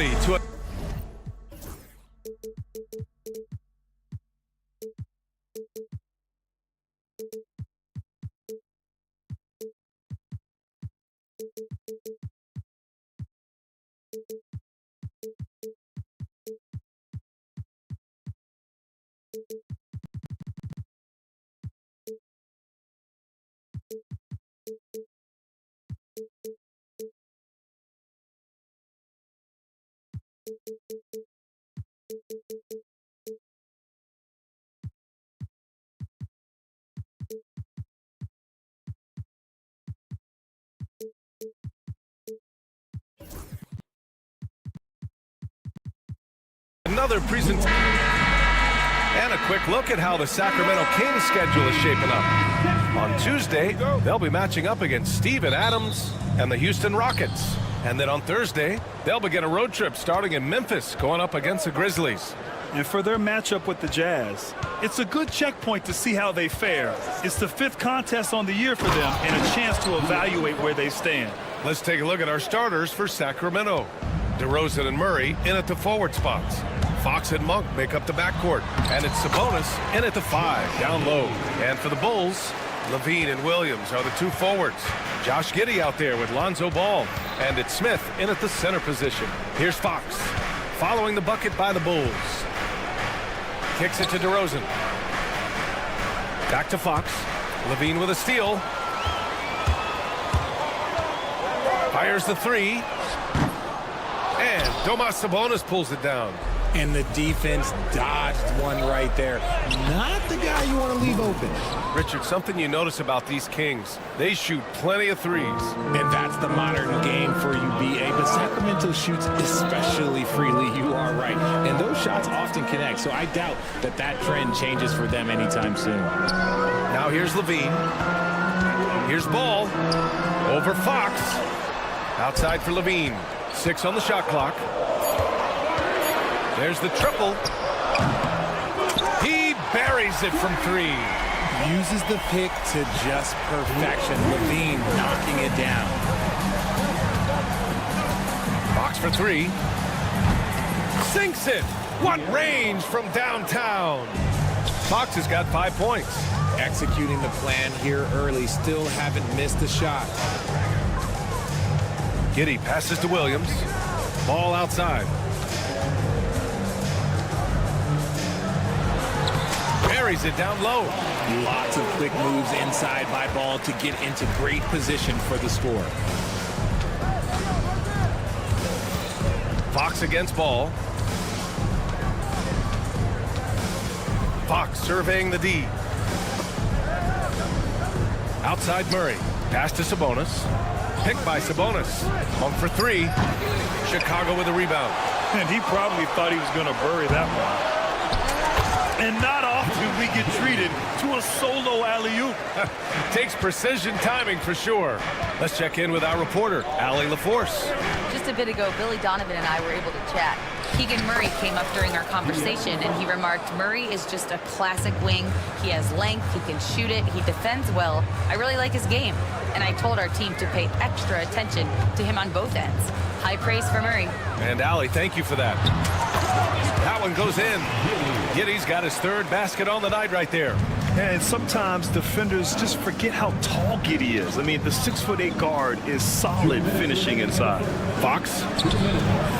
to another presentation. And a quick look at how the Sacramento Kings schedule is shaping up. On Tuesday, they'll be matching up against Steven Adams and the Houston Rockets. And then on Thursday, they'll begin a road trip starting in Memphis, going up against the Grizzlies. And for their matchup with the Jazz, it's a good checkpoint to see how they fare. It's the 5th contest on the year for them and a chance to evaluate where they stand. Let's take a look at our starters for Sacramento. DeRozan and Murray in at the forward spots. Fox and Monk make up the backcourt. And it's Sabonis in at the 5, down low. And for the Bulls, Levine and Williams are the 2 forwards. Josh Giddey out there with Lonzo Ball. And it's Smith in at the center position. Here's Fox, following the bucket by the Bulls. Kicks it to DeRozan. Back to Fox. Levine with a steal. Fires the 3. And Domas Sabonis pulls it down. And the defense dodged one right there. Not the guy you want to leave open. Richard, something you notice about these Kings, they shoot plenty of threes. And that's the modern game for you, B.A. But Sacramento shoots especially freely. You are right. And those shots often connect. So I doubt that that trend changes for them anytime soon. Now here's Levine. Here's Ball. Over Fox. Outside for Levine. 6 on the shot clock. There's the triple. He buries it from 3. Uses the pick to just perfection. Levine knocking it down. Fox for 3. Sinks it. What range from downtown. Fox has got 5 points. Executing the plan here early. Still haven't missed a shot. Giddey passes to Williams. Ball outside. Buries it down low. Lots of quick moves inside by Ball to get into great position for the score. Fox against Ball. Fox surveying the D. Outside Murray. Pass to Sabonis. Picked by Sabonis. Monk for 3. Chicago with a rebound. And he probably thought he was going to bury that one. And not often we get treated to a solo alley-oop. Takes precision timing for sure. Let's check in with our reporter, Allie LaForce. Just a bit ago, Billy Donovan and I were able to chat. Keegan Murray came up during our conversation, and he remarked, Murray is just a classic wing. He has length, he can shoot it, he defends well. I really like his game. And I told our team to pay extra attention to him on both ends. High praise for Murray. And Allie, thank you for that. That one goes in. Giddey's got his 3rd basket on the night right there. And sometimes defenders just forget how tall Giddey is. I mean, the 6'8" guard is solid finishing inside. Fox.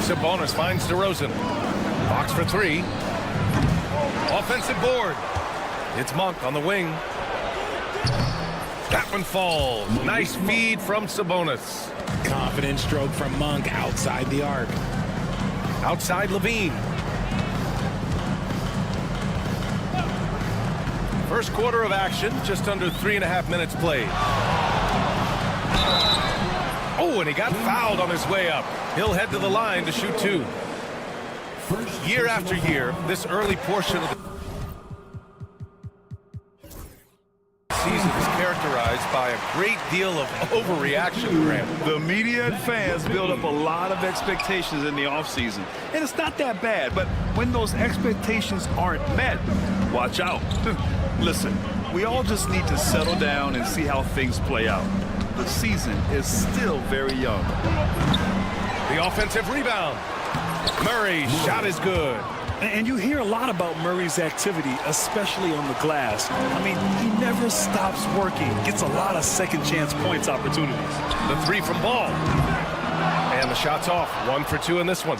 Sabonis finds DeRozan. Fox for 3. Offensive board. It's Monk on the wing. That one falls. Nice feed from Sabonis. Confident stroke from Monk outside the arc. Outside Levine. First quarter of action, just under 3.5 minutes played. Oh, and he got fouled on his way up. He'll head to the line to shoot 2. Year after year, this early portion of the season is characterized by a great deal of overreaction, Grant. The media and fans build up a lot of expectations in the offseason. And it's not that bad, but when those expectations aren't met, watch out. Listen, we all just need to settle down and see how things play out. The season is still very young. The offensive rebound. Murray's shot is good. And you hear a lot about Murray's activity, especially on the glass. I mean, he never stops working. Gets a lot of second chance points opportunities. The three from Ball. And the shot's off. 1 for 2 in this one.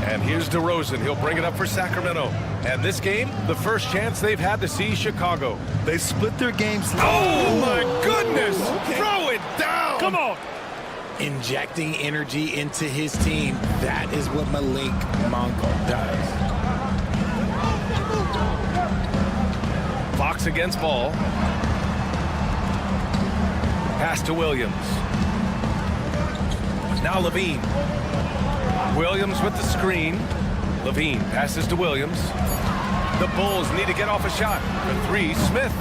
And here's DeRozan. He'll bring it up for Sacramento. And this game, the first chance they've had to see Chicago. They split their games. Oh, my goodness! Okay. Throw it down! Come on! Injecting energy into his team. That is what Malik Monk does. Fox against Ball. Pass to Williams. Now Levine. Williams with the screen. Levine passes to Williams. The Bulls need to get off a shot. The three, Smith.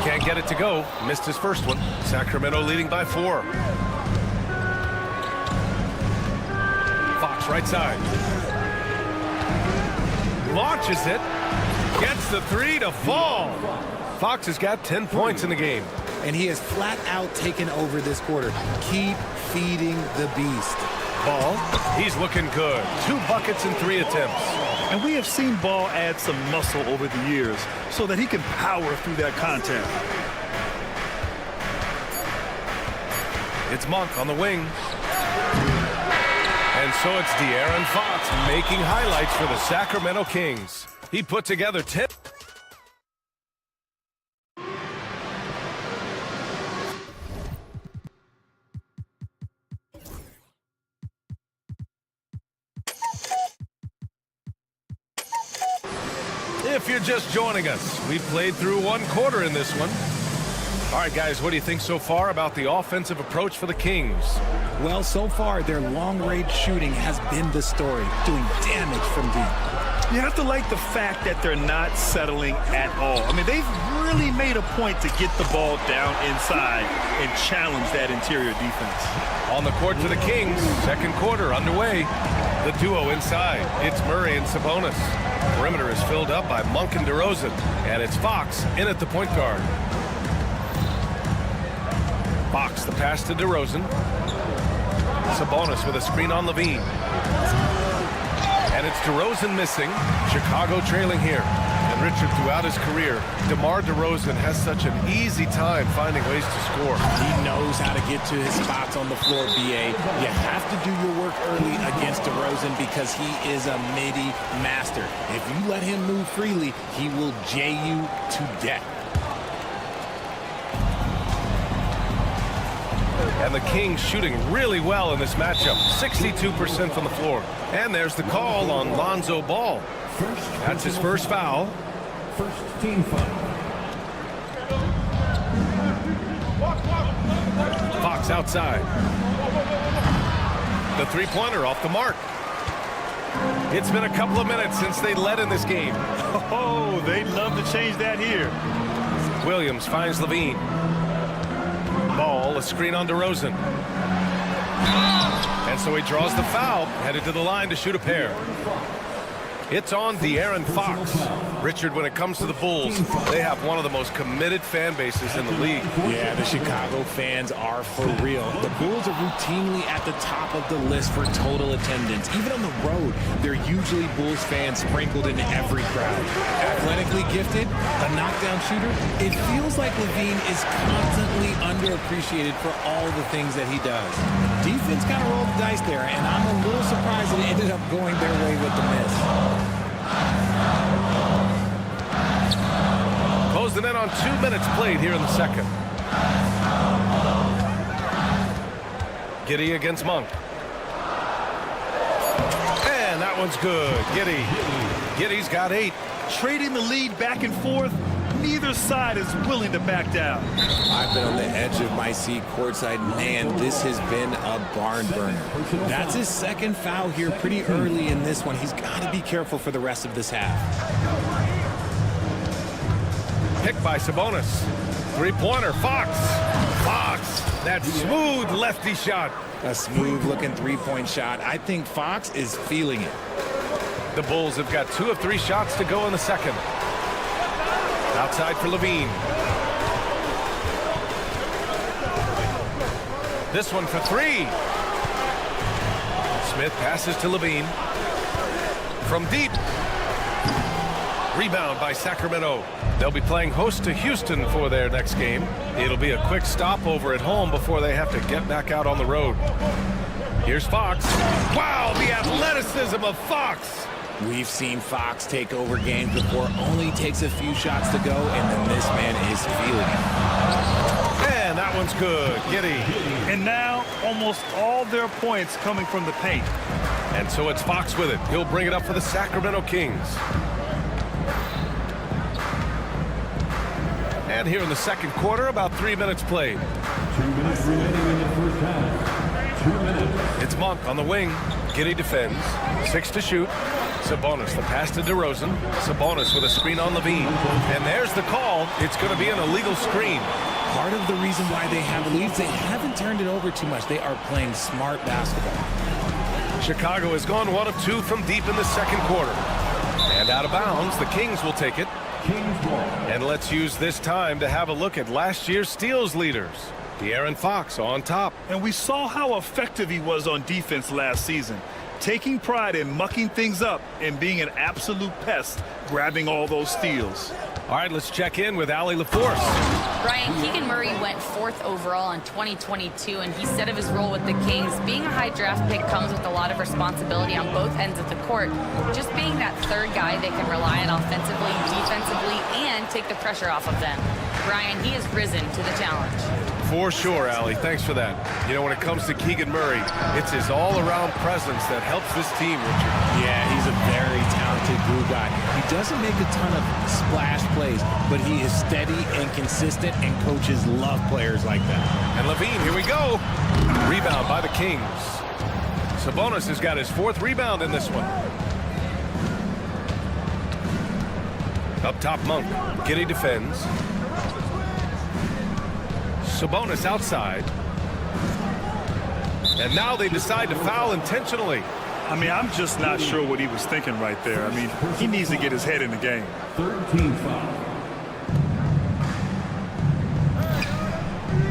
Can't get it to go. Missed his first one. Sacramento leading by 4. Fox right side. Launches it. Gets the three to fall. Fox has got 10 points in the game. And he has flat out taken over this quarter. Keep feeding the beast. Ball, he's looking good. 2 buckets in 3 attempts. And we have seen Ball add some muscle over the years so that he can power through that contact. It's Monk on the wing. And so it's De'Aaron Fox making highlights for the Sacramento Kings. He put together 10. If you're just joining us, we've played through 1 quarter in this one. All right, guys, what do you think so far about the offensive approach for the Kings? Well, so far, their long-range shooting has been the story, doing damage from deep. You have to like the fact that they're not settling at all. I mean, they've really made a point to get the ball down inside and challenge that interior defense. On the court for the Kings, second quarter underway. The duo inside, it's Murray and Sabonis. Perimeter is filled up by Monk and DeRozan, and it's Fox in at the point guard. Fox, the pass to DeRozan. Sabonis with a screen on Levine. And it's DeRozan missing. Chicago trailing here. And Richard, throughout his career, DeMar DeRozan has such an easy time finding ways to score. He knows how to get to his spots on the floor, BA. You have to do your work early against DeRozan because he is a midi master. If you let him move freely, he will J you to death. And the Kings shooting really well in this matchup. 62% from the floor. And there's the call on Lonzo Ball. That's his first foul. First team foul. Fox outside. The three-pointer off the mark. It's been a couple of minutes since they led in this game. Oh, they'd love to change that here. Williams finds Levine. Ball, a screen on DeRozan. And so he draws the foul, headed to the line to shoot a pair. It's on De'Aaron Fox. Richard, when it comes to the Bulls, they have one of the most committed fan bases in the league. Yeah, the Chicago fans are for real. The Bulls are routinely at the top of the list for total attendance. Even on the road, they're usually Bulls fans sprinkled in every crowd. Athletically gifted, a knockdown shooter, it feels like Levine is constantly underappreciated for all the things that he does. Defense kind of rolled the dice there, and I'm a little surprised that it ended up going their way with the miss. Closing in on 2 minutes played here in the second. Giddey against Monk. And that one's good. Giddey's got 8. Trading the lead back and forth, neither side is willing to back down. I've been on the edge of my seat courtside. Man, this has been a barn burner. That's his second foul here pretty early in this one. He's got to be careful for the rest of this half. Picked by Sabonis. Three-pointer, Fox. That smooth lefty shot. A smooth-looking three-point shot. I think Fox is feeling it. The Bulls have got 2 of 3 shots to go in the second. Outside for Levine. This one for 3. Smith passes to Levine. From deep. Rebound by Sacramento. They'll be playing host to Houston for their next game. It'll be a quick stopover at home before they have to get back out on the road. Here's Fox. Wow, the athleticism of Fox. We've seen Fox take over games before. Only takes a few shots to go, and then this man is feeling it. And that one's good. Giddy. And now almost all their points coming from the paint. And so it's Fox with it. He'll bring it up for the Sacramento Kings. And here in the second quarter, about 3 minutes played. 2 minutes remaining in the first half. 2 minutes. It's Monk on the wing. Giddy defends. 6 to shoot. Sabonis, the pass to DeRozan. Sabonis with a screen on Levine. And there's the call. It's going to be an illegal screen. Part of the reason why they have leads, they haven't turned it over too much. They are playing smart basketball. Chicago has gone 1 of 2 from deep in the second quarter. And out of bounds, the Kings will take it. And let's use this time to have a look at last year's steals leaders. De'Aaron Fox on top. And we saw how effective he was on defense last season, taking pride in mucking things up and being an absolute pest, grabbing all those steals. All right, let's check in with Allie LaForce. Brian, Keegan-Murray went 4th overall in 2022, and he said of his role with the Kings, being a high draft pick comes with a lot of responsibility on both ends of the court. Just being that third guy they can rely on offensively, defensively, and take the pressure off of them. Brian, he has risen to the challenge. For sure, Allie. Thanks for that. You know, when it comes to Keegan-Murray, it's his all-around presence that helps this team, Richard. Yeah, he's a very talented glue guy. He doesn't make a ton of splash plays, but he is steady and consistent, and coaches love players like that. And Levine, here we go. Rebound by the Kings. Sabonis has got his 4th rebound in this one. Up top, Monk. Giddy defends. Sabonis outside. And now they decide to foul intentionally. I mean, I'm just not sure what he was thinking right there. I mean, he needs to get his head in the game. 13 foul.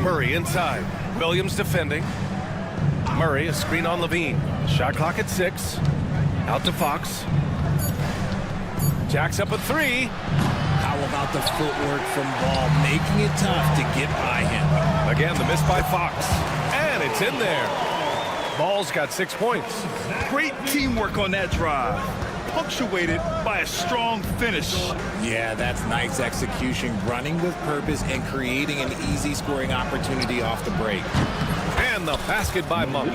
Murray inside. Williams defending. Murray, a screen on Levine. Shot clock at 6. Out to Fox. Jacks up a 3. How about the footwork from Ball, making it tough to get by him? Again, the miss by Fox. And it's in there. Ball's got 6 points. Great teamwork on that drive, punctuated by a strong finish. Yeah, that's nice execution, running with purpose and creating an easy scoring opportunity off the break. And the basket by Monk.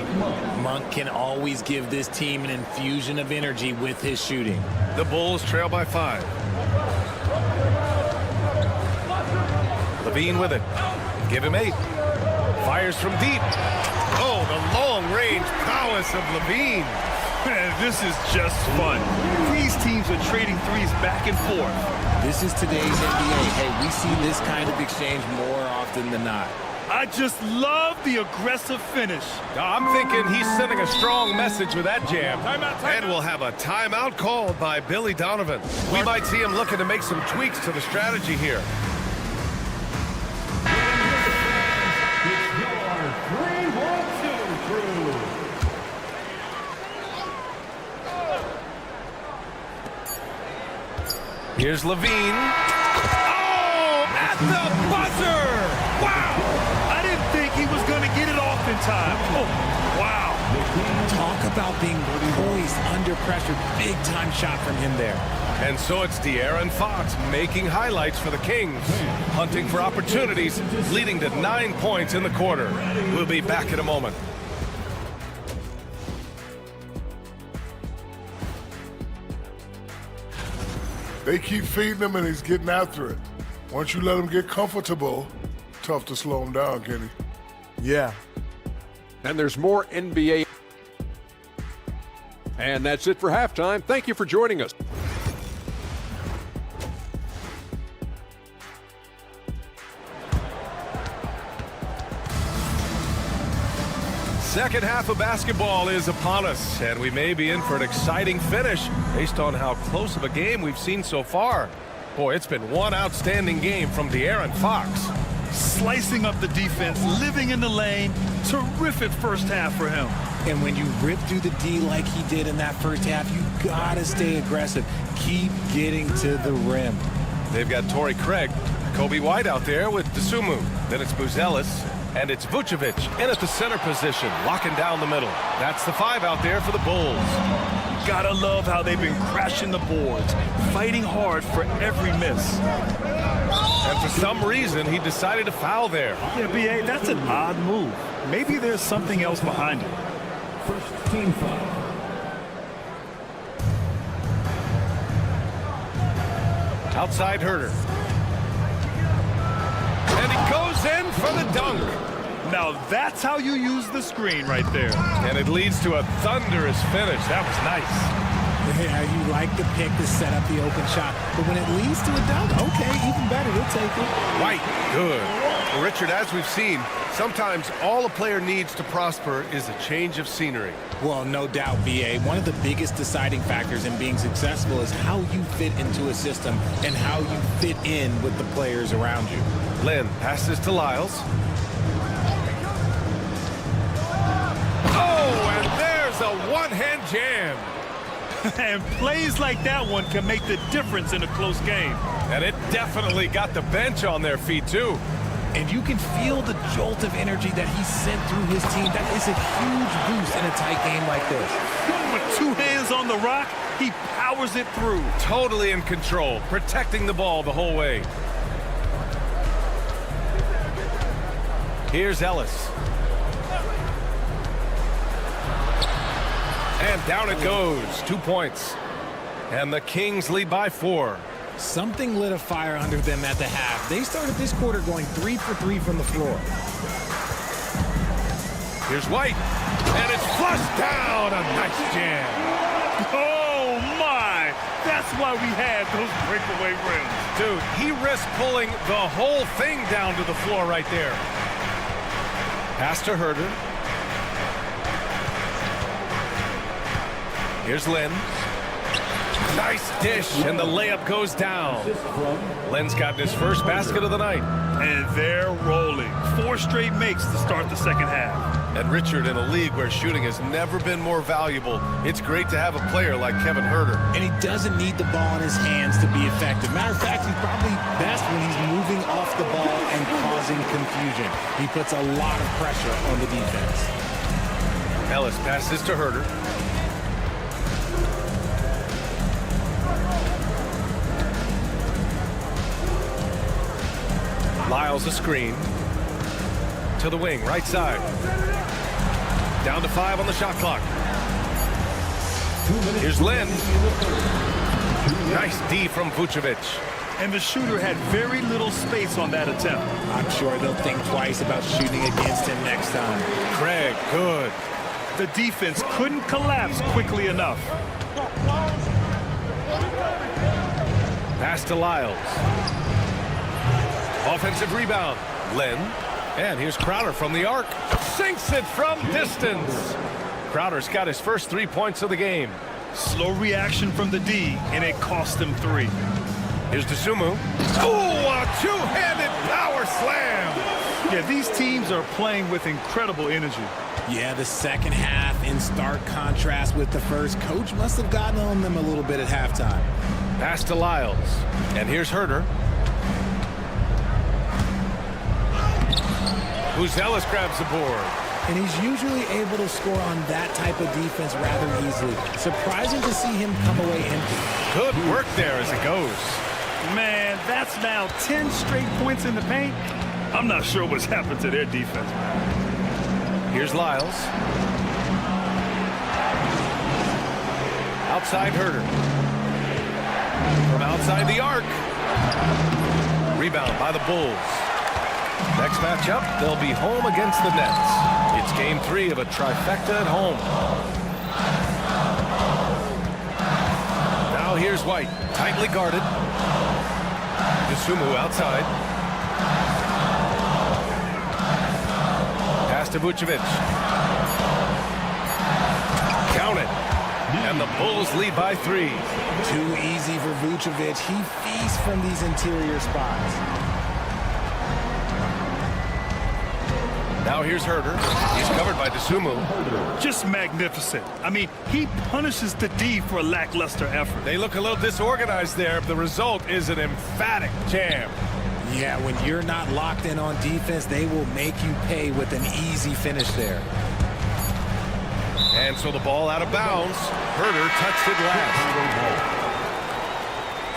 Monk can always give this team an infusion of energy with his shooting. The Bulls trail by 5. Levine with it. Give him 8. Fires from deep. Oh, the long-range prowess of Levine. Man, this is just fun. These teams are trading threes back and forth. This is today's NBA. Hey, we see this kind of exchange more often than not. I just love the aggressive finish. I'm thinking he's sending a strong message with that jam. And we'll have a timeout called by Billy Donovan. We might see him looking to make some tweaks to the strategy here. Here's Levine. Oh, at the buzzer! Wow! I didn't think he was going to get it off in time. Oh, wow. Talk about being poised under pressure. Big time shot from him there. And so it's De'Aaron Fox making highlights for the Kings. Hunting for opportunities, leading to 9 points in the quarter. We'll be back in a moment. They keep feeding him, and he's getting after it. Once you let him get comfortable, tough to slow him down, Kenny. Yeah. And there's more NBA. And that's it for halftime. Thank you for joining us. Second half of basketball is upon us, and we may be in for an exciting finish based on how close of a game we've seen so far. Boy, it's been one outstanding game from De'Aaron Fox. Slicing up the defense, living in the lane. Terrific first half for him. And when you rip through the D like he did in that first half, you gotta stay aggressive. Keep getting to the rim. They've got Torrey Craig, Kobe White out there with Desumu. Then it's Buzelis, and it's Vucevic in at the center position, locking down the middle. That's the 5 out there for the Bulls. Gotta love how they've been crashing the boards, fighting hard for every miss. And for some reason, he decided to foul there. Yeah, B.A., that's an odd move. Maybe there's something else behind it. First team foul. Outside Herter. And he goes in for the dunk. Now that's how you use the screen right there. And it leads to a thunderous finish. That was nice. Yeah, you like the pick to set up the open shot. But when it leads to a dunk, okay, even better, we'll take it. White, good. Well, Richard, as we've seen, sometimes all a player needs to prosper is a change of scenery. Well, no doubt, B.A. One of the biggest deciding factors in being successful is how you fit into a system and how you fit in with the players around you. Lynn passes to Lyles. Oh, and there's a one-hand jam. And plays like that one can make the difference in a close game. And it definitely got the bench on their feet, too. And you can feel the jolt of energy that he sent through his team. That is a huge boost in a tight game like this. With 2 hands on the rock, he powers it through. Totally in control, protecting the ball the whole way. Here's Ellis. And down it goes. 2 points. And the Kings lead by 4. Something lit a fire under them at the half. They started this quarter going 3 for 3 from the floor. Here's White. And it's flushed down. A nice jam. Oh, my. That's why we had those breakaway rims. Dude, he risked pulling the whole thing down to the floor right there. Pass to Herter. Here's Lynn. Nice dish, and the layup goes down. Lynn's gotten his first basket of the night. And they're rolling. 4 straight makes to start the second half. And Richard, in a league where shooting has never been more valuable, it's great to have a player like Kevin Herter. And he doesn't need the ball in his hands to be effective. Matter of fact, he's probably best when he's moving off the ball and causing confusion. He puts a lot of pressure on the defense. Ellis passes to Herter. Lyles a screen. To the wing, right side. Down to 5 on the shot clock. Here's Lynn. Nice D from Vucevic. And the shooter had very little space on that attempt. I'm sure they'll think twice about shooting against him next time. Craig, good. The defense couldn't collapse quickly enough. Pass to Lyles. Offensive rebound. Lynn. And here's Crowder from the arc. Sinks it from distance. Crowder's got his first 3 points of the game. Slow reaction from the D, and it cost him 3. Here's Desumu. Ooh, a two-handed power slam. Yeah, these teams are playing with incredible energy. Yeah, the second half in stark contrast with the first. Coach must have gotten on them a little bit at halftime. Pass to Lyles. And here's Herter. Ellis grabs the board. And he's usually able to score on that type of defense rather easily. Surprising to see him come away empty. Good work there as it goes. Man, that's now 10 straight points in the paint. I'm not sure what's happened to their defense. Here's Lyles. Outside Herter. From outside the arc. Rebound by the Bulls. Next matchup, they'll be home against the Nets. It's game 3 of a trifecta at home. Now here's White, tightly guarded. Desumu outside. Pass to Vucevic. Count it. And the Bulls lead by 3. Too easy for Vucevic. He feasts from these interior spots. Now here's Herder. He's covered by DeSumo. Just magnificent. I mean, he punishes the D for a lackluster effort. They look a little disorganized there. The result is an emphatic jam. Yeah, when you're not locked in on defense, they will make you pay with an easy finish there. And so the ball out of bounds. Herder touched it last.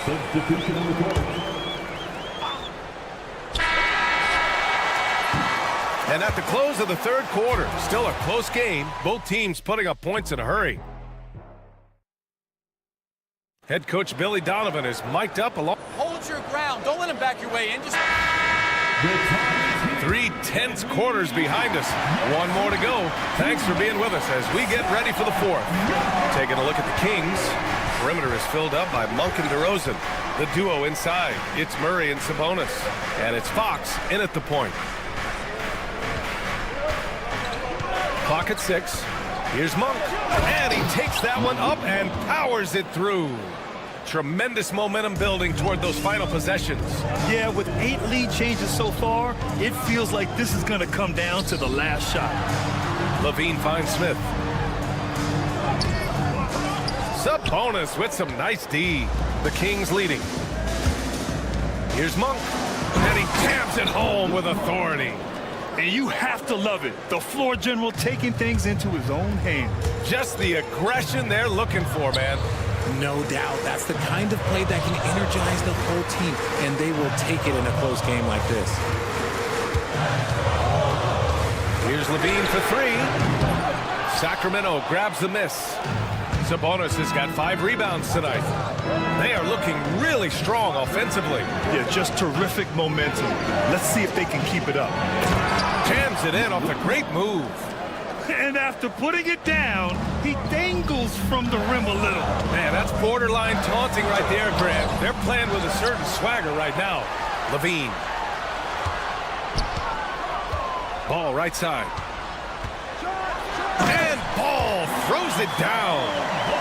Substitution on the court. And at the close of the third quarter, still a close game. Both teams putting up points in a hurry. Head coach Billy Donovan is mic'd up along. Hold your ground. Don't let him back your way in. Just 3 tense quarters behind us. One more to go. Thanks for being with us as we get ready for the fourth. Taking a look at the Kings. Perimeter is filled up by Monk and DeRozan. The duo inside. It's Murray and Sabonis. And it's Fox in at the point. Clock at 6. Here's Monk. And he takes that one up and powers it through. Tremendous momentum building toward those final possessions. Yeah, with 8 lead changes so far, it feels like this is going to come down to the last shot. Levine finds Smith. Sabonis with some nice D. The Kings leading. Here's Monk. And he jams it home with authority. And you have to love it. The floor general taking things into his own hands. Just the aggression they're looking for, man. No doubt. That's the kind of play that can energize the whole team, and they will take it in a close game like this. Here's Levine for 3. Sacramento grabs the miss. Sabonis has got 5 rebounds tonight. They are looking really strong offensively. Yeah, just terrific momentum. Let's see if they can keep it up. Jams it in off a great move. And after putting it down, he dangles from the rim a little. Man, that's borderline taunting right there, Grant. They're playing with a certain swagger right now. Levine. Ball right side. And Ball throws it down.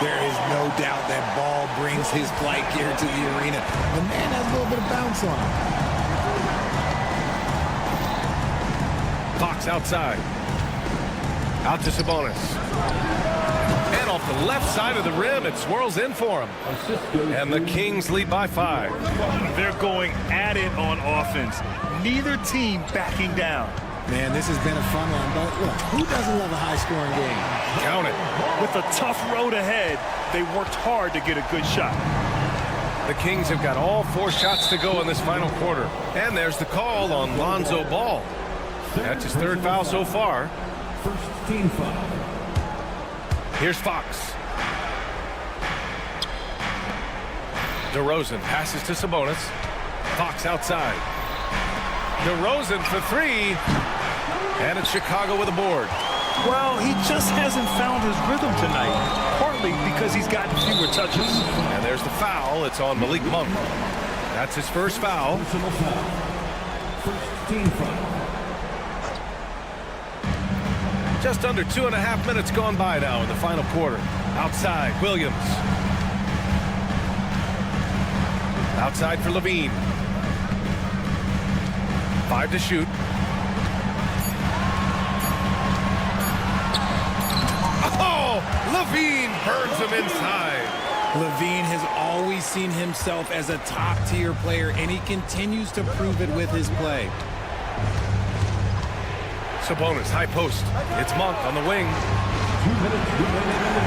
There is no doubt that Ball brings his flight gear to the arena. The man has a little bit of bounce on him. Fox outside. Out to Sabonis. And off the left side of the rim, it swirls in for him. And the Kings lead by 5. They're going at it on offense. Neither team backing down. Man, this has been a fun one, but look, who doesn't love a high-scoring game? Count it. With a tough road ahead, they worked hard to get a good shot. The Kings have got all 4 shots to go in this final quarter. And there's the call on Lonzo Ball. That's his 3rd foul so far. First team foul. Here's Fox. DeRozan passes to Sabonis. Fox outside. DeRozan for 3. And it's Chicago with a board. Well, he just hasn't found his rhythm tonight, partly because he's gotten fewer touches. And there's the foul. It's on Malik Monk. That's his 1st foul. Personal foul. First team foul. Just under 2.5 minutes gone by now in the final quarter. Outside, Williams. Outside for Levine. 5 to shoot. Oh, Levine burns him inside. Levine has always seen himself as a top-tier player, and he continues to prove it with his play. Sabonis, high post. It's Monk on the wing. 2 minutes remaining in the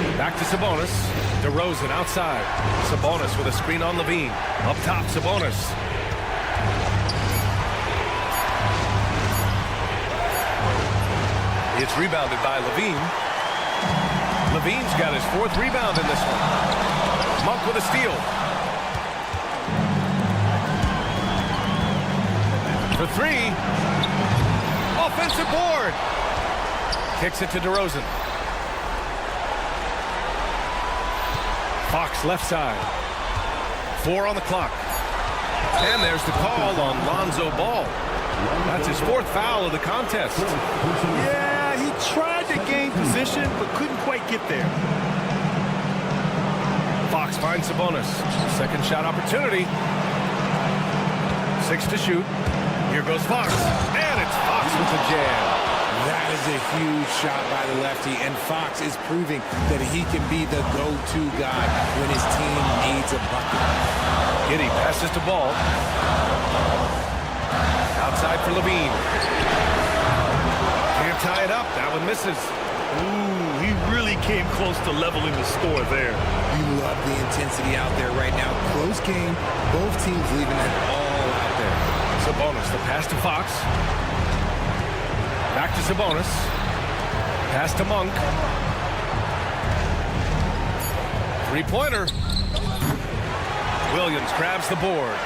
game. Back to Sabonis. DeRozan outside. Sabonis with a screen on Levine. Up top, Sabonis. It's rebounded by Levine. Levine's got his 4th rebound in this one. Monk with a steal. For 3. Offensive board. Kicks it to DeRozan. Fox left side. 4 on the clock. And there's the call on Lonzo Ball. That's his 4th foul of the contest. Yeah, he tried to gain position, but couldn't quite get there. Fox finds Sabonis. 2nd shot opportunity. 6 to shoot. Here goes Fox. And it's It's Fox with the jam. That is a huge shot by the lefty, and Fox is proving that he can be the go-to guy when his team needs a bucket. Giddy passes to Ball. Outside for Levine. Can't tie it up. That one misses. Ooh, he really came close to leveling the score there. You love the intensity out there right now. Close game, both teams leaving it all out there. Sabonis, the pass to Fox. Back to Sabonis. Pass to Monk. Three-pointer. Williams grabs the board.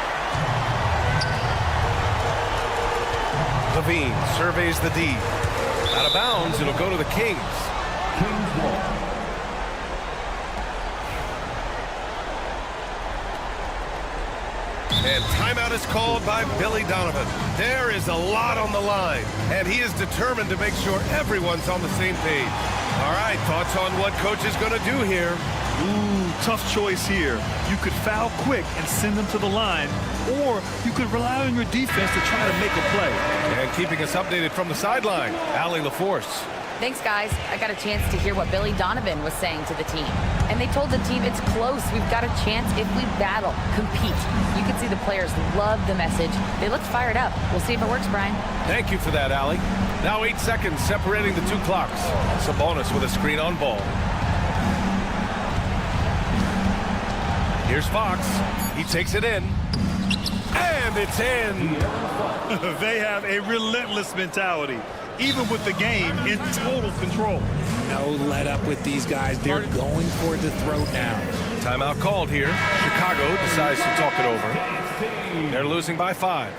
Levine surveys the D. Out of bounds, it'll go to the Kings. Kings ball. And timeout is called by Billy Donovan. There is a lot on the line, and he is determined to make sure everyone's on the same page. All right, thoughts on what coach is going to do here? Ooh, tough choice here. You could foul quick and send them to the line, or you could rely on your defense to try to make a play. And keeping us updated from the sideline, Allie LaForce. Thanks, guys. I got a chance to hear what Billy Donovan was saying to the team. And they told the team it's close. We've got a chance if we battle, compete. You can see the players love the message. They looked fired up. We'll see if it works, Brian. Thank you for that, Allie. Now 8 seconds separating the two clocks. Sabonis with a screen on Ball. Here's Fox. He takes it in. And it's in. They have a relentless mentality, even with the game in total control. No let up with these guys. They're going for the throat now. Timeout called here. Chicago decides to talk it over. They're losing by 5.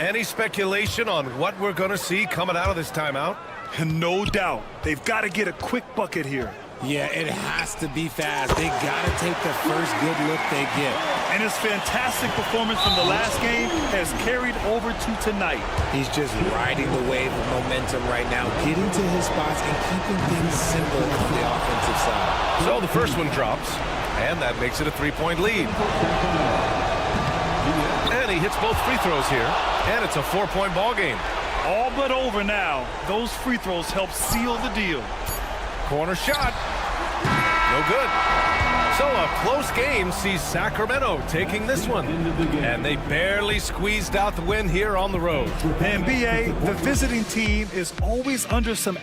Any speculation on what we're going to see coming out of this timeout? No doubt. They've got to get a quick bucket here. Yeah, it has to be fast. They got to take the first good look they get. And his fantastic performance from the last game has carried over to tonight. He's just riding the wave of momentum right now, getting to his spots and keeping things simple on the offensive side. So the first one drops, and that makes it a 3-point lead. And he hits both free throws here, and it's a 4-point ball game. All but over now. Those free throws help seal the deal. Corner shot. No good. So a close game sees Sacramento taking this one. And they barely squeezed out the win here on the road. The NBA, the visiting team is always under some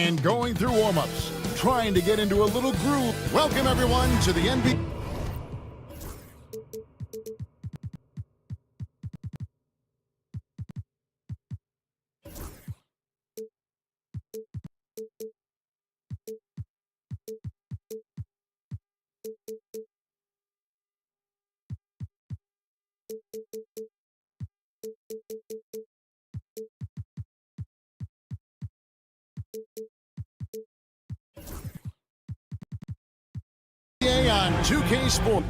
and going through warm-ups, trying to get into a little groove. Welcome, everyone, to the NBA. On 2K Sport.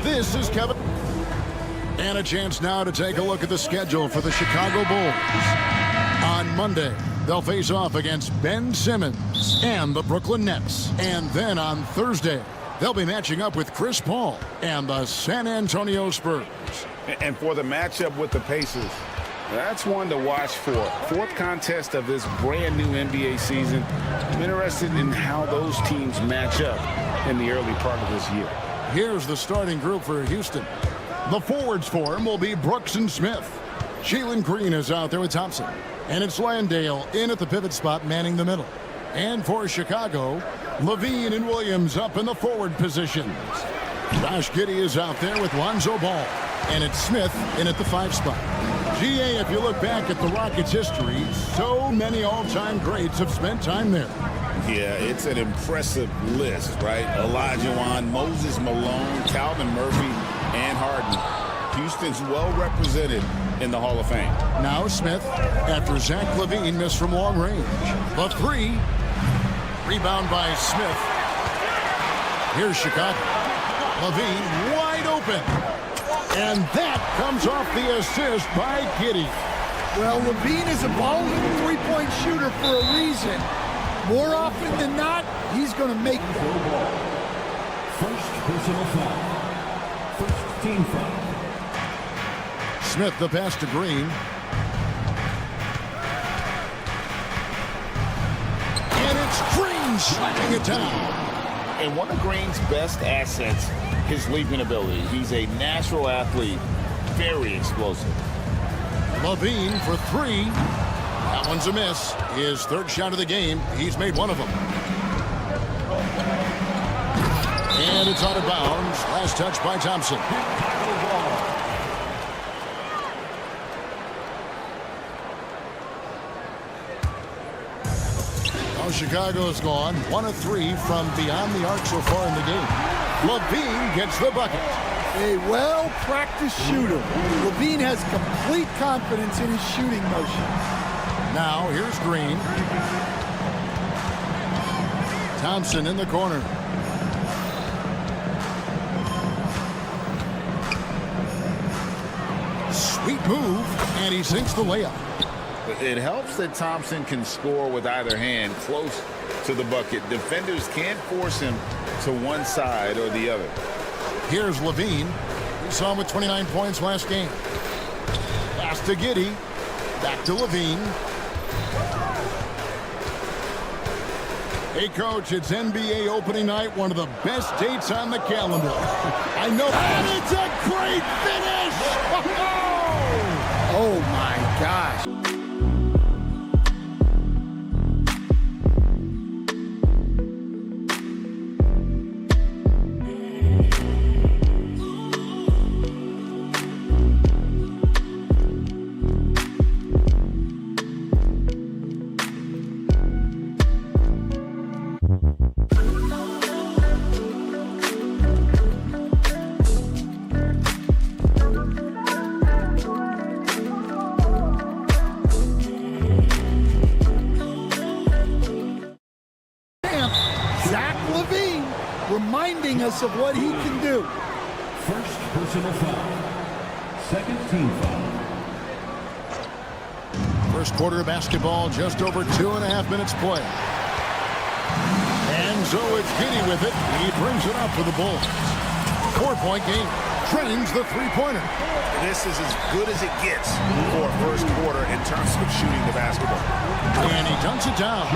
This is Kevin. And a chance now to take a look at the schedule for the Chicago Bulls. On Monday, they'll face off against Ben Simmons and the Brooklyn Nets. And then on Thursday, they'll be matching up with Chris Paul and the San Antonio Spurs. And for the matchup with the Pacers, that's one to watch for. Fourth contest of this brand new NBA season. I'm interested in how those teams match up in the early part of this year. Here's the starting group for Houston. The forwards for him will be Brooks and Smith. Jalen Green is out there with Thompson. And it's Landale in at the pivot spot, manning the middle. And for Chicago, Levine and Williams up in the forward positions. Josh Giddey is out there with Lonzo Ball. And it's Smith in at the 5 spot. GA, if you look back at the Rockets' history, so many all-time greats have spent time there. Yeah, it's an impressive list, right? Elijah Wan, Moses Malone, Calvin Murphy, and Harden. Houston's well represented in the Hall of Fame. Now Smith, after Zach LaVine missed from long range. The 3, rebound by Smith. Here's Chicago. LaVine wide open. And that comes off the assist by Giddey. Well, LaVine is a volatile three-point shooter for a reason. More often than not, he's going to make them. First personal foul. First team foul. Smith, the pass to Green. And it's Green slapping it down. And one of Green's best assets, his leaping ability. He's a natural athlete, very explosive. LaVine for 3. That one's a miss. His third shot of the game. He's made one of them. And it's out of bounds. Last touch by Thompson. Now Chicago's gone 1 of 3 from beyond the arc so far in the game. LaVine gets the bucket. A well-practiced shooter. LaVine has complete confidence in his shooting motion. Now here's Green. Thompson in the corner. Sweet move, and he sinks the layup. It helps that Thompson can score with either hand close to the bucket. Defenders can't force him to one side or the other. Here's LaVine. We saw him with 29 points last game. Pass to Giddey. Back to LaVine. Hey, Coach, it's NBA opening night, one of the best dates on the calendar. I know. And it's a great finish! Oh, my gosh. us of what he can do. First personal foul. Second team foul. First quarter of basketball, just over 2.5 minutes play. And so it's Giddy with it. He brings it up for the Bulls. 4-point game. Trains the three-pointer. This is as good as it gets for a first quarter in terms of shooting the basketball. And he dunks it down.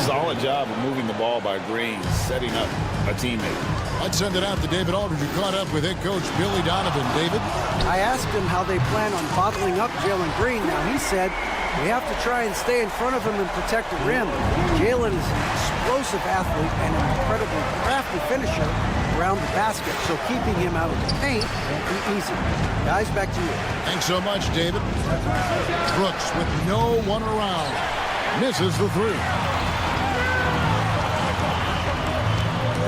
Solid job of moving the ball by Green, setting up a teammate. Let's send it out to David Aldridge, who caught up with head coach Billy Donovan. David? I asked him how they plan on bottling up Jalen Green. Now, he said we have to try and stay in front of him and protect the rim. Jalen is an explosive athlete and an incredibly crafty finisher around the basket, so keeping him out of the paint won't be easy. Guys, back to you. Thanks so much, David. Brooks with no one around. Misses the three.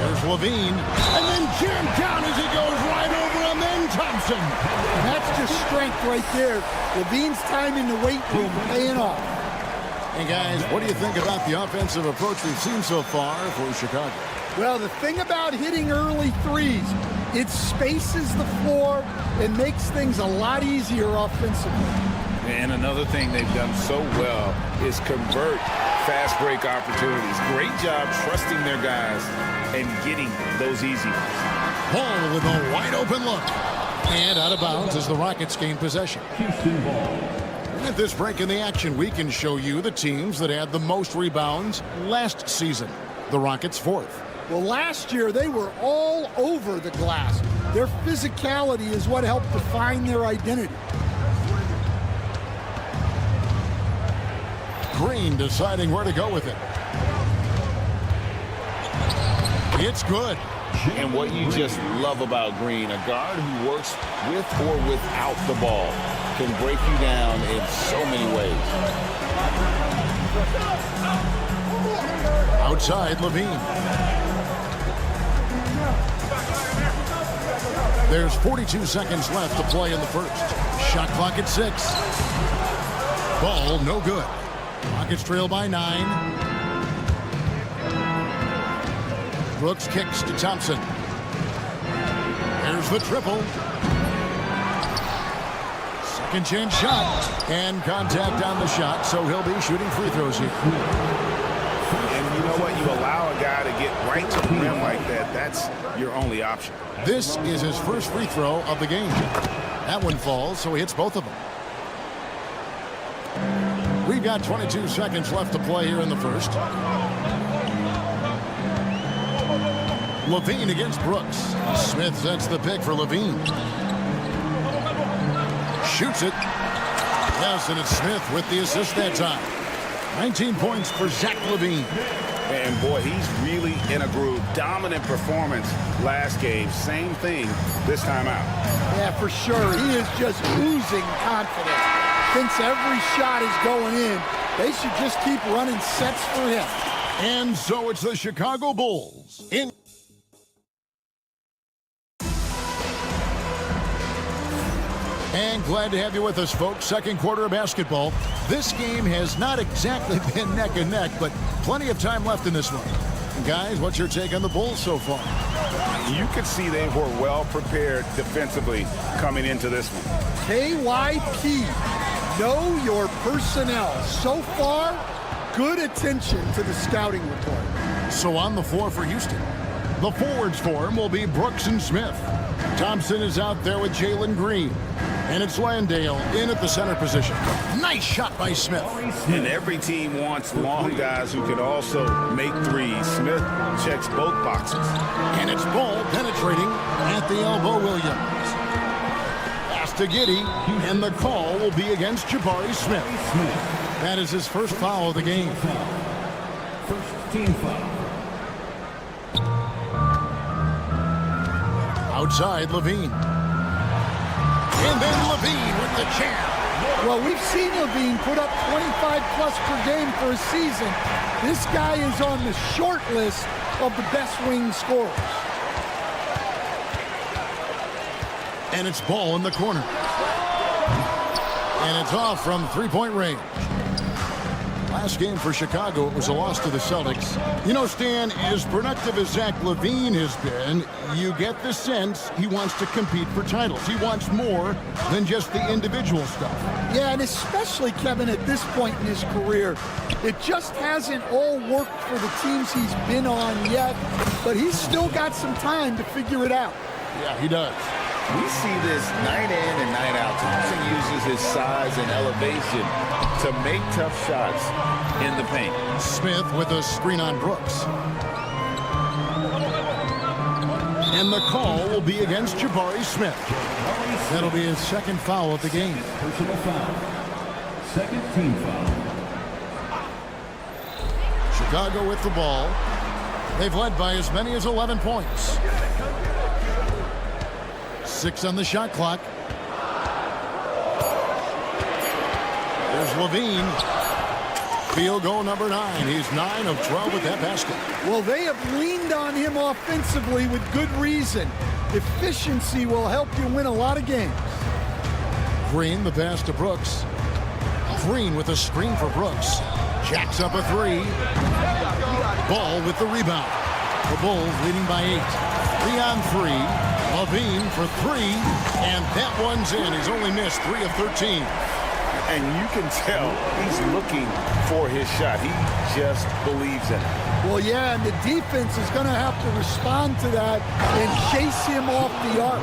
There's Levine. And then jammed down as he goes right over him. Then Thompson. That's just strength right there. Levine's time in the weight room paying off. Hey, guys, what do you think about the offensive approach we've seen so far for Chicago? Well, the thing about hitting early threes, it spaces the floor and makes things a lot easier offensively. And another thing they've done so well is convert fast break opportunities. Great job trusting their guys and getting those easy ones. Ball with a wide open look. And out of bounds as the Rockets gain possession. Houston ball. At this break in the action, we can show you the teams that had the most rebounds last season. The Rockets fourth. Well, last year they were all over the glass. Their physicality is what helped define their identity. Green deciding where to go with it. It's good. And what you just love about Green, a guard who works with or without the ball, can break you down in so many ways. Outside, Levine. There's 42 seconds left to play in the first. Shot clock at 6. Ball no good. Rockets trail by 9. Brooks kicks to Thompson. There's the triple. Second chance shot. And contact on the shot, so he'll be shooting free throws here. And you know what? You allow a guy to get right to the rim like that. That's your only option. This is his first free throw of the game. That one falls, so he hits both of them. We've got 22 seconds left to play here in the first. Levine against Brooks. Smith sets the pick for Levine. Shoots it. Yes, and it's Smith with the assist that time. 19 points for Zach Levine. And boy, he's really in a groove. Dominant performance last game. Same thing this time out. Yeah, for sure. He is just oozing confidence. Thinks every shot is going in. They should just keep running sets for him. And so it's the Chicago Bulls in. And glad to have you with us, folks. Second quarter of basketball. This game has not exactly been neck and neck, but plenty of time left in this one. Guys, what's your take on the Bulls so far? You could see they were well prepared defensively coming into this one. KYP, know your personnel. So far, good attention to the scouting report. So on the floor for Houston, the forwards for him will be Brooks and Smith. Thompson is out there with Jalen Green. And it's Landale in at the center position. Nice shot by Smith. And every team wants long guys who can also make threes. Smith checks both boxes. And it's Ball penetrating at the elbow. Williams. Pass to Giddy. And the call will be against Jabari Smith. That is his first foul of the game. First team foul. Outside, Levine. And then Levine with the jam. Well, we've seen Levine put up 25-plus per game for a season. This guy is on the short list of the best wing scorers. And it's Ball in the corner. And it's off from three-point range. Last game for Chicago, it was a loss to the Celtics. You know, Stan, as productive as Zach LaVine has been, you get the sense he wants to compete for titles. He wants more than just the individual stuff. Yeah, and especially, Kevin, at this point in his career, it just hasn't all worked for the teams he's been on yet, but he's still got some time to figure it out. Yeah, he does. We see this night in and night out. Thompson uses his size and elevation to make tough shots in the paint. Smith with a screen on Brooks. And the call will be against Jabari Smith. That'll be his second foul of the game. Personal foul. Second team foul. Chicago with the ball. They've led by as many as 11 points. 6 on the shot clock. There's Levine. Field goal number 9. He's 9 of 12 with that basket. Well, they have leaned on him offensively with good reason. Efficiency will help you win a lot of games. Green, the pass to Brooks. Green with a screen for Brooks. Jacks up a 3. Ball with the rebound. The Bulls leading by 8. 3 on 3. Levine for 3, and that one's in. He's only missed 3 of 13. And you can tell he's looking for his shot. He just believes in it. Well, yeah, and the defense is going to have to respond to that and chase him off the arc.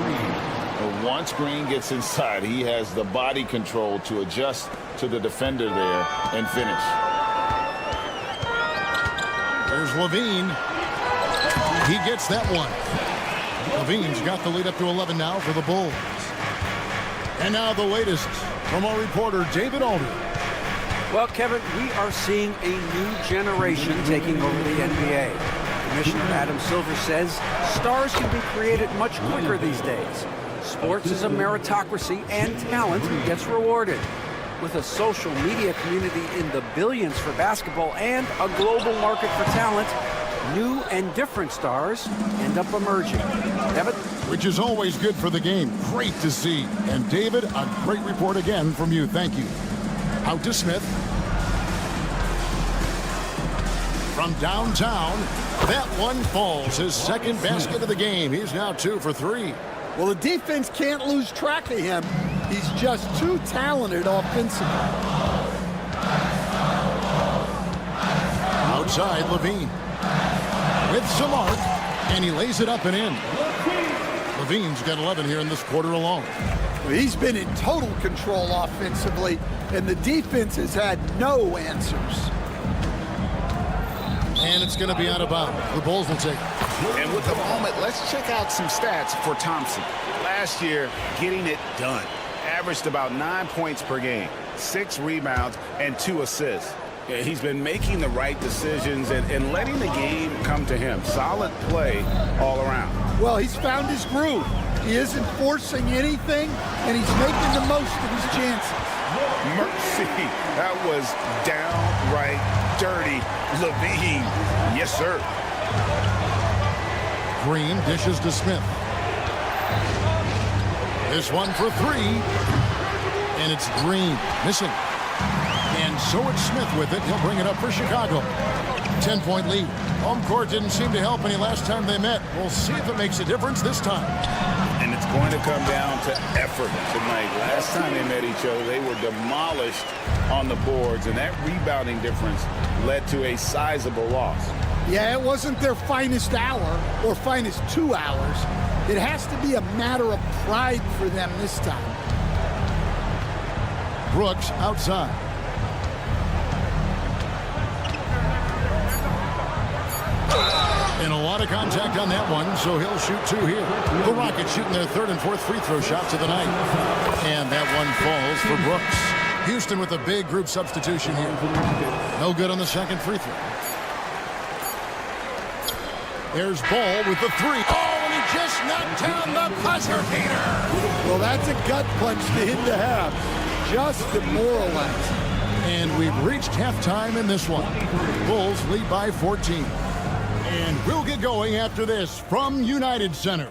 But once Green gets inside, he has the body control to adjust to the defender there and finish. There's Levine. He gets that one. Levine's got the lead up to 11 now for the Bulls. And now the latest from our reporter, David Aldridge. Well, Kevin, we are seeing a new generation taking over the NBA. Commissioner Adam Silver says stars can be created much quicker these days. Sports is a meritocracy, and talent gets rewarded. With a social media community in the billions for basketball and a global market for talent, new and different stars end up emerging. Evan? Which is always good for the game. Great to see. And David, a great report again from you. Thank you. Out to Smith. From downtown, that one falls. His second basket of the game. He's now 2 for 3. Well, the defense can't lose track of him. He's just too talented offensively. Outside, Levine. With some arc, and he lays it up and in. Levine's got 11 here in this quarter alone. He's been in total control offensively, and the defense has had no answers. And it's going to be out of bounds. The Bulls will take it. And with the moment, let's check out some stats for Thompson. Last year, getting it done. Averaged about 9 points per game, 6 rebounds, and 2 assists. He's been making the right decisions and letting the game come to him. Solid play all around. Well, he's found his groove. He isn't forcing anything, and he's making the most of his chances. Mercy, that was downright dirty. Levine, yes, sir. Green dishes to Smith. This one for 3, and it's Green missing. And so it's Smith with it. He'll bring it up for Chicago. 10-point lead. Home court didn't seem to help any last time they met. We'll see if it makes a difference this time. And it's going to come down to effort tonight. Last time they met each other, they were demolished on the boards, and that rebounding difference led to a sizable loss. Yeah, it wasn't their finest hour or finest 2 hours. It has to be a matter of pride for them this time. Brooks outside. And a lot of contact on that one, so he'll shoot 2 here. The Rockets shooting their 3rd and 4th free throw shots of the night. And that one falls for Brooks. Houston with a big group substitution here. No good on the 2nd free throw. There's Ball with the 3. Oh, and he just knocked down the buzzer beater. Well, that's a gut punch to hit the half. Just demoralized. And we've reached halftime in this one. Bulls lead by 14. And we'll get going after this from United Center.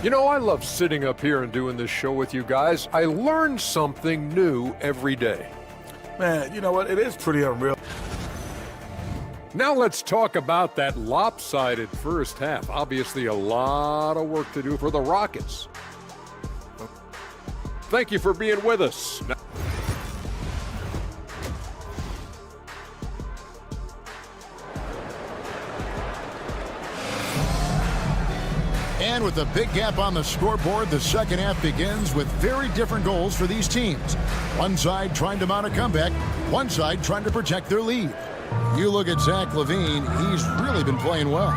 You know, I love sitting up here and doing this show with you guys. I learn something new every day. Man, you know what? It is pretty unreal. Now let's talk about that lopsided first half. Obviously, a lot of work to do for the Rockets. Thank you for being with us. And with a big gap on the scoreboard, the second half begins with very different goals for these teams. One side trying to mount a comeback, one side trying to protect their lead. You look at Zach LaVine, he's really been playing well.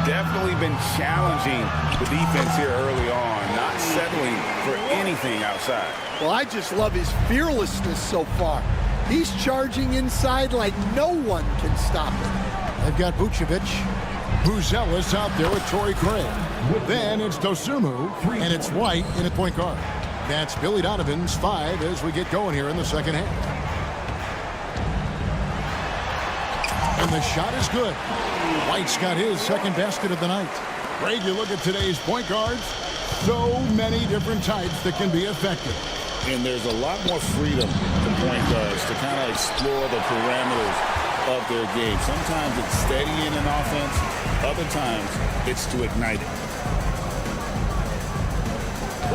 Definitely been challenging the defense here early on, not settling for anything outside. Well, I just love his fearlessness so far. He's charging inside like no one can stop him. They've got Vucevic. Buzelis out there with Torrey Craig. Then it's Dosunmu, and it's White in at point guard. That's Billy Donovan's 5 as we get going here in the second half. And the shot is good. White's got his second basket of the night. Greg, you look at today's point guards, so many different types that can be effective. And there's a lot more freedom for point guards to kind of explore the parameters of their game. Sometimes it's steadying an offense, other times it's to ignite it.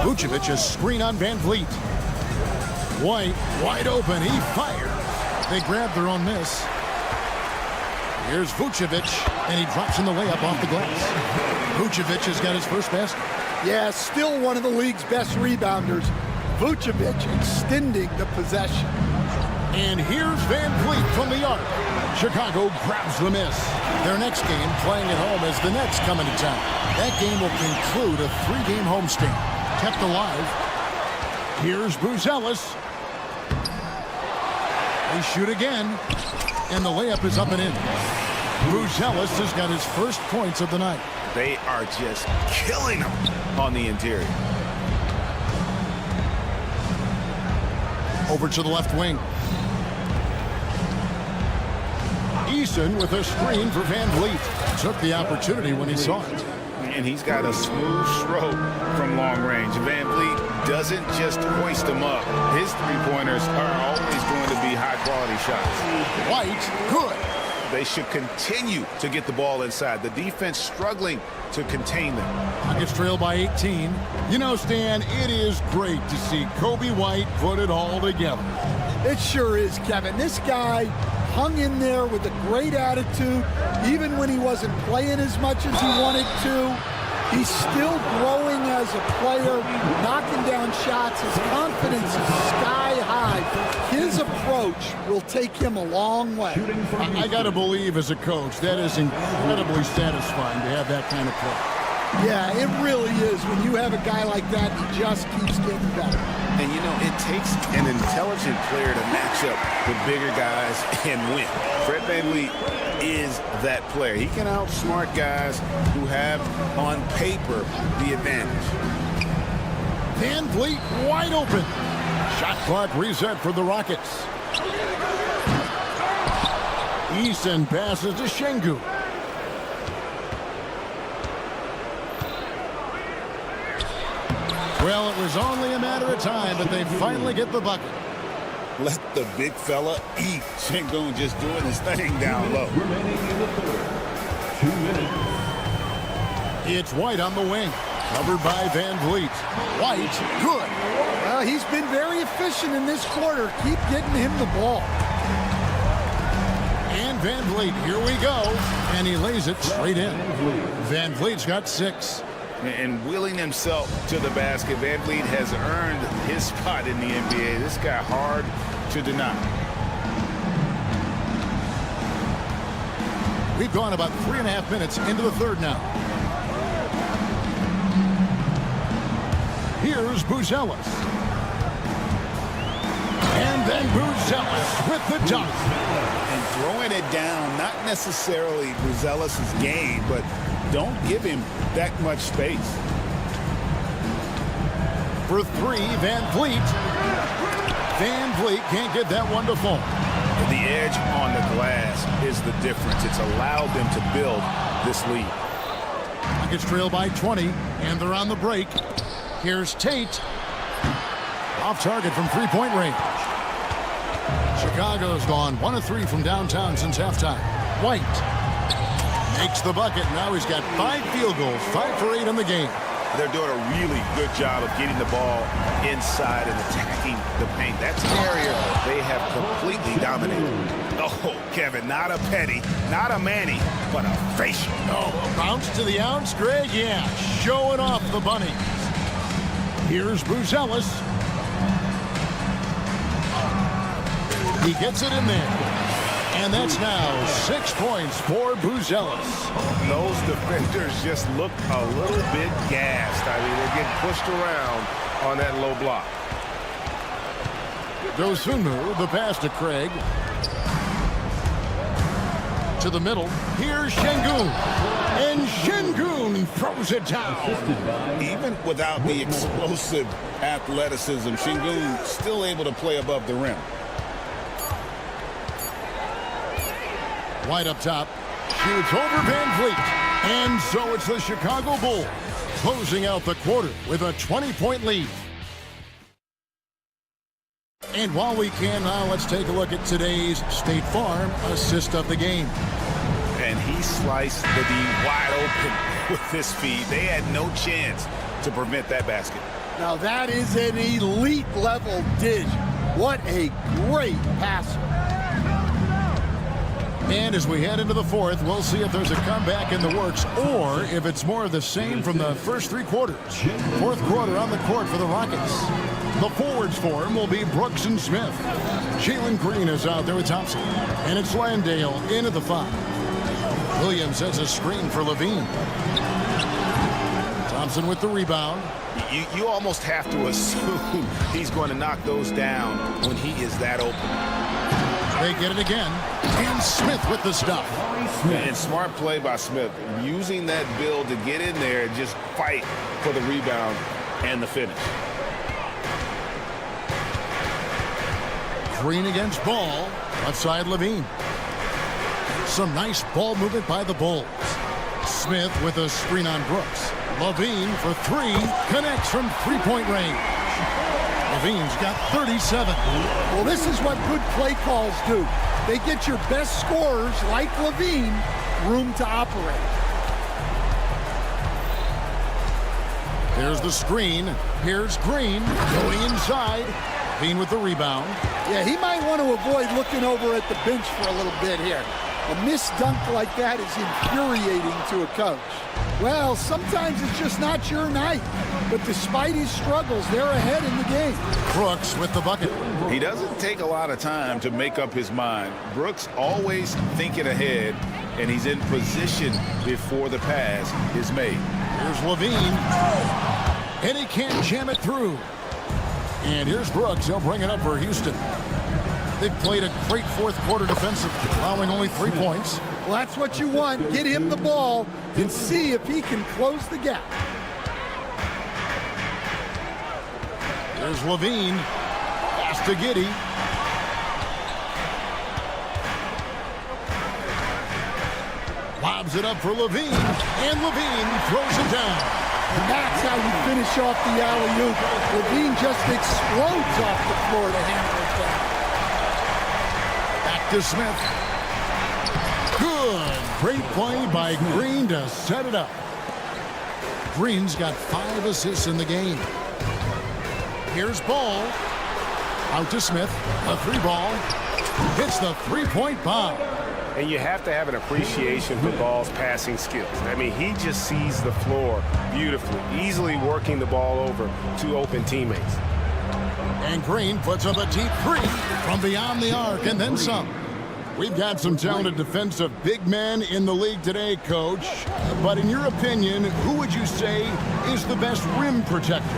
Vucevic, a screen on Van Vliet. White, wide open, he fires. They grab their own miss. Here's Vucevic, and he drops in the layup off the glass. Vucevic has got his first basket. Yeah, still one of the league's best rebounders. Vucevic extending the possession. And here's Van Vliet from the arc. Chicago grabs the miss. Their next game playing at home as the Nets come into town. That game will conclude a 3-game homestand. Kept alive. Here's Buzelis. They shoot again. And the layup is up and in. Buzelis has got his first points of the night. They are just killing them on the interior. Over to the left wing. Eason with a screen for Van Vliet. Took the opportunity when he saw it. And he's got a smooth stroke from long range. Van Vliet doesn't just hoist them up. His three-pointers are always going to be high-quality shots. White, good. They should continue to get the ball inside. The defense struggling to contain them. Rockets trail by 18. You know, Stan, it is great to see Kobe White put it all together. It sure is, Kevin. This guy hung in there with a great attitude, even when he wasn't playing as much as he wanted to. He's still growing as a player, knocking down shots. His confidence is sky high. His approach will take him a long way. I got to believe as a coach, that is incredibly satisfying to have that kind of play. Yeah, it really is. When you have a guy like that, he just keeps getting better. And, you know, it takes an intelligent player to match up with bigger guys and win. Fred VanVleet is that player. He can outsmart guys who have, on paper, the advantage. VanVleet wide open. Shot clock reset for the Rockets. Eason passes to Şengün. Well, it was only a matter of time, but they finally get the bucket. Let the big fella eat. Şengün just doing his thing down low. Remaining in the third. 2 minutes. It's White on the wing. Covered by Van Vliet. White, good. Well, he's been very efficient in this quarter. Keep getting him the ball. And Van Vliet, here we go. And he lays it straight in. Van Vliet's got 6. And wheeling himself to the basket, Van Vliet has earned his spot in the NBA. This guy hard to deny. We've gone about 3.5 minutes into the third now. Here's Buzelis. And then Buzelis with the dunk. And throwing it down, not necessarily Buzelis' game, but don't give him that much space. For 3, Van Vliet. Van Vliet can't get that one to fall. The edge on the glass is the difference. It's allowed them to build this lead. Rockets trail by 20, and they're on the break. Here's Tate. Off target from three-point range. Chicago's gone 1 of 3 from downtown since halftime. White makes the bucket. Now he's got 5 field goals, 5 for 8 in the game. They're doing a really good job of getting the ball inside and attacking the paint. That's an area they have completely dominated. Oh, Kevin, not a petty, not a Manny, but a facial. Oh, a bounce to the ounce, Greg? Yeah, showing off the bunnies. Here's Buzelis. He gets it in there. And that's now 6 points for Buzelis. Those defenders just look a little bit gassed. I mean, they're getting pushed around on that low block. Dosunmu, the pass to Craig. To the middle. Here's Şengün. And Şengün throws it down. Even without the explosive athleticism, Şengün still able to play above the rim. White up top. Shoots over Van Vliet. And so it's the Chicago Bulls closing out the quarter with a 20-point lead. And while we can now, let's take a look at today's State Farm assist of the game. And he sliced the D wide open with his feed. They had no chance to prevent that basket. Now that is an elite level dish. What a great passer. And as we head into the fourth, we'll see if there's a comeback in the works or if it's more of the same from the first 3 quarters. Fourth quarter on the court for the Rockets. The forwards for him will be Brooks and Smith. Jalen Green is out there with Thompson. And it's Landale in at the 5. Williams has a screen for Levine. Thompson with the rebound. You almost have to assume he's going to knock those down when he is that open. They get it again. And Smith with the stuff. And smart play by Smith. Using that build to get in there and just fight for the rebound and the finish. Green against Ball. Left side Levine. Some nice ball movement by the Bulls. Smith with a screen on Brooks. Levine for 3. Connects from three-point range. Levine's got 37. Well, this is what good play calls do. They get your best scorers, like Levine, room to operate. There's the screen. Here's Green going inside. Levine with the rebound. Yeah, he might want to avoid looking over at the bench for a little bit here. A missed dunk like that is infuriating to a coach. Well, sometimes it's just not your night. But despite his struggles, they're ahead in the game. Brooks with the bucket. He doesn't take a lot of time to make up his mind. Brooks always thinking ahead, and he's in position before the pass is made. Here's Levine. And he can't jam it through. And here's Brooks. He'll bring it up for Houston. They've played a great fourth quarter defensively, allowing only 3 points. Well, that's what you want. Get him the ball and see if he can close the gap. There's Levine. Pass to Giddey. Lobs it up for Levine. And Levine throws it down. And that's how you finish off the alley-oop. Levine just explodes off the floor to hammer it down. Back to Smith. Good. Great play by Green to set it up. Green's got 5 assists in the game. Here's Ball. Out to Smith. A 3-ball. Hits the 3-point bomb. And you have to have an appreciation for Ball's passing skills. I mean, he just sees the floor beautifully, easily working the ball over to open teammates. And Green puts up a deep 3 from beyond the arc and then some. We've got some talented defensive big men in the league today, Coach. But in your opinion, who would you say is the best rim protector?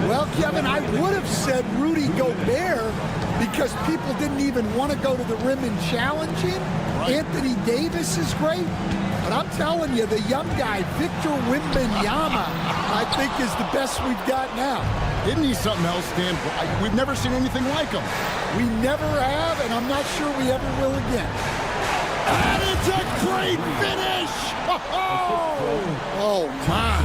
Well, Kevin, I would have said Rudy Gobert because people didn't even want to go to the rim and challenge him. Right. Anthony Davis is great. But I'm telling you, the young guy, Victor Wembanyama, I think is the best we've got now. Isn't he something else, Dan? We've never seen anything like him. We never have, and I'm not sure we ever will again. And it's It's a great finish! Oh, my.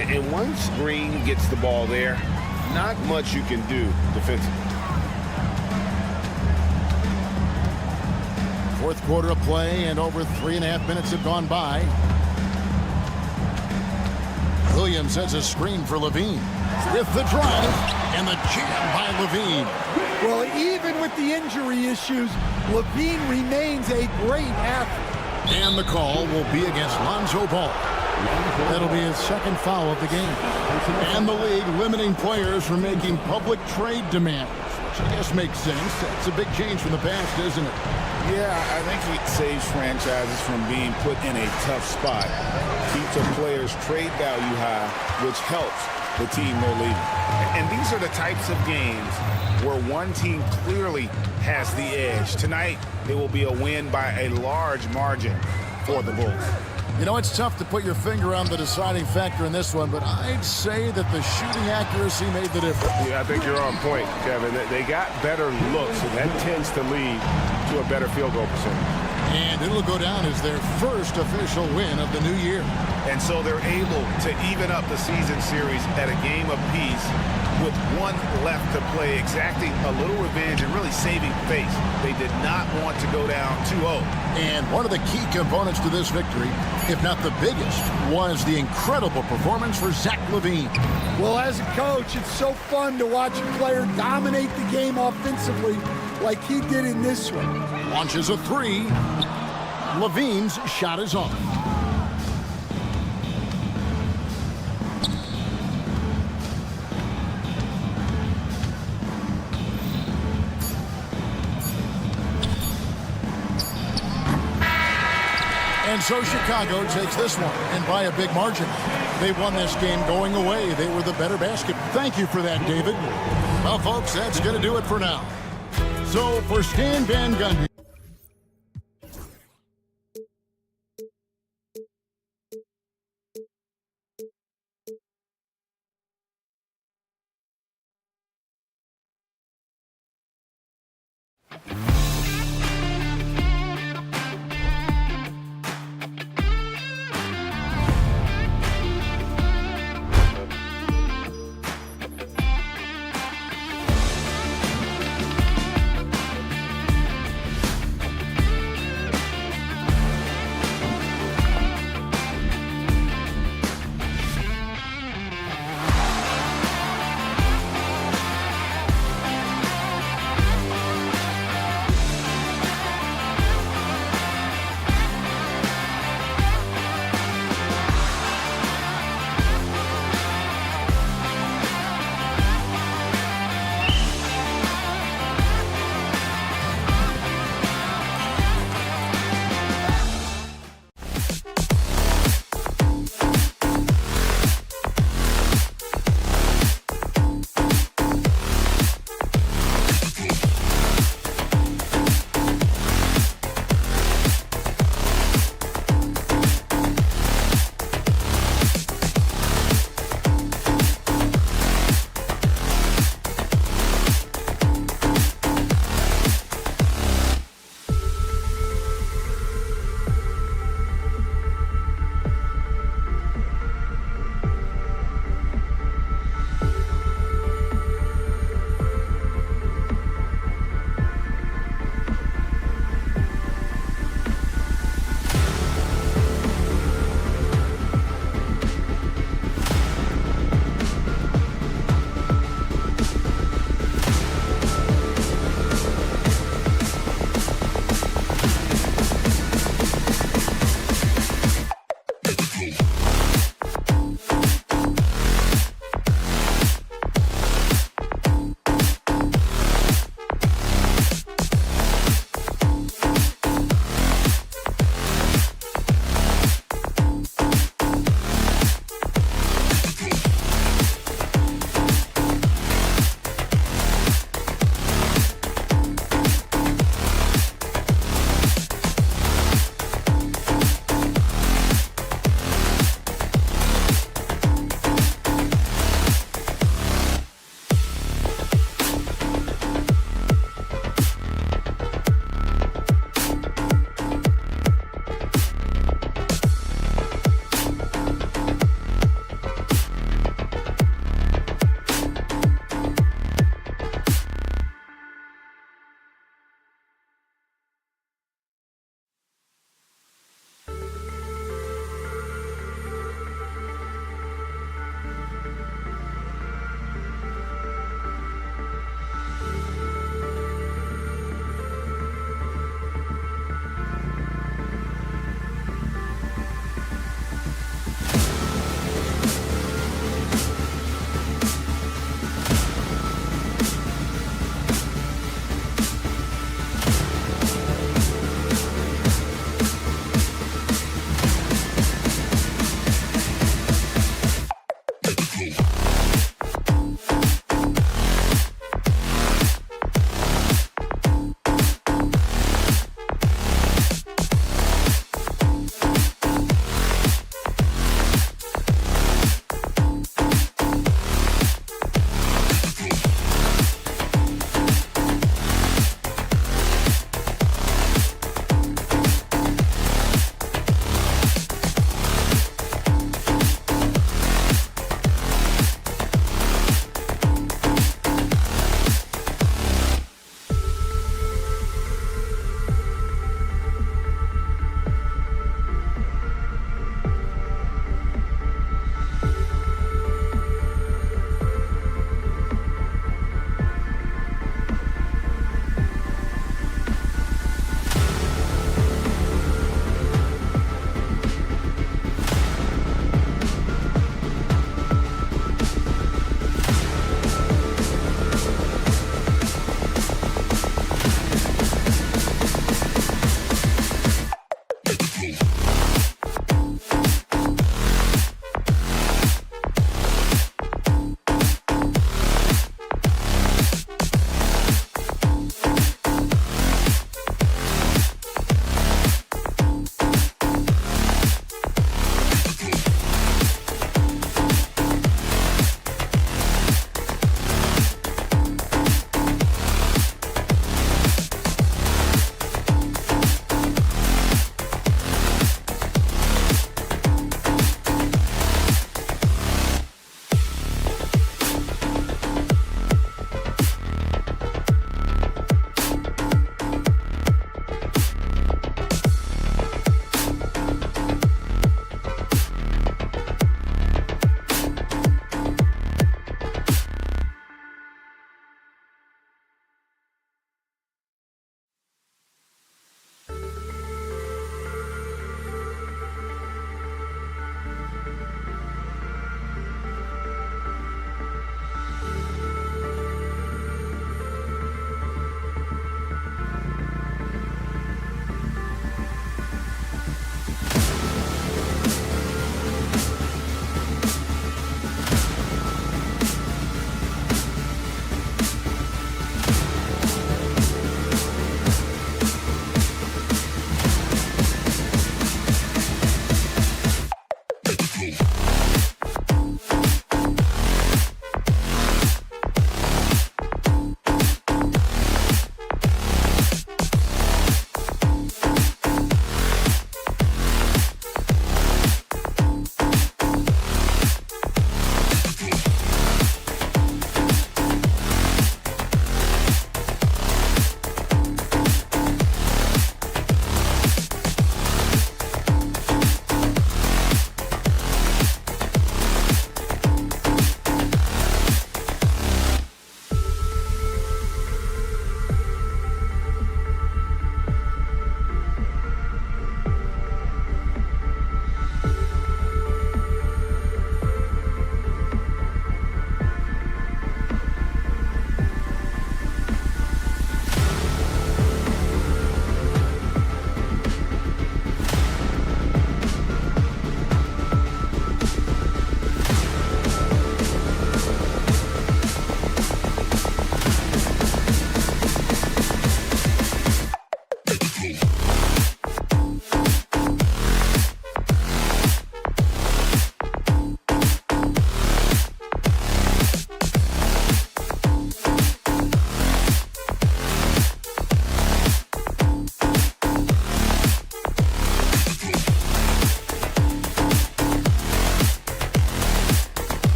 And once Green gets the ball there, not much you can do defensively. Fourth quarter of play, and over 3.5 minutes have gone by. Williams sets a screen for Levine. With the drive, and the jam by Levine. Well, even with the injury issues, Levine remains a great athlete. And the call will be against Lonzo Ball. That'll be his second foul of the game. And the league limiting players from making public trade demands, which I guess makes sense. That's a big change from the past, isn't it? Yeah, I think it saves franchises from being put in a tough spot. Keeps a player's trade value high, which helps the team they're leaving. And these are the types of games where one team clearly has the edge. Tonight, it will be a win by a large margin for the Bulls. You know, it's tough to put your finger on the deciding factor in this one, but I'd say that the shooting accuracy made the difference. Yeah, I think you're on point, Kevin. They got better looks, and that tends to lead to a better field goal percentage. And it'll go down as their first official win of the new year. And so they're able to even up the season series at a game apiece with one left to play, exacting a little revenge and really saving face. They did not want to go down 2-0. And one of the key components to this victory, if not the biggest, was the incredible performance for Zach LaVine. Well, as a coach, it's so fun to watch a player dominate the game offensively like he did in this one. Launches a three. LaVine's shot is off. And so Chicago takes this one, and by a big margin. They won this game going away. They were the better basket. Thank you for that, David. Well, folks, that's going to do it for now. So for Stan Van Gundy.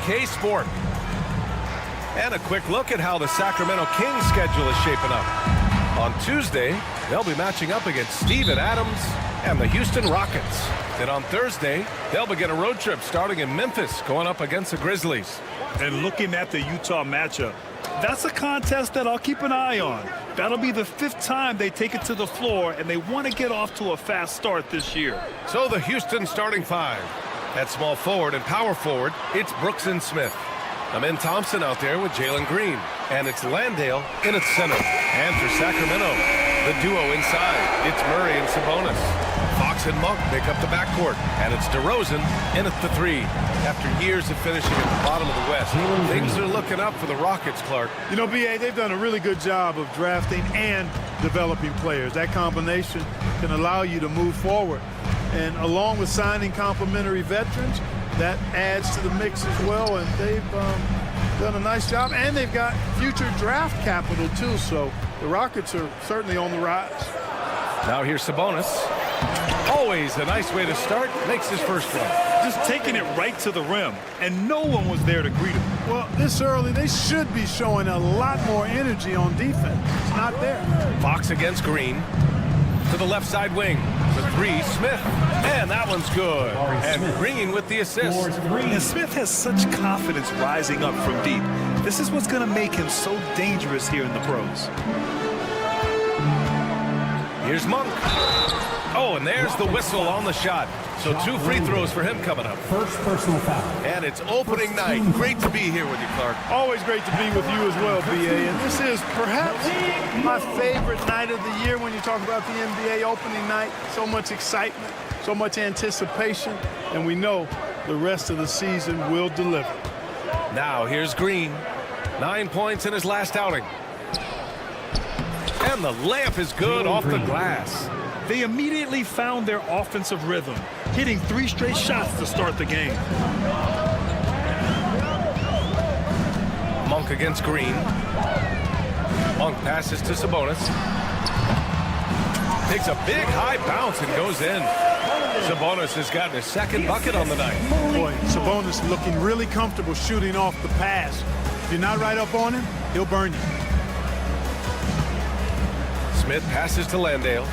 2K Sport. And a quick look at how the Sacramento Kings schedule is shaping up. On Tuesday, they'll be matching up against Steven Adams and the Houston Rockets. Then on Thursday, they'll begin a road trip starting in Memphis, going up against the Grizzlies. And looking at the Utah matchup, that's a contest that I'll keep an eye on. That'll be the 5th time they take it to the floor, and they want to get off to a fast start this year. So the Houston starting 5. At small forward and power forward, it's Brooks and Smith. Amin Thompson out there with Jalen Green. And it's Landale in its center. And for Sacramento, the duo inside, it's Murray and Sabonis. Fox and Monk make up the backcourt. And it's DeRozan in at the 3. After years of finishing at the bottom of the West, things are looking up for the Rockets, Clark. You know, B.A., they've done a really good job of drafting and developing players. That combination can allow you to move forward. And along with signing complementary veterans, that adds to the mix as well. And they've done a nice job. And they've got future draft capital, too. So the Rockets are certainly on the rise. Now here's Sabonis. Always a nice way to start. Makes his first one. Just taking it right to the rim. And no one was there to greet him. Well, this early, they should be showing a lot more energy on defense. It's not there. Fox against Green. To the left side wing. The 3, Smith. And that one's good. And Green with the assist. And Smith has such confidence rising up from deep. This is what's going to make him so dangerous here in the pros. Here's Monk. Oh, and there's the whistle on the shot. So 2 free throws for him coming up. First personal foul. And it's opening night. Great to be here with you, Clark. Always great to be with you as well, B.A. And this is perhaps my favorite night of the year when you talk about the NBA opening night. So much excitement, so much anticipation, and we know the rest of the season will deliver. Now here's Green. 9 points in his last outing. And the layup is good off the glass. They immediately found their offensive rhythm, hitting 3 straight shots to start the game. Monk against Green. Monk passes to Sabonis. Takes a big high bounce and goes in. Sabonis has gotten his second bucket on the night. Boy, Sabonis looking really comfortable shooting off the pass. If you're not right up on him, he'll burn you. Smith passes to Landale.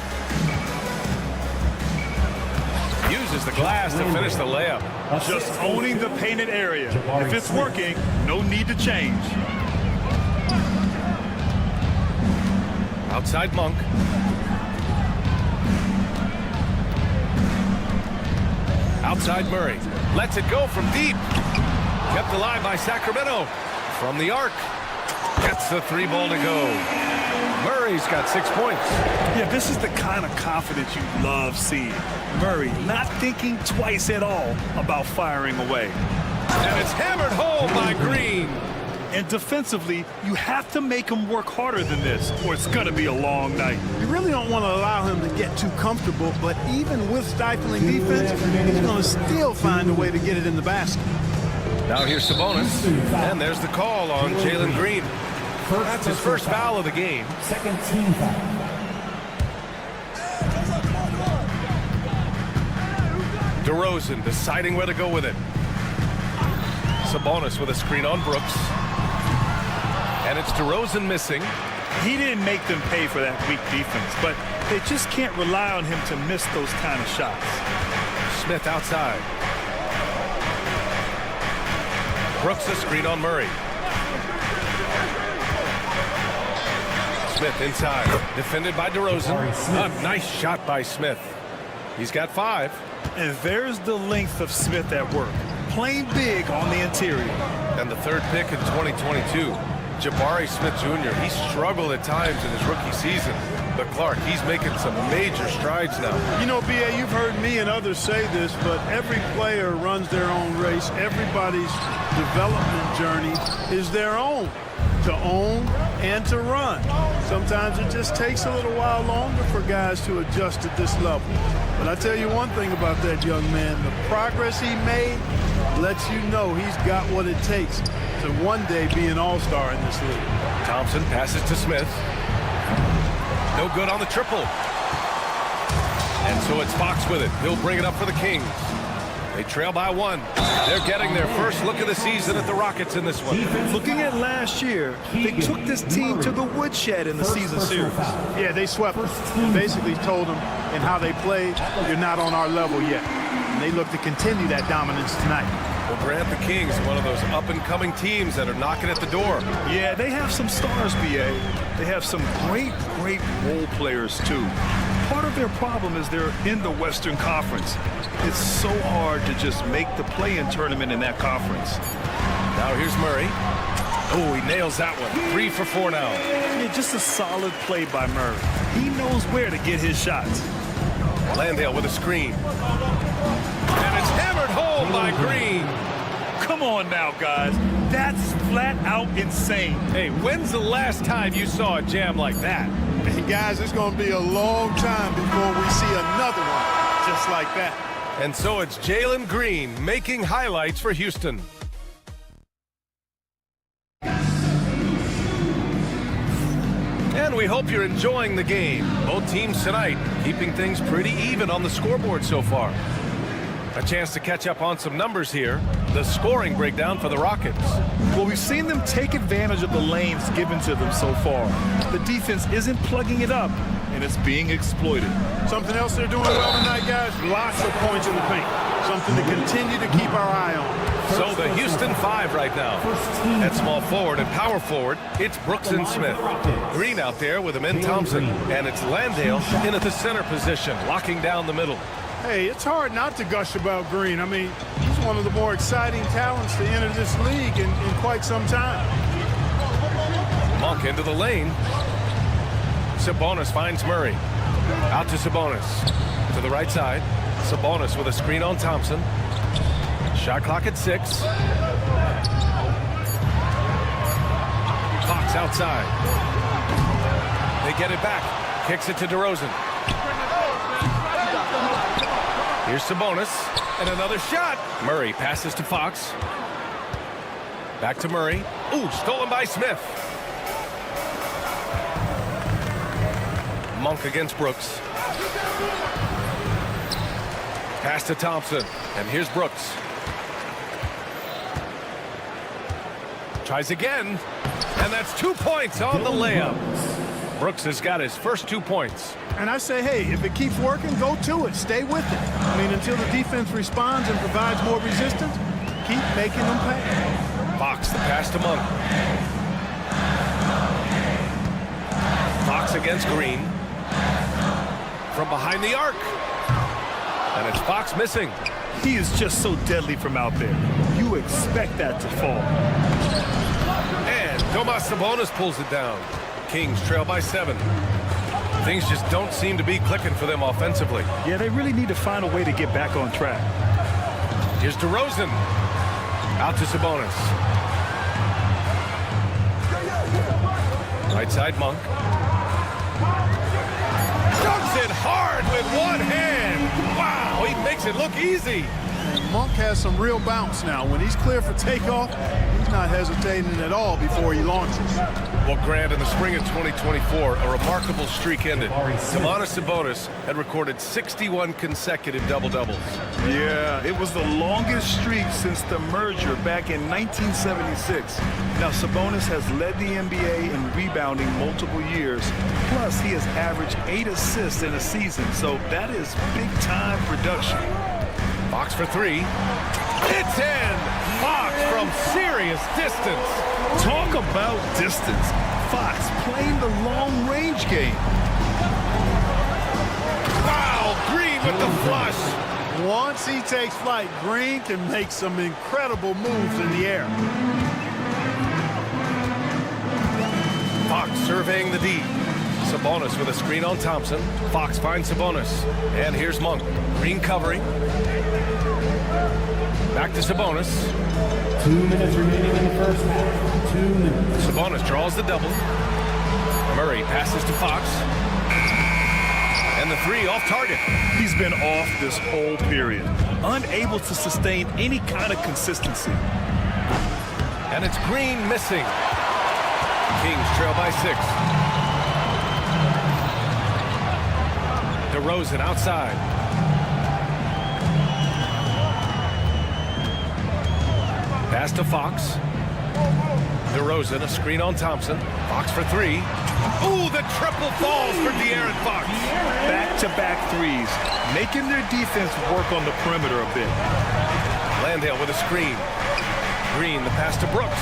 Uses the glass to finish the layup. Just owning the painted area. If it's working, no need to change. Outside Monk. Outside Murray. Lets it go from deep. Kept alive by Sacramento. From the arc. Gets the 3 ball to go. Murray's got 6 points. Yeah, this is the kind of confidence you love seeing. Murray not thinking twice at all about firing away. And it's hammered home by Green. And defensively, you have to make him work harder than this, or it's going to be a long night. You really don't want to allow him to get too comfortable, but even with stifling defense, he's going to still find a way to get it in the basket. Now here's Sabonis, and there's the call on Jalen Green. That's his first foul of the game. Second team foul. DeRozan deciding where to go with it. Sabonis with a screen on Brooks. And it's DeRozan missing. He didn't make them pay for that weak defense, but they just can't rely on him to miss those kind of shots. Smith outside. Brooks a screen on Murray. Smith inside. Defended by DeRozan. A nice shot by Smith. He's got 5. And there's the length of Smith at work. Playing big on the interior. And the 3rd pick in 2022. Jabari Smith Jr. He struggled at times in his rookie season. But Clark, he's making some major strides now. You know, B.A., you've heard me and others say this, but every player runs their own race. Everybody's development journey is their own, to own and to run. Sometimes it just takes a little while longer for guys to adjust at this level. But I tell you one thing about that young man, the progress he made lets you know he's got what it takes to one day be an all-star in this league. Thompson passes to Smith. No good on the triple. And so it's Fox with it. He'll bring it up for the Kings. They trail by 1. They're getting their first look of the season at the Rockets in this one. Looking at last year, they took this team to the woodshed in the season series. Yeah, they swept them. Basically told them in how they played, you're not on our level yet. And they look to continue that dominance tonight. Well, Grant, the Kings, one of those up-and-coming teams that are knocking at the door. Yeah, they have some stars, B.A. They have some great role players, too. Part of their problem is they're in the Western Conference. It's so hard to just make the play-in tournament in that conference. Now here's Murray. Oh, he nails that one. 3 for 4 now. Yeah, just a solid play by Murray. He knows where to get his shots. Landale with a screen. And it's hammered home by Green. Come on now, guys. That's flat out insane. Hey, when's the last time you saw a jam like that? And guys, it's going to be a long time before we see another one just like that. And so it's Jalen Green making highlights for Houston. And we hope you're enjoying the game. Both teams tonight keeping things pretty even on the scoreboard so far. A chance to catch up on some numbers here. The scoring breakdown for the Rockets. Well, we've seen them take advantage of the lanes given to them so far. The defense isn't plugging it up, and it's being exploited. Something else they're doing well tonight, guys, lots of points in the paint. Something to continue to keep our eye on. So the Houston 5 right now. At small forward and power forward, it's Brooks and Smith. Green out there with Amin Thompson. And it's Landale in at the center position, locking down the middle. Hey, it's hard not to gush about Green. I mean, he's one of the more exciting talents to enter this league in quite some time. Monk into the lane. Sabonis finds Murray. Out to Sabonis. To the right side. Sabonis with a screen on Thompson. Shot clock at 6. Fox outside. They get it back. Kicks it to DeRozan. Here's Sabonis, and another shot. Murray passes to Fox. Back to Murray. Ooh, stolen by Smith. Monk against Brooks. Pass to Thompson, and here's Brooks. Tries again, and that's 2 points on the layup. Brooks has got his first 2 points. And I say, hey, if it keeps working, go to it. Stay with it. I mean, until the defense responds and provides more resistance, keep making them pay. Fox, the pass to Monk. Fox against Green. From behind the arc. And it's Fox missing. He is just so deadly from out there. You expect that to fall. And Domas Sabonis pulls it down. Kings trail by 7. Things just don't seem to be clicking for them offensively. Yeah, they really need to find a way to get back on track. Here's DeRozan. Out to Sabonis. Right side, Monk. Dunks it hard with one hand. Wow, he makes it look easy. And Monk has some real bounce now. When he's clear for takeoff, he's not hesitating at all before he launches. Well, Grant, in the spring of 2024, a remarkable streak ended. Domantas Sabonis had recorded 61 consecutive double-doubles. Yeah, it was the longest streak since the merger back in 1976. Now, Sabonis has led the NBA in rebounding multiple years. Plus, he has averaged 8 assists in a season, so that is big-time production. Fox for 3. It's in! Fox from serious distance. Talk about distance. Fox playing the long-range game. Wow, Green with the flush. Once he takes flight, Green can make some incredible moves in the air. Fox surveying the D. Sabonis with a screen on Thompson. Fox finds Sabonis. And here's Monk. Green covering. Back to Sabonis. 2 minutes remaining in the first half. 2 minutes. Sabonis draws the double. Murray passes to Fox. And the 3 off target. He's been off this whole period. Unable to sustain any kind of consistency. And it's Green missing. Kings trail by 6. DeRozan outside. Pass to Fox. DeRozan, a screen on Thompson. Fox for 3. Ooh, the triple falls for De'Aaron Fox. Back-to-back threes, making their defense work on the perimeter a bit. Landale with a screen. Green, the pass to Brooks.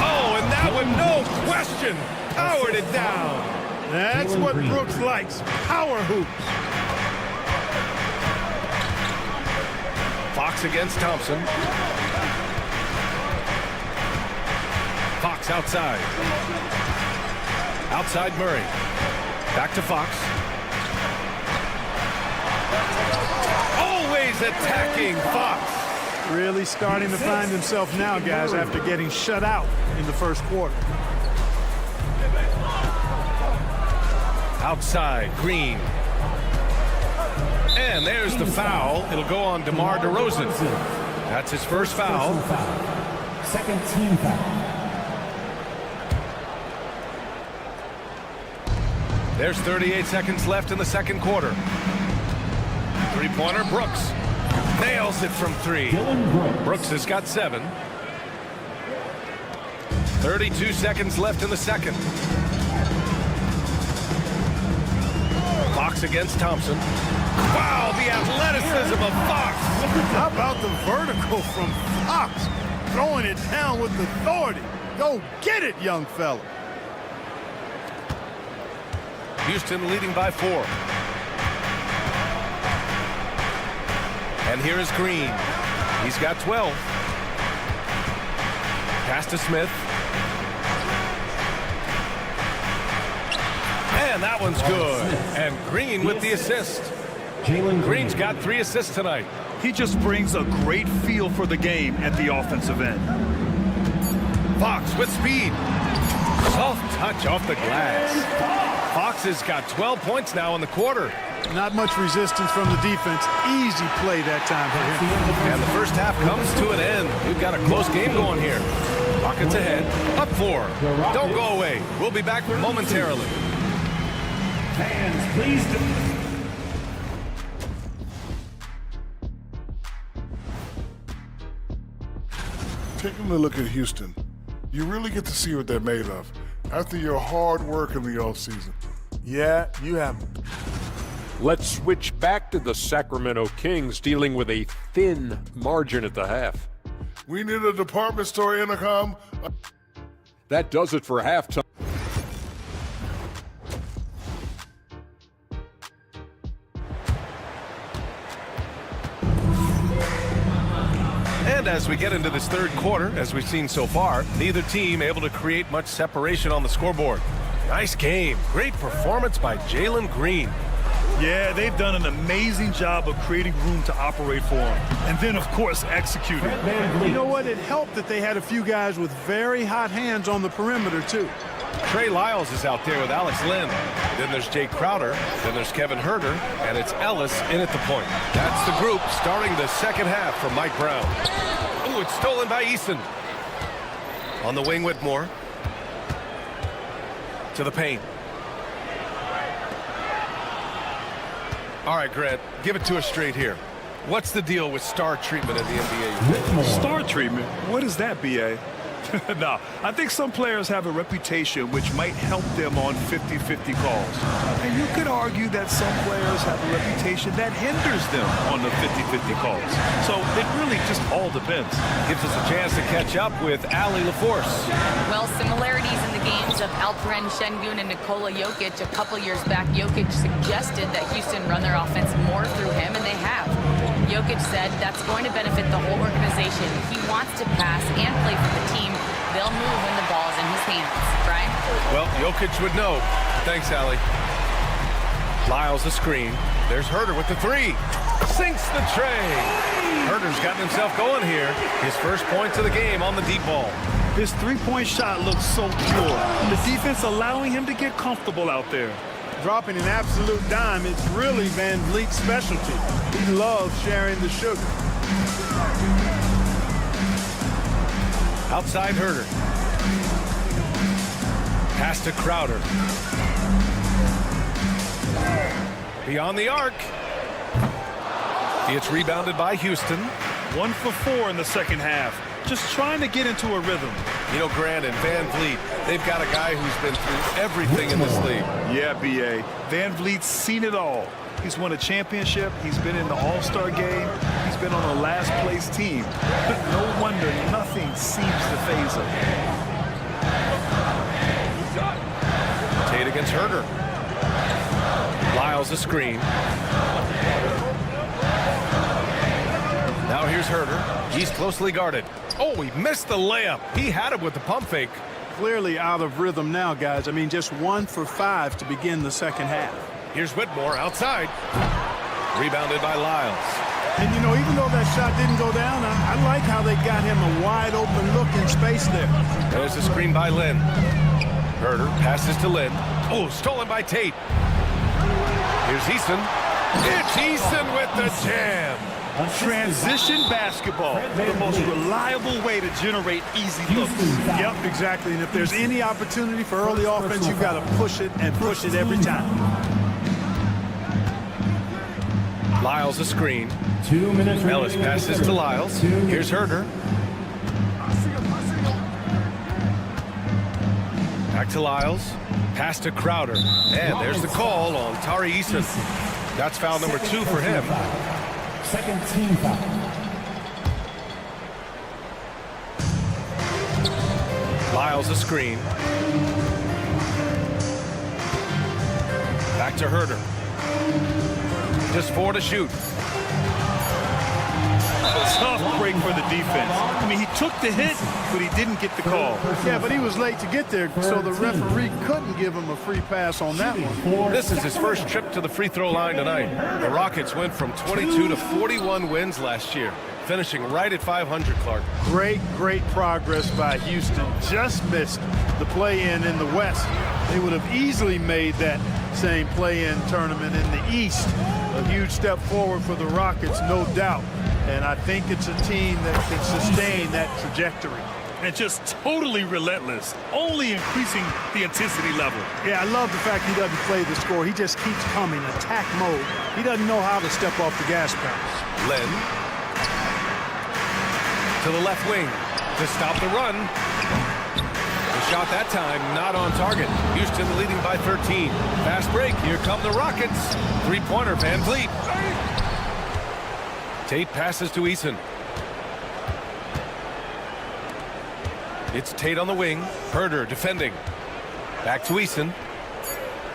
Oh, and that one, no question, powered it down. That's what Brooks likes. Power hoops. Fox against Thompson. Fox outside. Outside Murray. Back to Fox. Always attacking Fox. Really starting to find himself now, guys, after getting shut out in the first quarter. Outside, Green. And there's the foul. It'll go on DeMar DeRozan. That's his first foul. Second team foul. There's 38 seconds left in the second quarter. Three-pointer, Brooks. Nails it from three. Brooks has got 7. 32 seconds left in the second. Fox against Thompson. Wow, the athleticism of Fox. How about the vertical from Fox? Throwing it down with authority. Go get it, young fella. Houston leading by 4. And here is Green. He's got 12. Pass to Smith. And that one's good. And Green with the assist. Green's got 3 assists tonight. He just brings a great feel for the game at the offensive end. Fox with speed. Soft touch off the glass. Fox has got 12 points now in the quarter. Not much resistance from the defense. Easy play that time for him. And the first half comes to an end. We've got a close game going here. Rockets ahead. Up 4. Don't go away. We'll be back momentarily. Fans, please do. Taking a look at Houston, you really get to see what they're made of after your hard work in the offseason. Yeah, you have. Let's switch back to the Sacramento Kings dealing with a thin margin at the half. We need a department store intercom. That does it for halftime. And as we get into this third quarter, as we've seen so far, neither team able to create much separation on the scoreboard. Nice game. Great performance by Jalen Green. Yeah, they've done an amazing job of creating room to operate for him. And then, of course, executing. You know what? It helped that they had a few guys with very hot hands on the perimeter, too. Trey Lyles is out there with Alex Len. Then there's Jay Crowder. Then there's Kevin Herter. And it's Ellis in at the point. That's the group starting the second half for Mike Brown. Ooh, it's stolen by Easton. On the wing, Whitmore. To the paint. All right, Grant, give it to us straight here. What's the deal with star treatment in the NBA? Star treatment? What is that, B.A.? No, I think some players have a reputation which might help them on 50-50 calls. And you could argue that some players have a reputation that hinders them on the 50-50 calls. So it really just all depends. Gives us a chance to catch up with Ali LaForce. Well, similarities in the games of Alperen Şengün and Nikola Jokic. A couple years back, Jokic suggested that Houston run their offense more through him, and they have. Jokic said that's going to benefit the whole organization. He wants to pass and play for the team. They'll move when the ball's in his hands. Brian? Well, Jokic would know. Thanks, Allie. Lyles a screen. There's Herter with the 3. Sinks the tray. Herter's gotten himself going here. His first points of the game on the deep ball. His three-point shot looks so pure. The defense allowing him to get comfortable out there. Dropping an absolute dime, it's really Van Vliet's specialty. He loves sharing the sugar. Outside Herter. Pass to Crowder. Beyond the arc. It's rebounded by Houston. 1 for 4 in the second half. Just trying to get into a rhythm. You know, Grant and Van Vliet, they've got a guy who's been through everything in this league. Yeah, B.A. Van Vliet's seen it all. He's won a championship. He's been in the All-Star game. He's been on a last-place team. But no wonder nothing seems to faze him. Tate against Herder. Lyles a screen. Now here's Herder. He's closely guarded. Oh, he missed the layup. He had it with the pump fake. Clearly out of rhythm now, guys. I mean, just 1 for 5 to begin the second half. Here's Whitmore outside. Rebounded by Lyles. And, you know, even though that shot didn't go down, I like how they got him a wide-open look in space there. There's a screen by Lynn. Herder passes to Lynn. Oh, stolen by Tate. Here's Eason. It's Eason with the jam. Transition basketball, the most reliable way to generate easy looks. Yep, exactly. And if there's any opportunity for early offense, you've got to push it and push it every time. Lyles a screen. 2 minutes. Ellis passes to Lyles. Here's Herder. Back to Lyles. Pass to Crowder. And there's the call on Tari Eason. That's foul number 2 for him. Second team foul. Lyles a screen. Back to Herder. Just 4 to shoot. Tough break for the defense. I mean, he took the hit, but he didn't get the call. Yeah, but he was late to get there, so the referee couldn't give him a free pass on that one. This is his first trip to the free throw line tonight. The Rockets went from 22 to 41 wins last year, finishing right at 500, Clark. Great progress by Houston. Just missed the play-in in the West. They would have easily made that same play-in tournament in the East. A huge step forward for the Rockets, no doubt. And I think it's a team that can sustain that trajectory. And just totally relentless, only increasing the intensity level. Yeah, I love the fact he doesn't play the score. He just keeps coming, attack mode. He doesn't know how to step off the gas pedal. Lynn. To the left wing to stop the run. The shot that time not on target. Houston leading by 13. Fast break. Here come the Rockets. Three-pointer, Van Vliet. Tate passes to Eason. It's Tate on the wing. Herder defending. Back to Eason.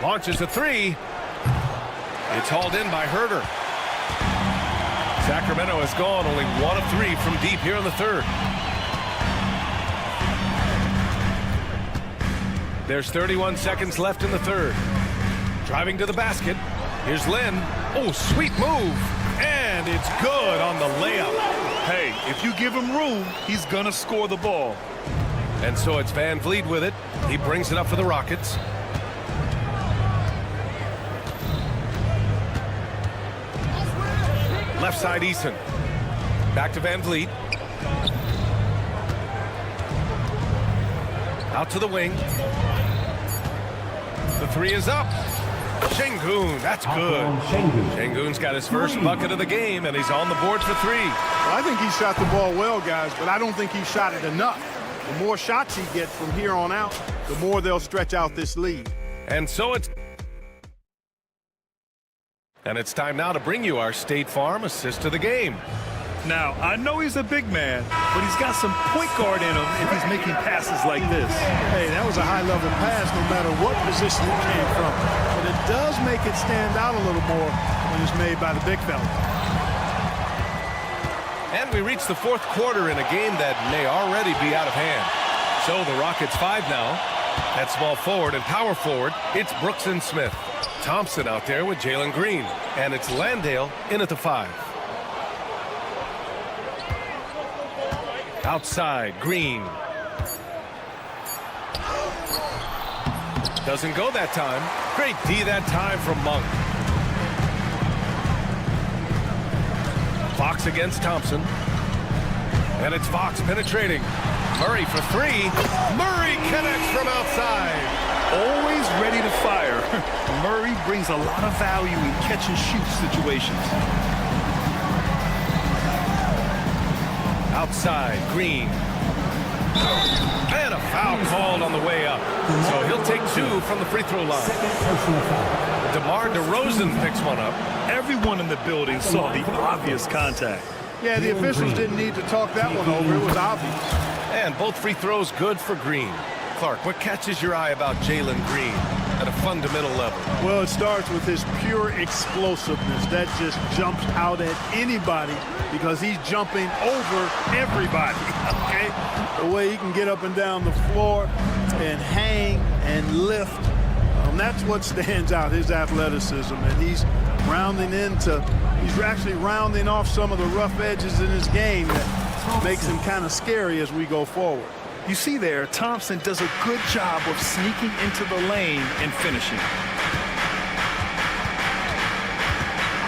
Launches a 3. It's hauled in by Herder. Sacramento has gone only 1 of 3 from deep here in the third. There's 31 seconds left in the third. Driving to the basket. Here's Lynn. Oh, sweet move. And it's good on the layup. Hey, if you give him room, he's going to score the ball. And so it's Van Vliet with it. He brings it up for the Rockets. Left side, Eason. Back to Van Vliet. Out to the wing. The 3 is up. Şengün, that's good. Şengün's got his first bucket of the game, and he's on the board for 3. Well, I think he shot the ball well, guys, but I don't think he shot it enough. The more shots he gets from here on out, the more they'll stretch out this lead. And so it's time now to bring you our State Farm assist of the game. Now, I know he's a big man, but he's got some point guard in him if he's making passes like this. Hey, that was a high-level pass no matter what position it came from. But it does make it stand out a little more when it's made by the big fella. And we reach the fourth quarter in a game that may already be out of hand. So the Rockets 5 now. At small forward and power forward, it's Brooks and Smith. Thompson out there with Jalen Green. And it's Landale in at the 5. Outside, Green. Doesn't go that time. Great D that time from Monk. Fox against Thompson. And it's Fox penetrating. Murray for 3. Murray connects from outside. Always ready to fire. Murray brings a lot of value in catch-and-shoot situations. Outside, Green. And a foul called on the way up. So he'll take 2 from the free throw line. DeMar DeRozan picks one up. Everyone in the building saw the obvious contact. Yeah, the officials didn't need to talk that one over. It was obvious. And both free throws good for Green. Clark, what catches your eye about Jalen Green? at a fundamental level? Well, it starts with his pure explosiveness. That just jumps out at anybody because he's jumping over everybody, okay? The way he can get up and down the floor and hang and lift, that's what stands out, his athleticism. And he's actually rounding off some of the rough edges in his game that makes him kind of scary as we go forward. You see there, Thompson does a good job of sneaking into the lane and finishing.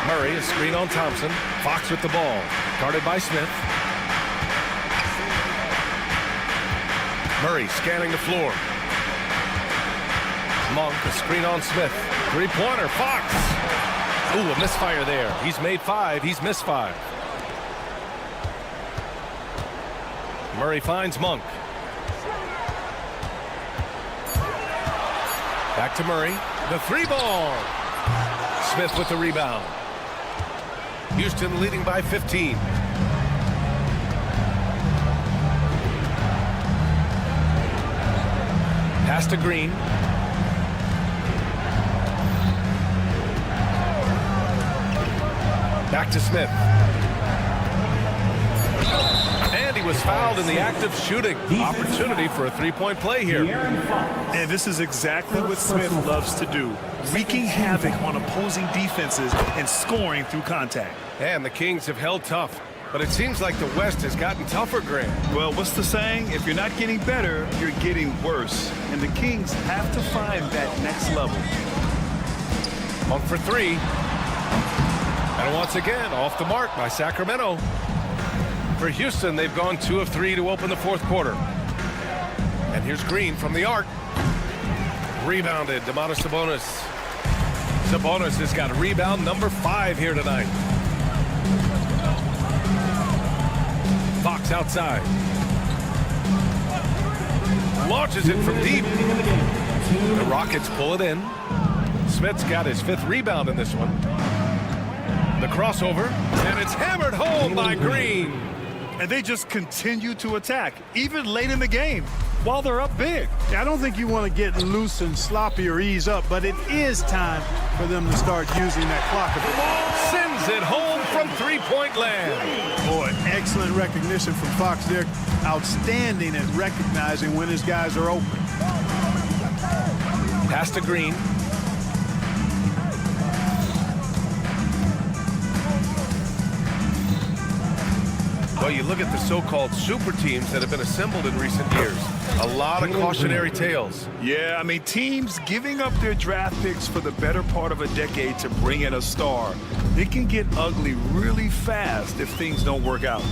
Murray, a screen on Thompson. Fox with the ball. Guarded by Smith. Murray scanning the floor. Monk, a screen on Smith. Three-pointer, Fox. Ooh, a misfire there. He's made 5. He's missed 5. Murray finds Monk. Back to Murray. The 3-ball. Smith with the rebound. Houston leading by 15. Pass to Green. Back to Smith. And he was fouled in the act of shooting. Opportunity for a three-point play here. And this is exactly what Smith loves to do. Wreaking havoc on opposing defenses and scoring through contact. And the Kings have held tough. But it seems like the West has gotten tougher, Grant. Well, what's the saying? If you're not getting better, you're getting worse. And the Kings have to find that next level. Monk for 3. And once again, off the mark by Sacramento. For Houston, they've gone 2 of 3 to open the fourth quarter. And here's Green from the arc. Rebounded, Domantas Sabonis. Sabonis has got rebound number 5 here tonight. Fox outside. Launches it from deep. The Rockets pull it in. Smith's got his 5th rebound in this one. The crossover, and it's hammered home by Green. And they just continue to attack, even late in the game, while they're up big. I don't think you want to get loose and sloppy or ease up, but it is time for them to start using that clock. Sends it home from three-point land. Boy, excellent recognition from Fox there. Outstanding at recognizing when his guys are open. Pass to Green. Well, you look at the so-called super teams that have been assembled in recent years. A lot of cautionary tales. Yeah, I mean, teams giving up their draft picks for the better part of a decade to bring in a star. It can get ugly really fast if things don't work out.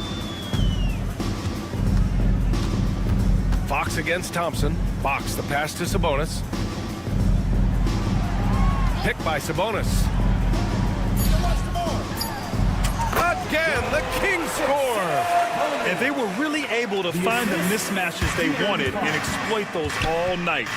Fox against Thompson. Fox, the pass to Sabonis. Picked by Sabonis. Again, the Kings score. And they were really able to find the mismatches they wanted and exploit those all night.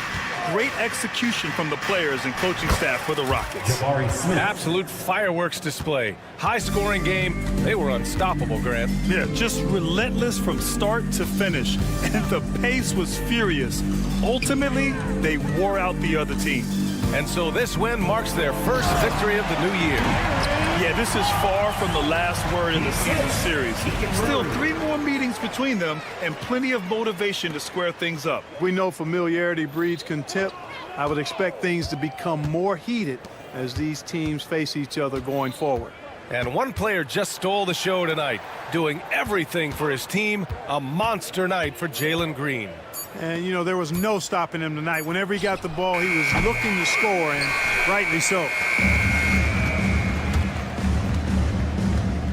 Great execution from the players and coaching staff for the Rockets. Absolute fireworks display. High-scoring game. They were unstoppable, Grant. Yeah, just relentless from start to finish. And the pace was furious. Ultimately, they wore out the other team. And so this win marks their first victory of the new year. Yeah, this is far from the last word in the season series. Still 3 more meetings between them and plenty of motivation to square things up. We know familiarity breeds contempt. I would expect things to become more heated as these teams face each other going forward. And one player just stole the show tonight, doing everything for his team. A monster night for Jalen Green. And, you know, there was no stopping him tonight. Whenever he got the ball, he was looking to score, and rightly so.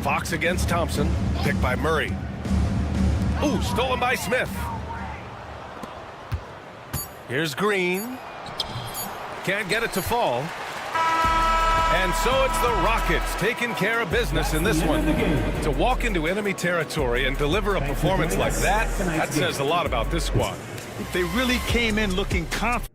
Fox against Thompson, picked by Murray. Ooh, stolen by Smith. Here's Green. Can't get it to fall. And so it's the Rockets taking care of business in this one. To walk into enemy territory and deliver a performance like that, that says a lot about this squad. They really came in looking confident.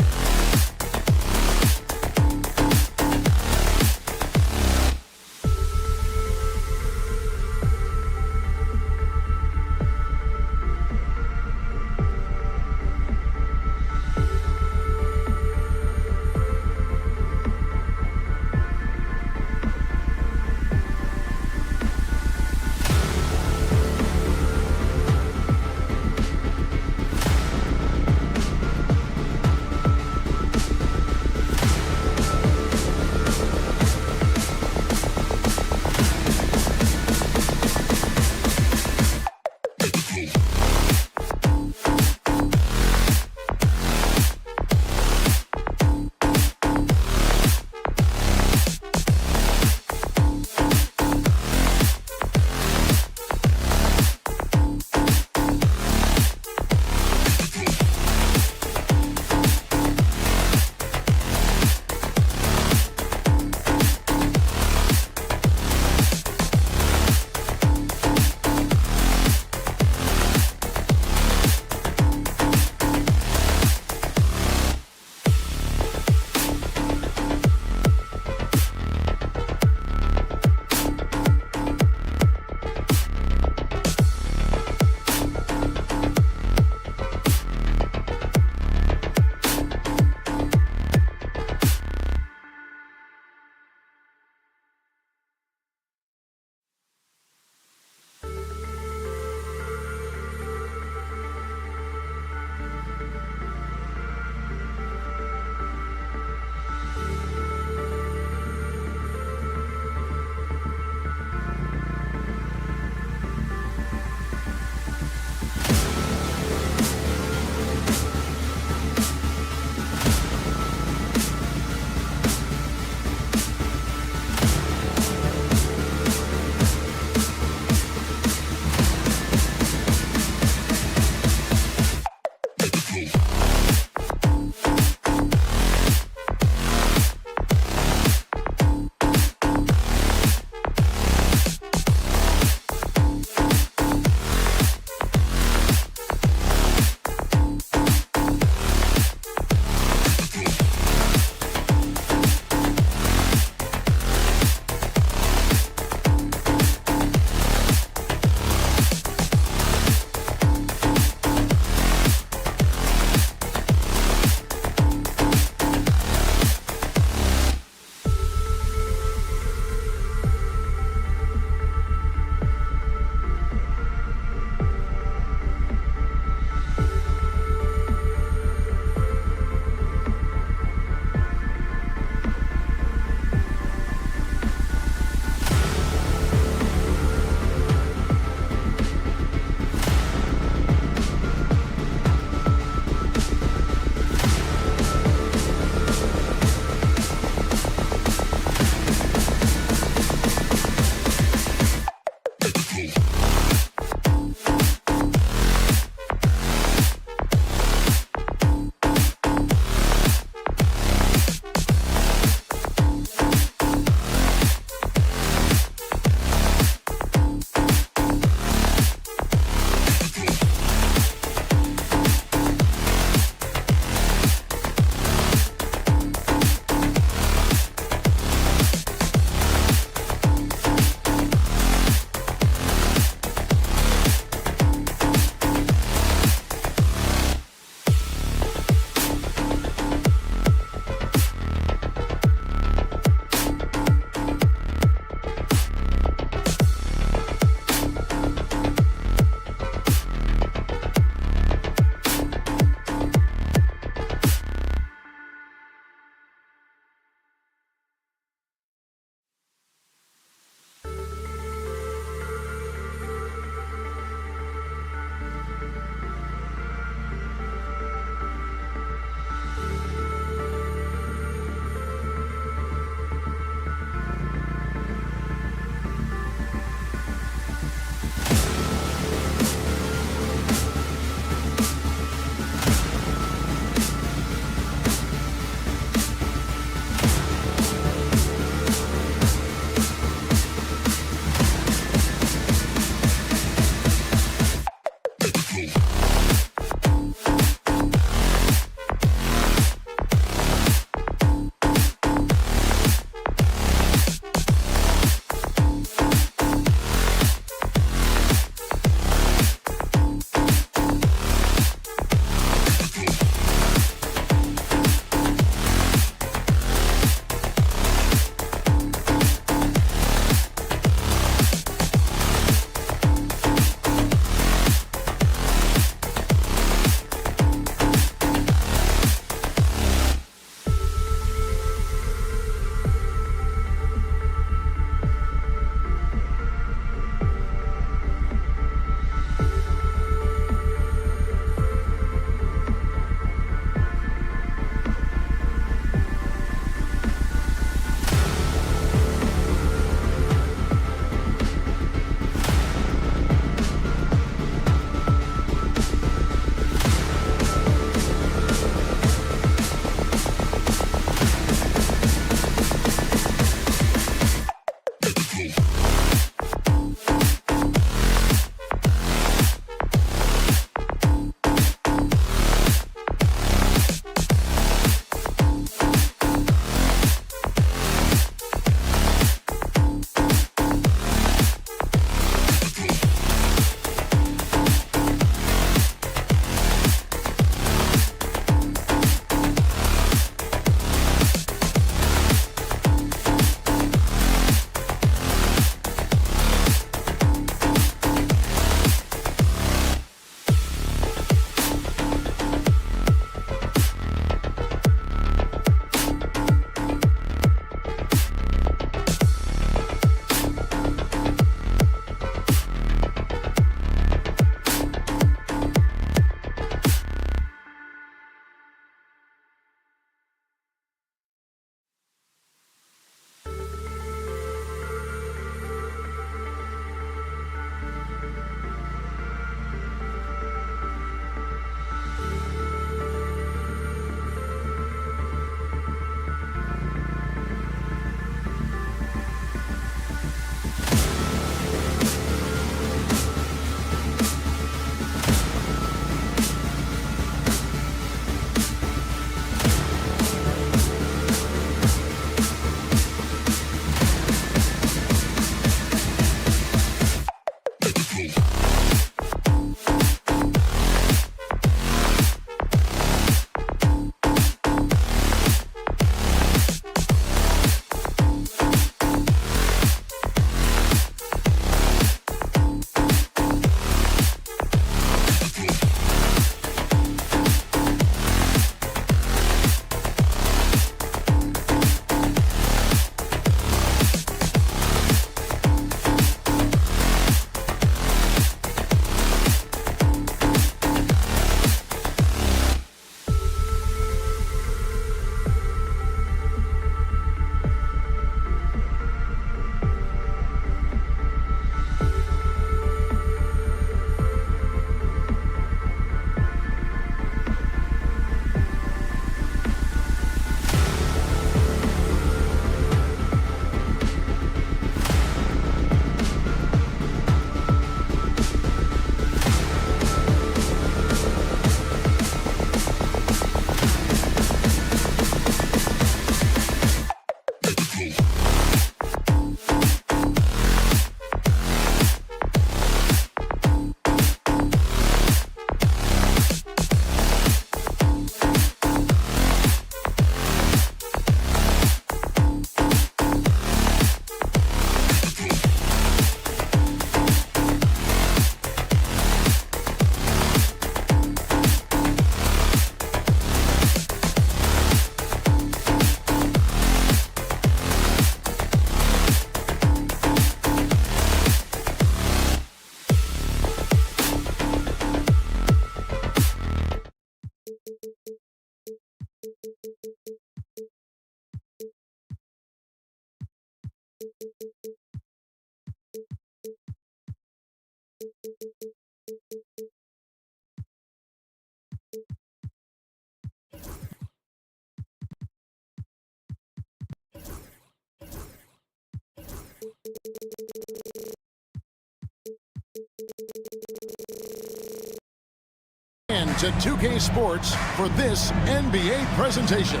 to 2K Sports for this NBA presentation.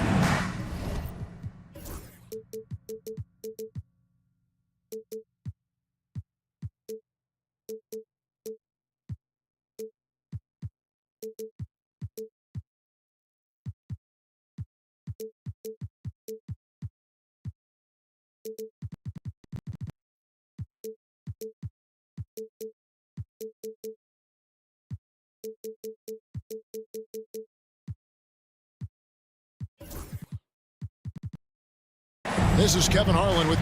This is Kevin Harlan with...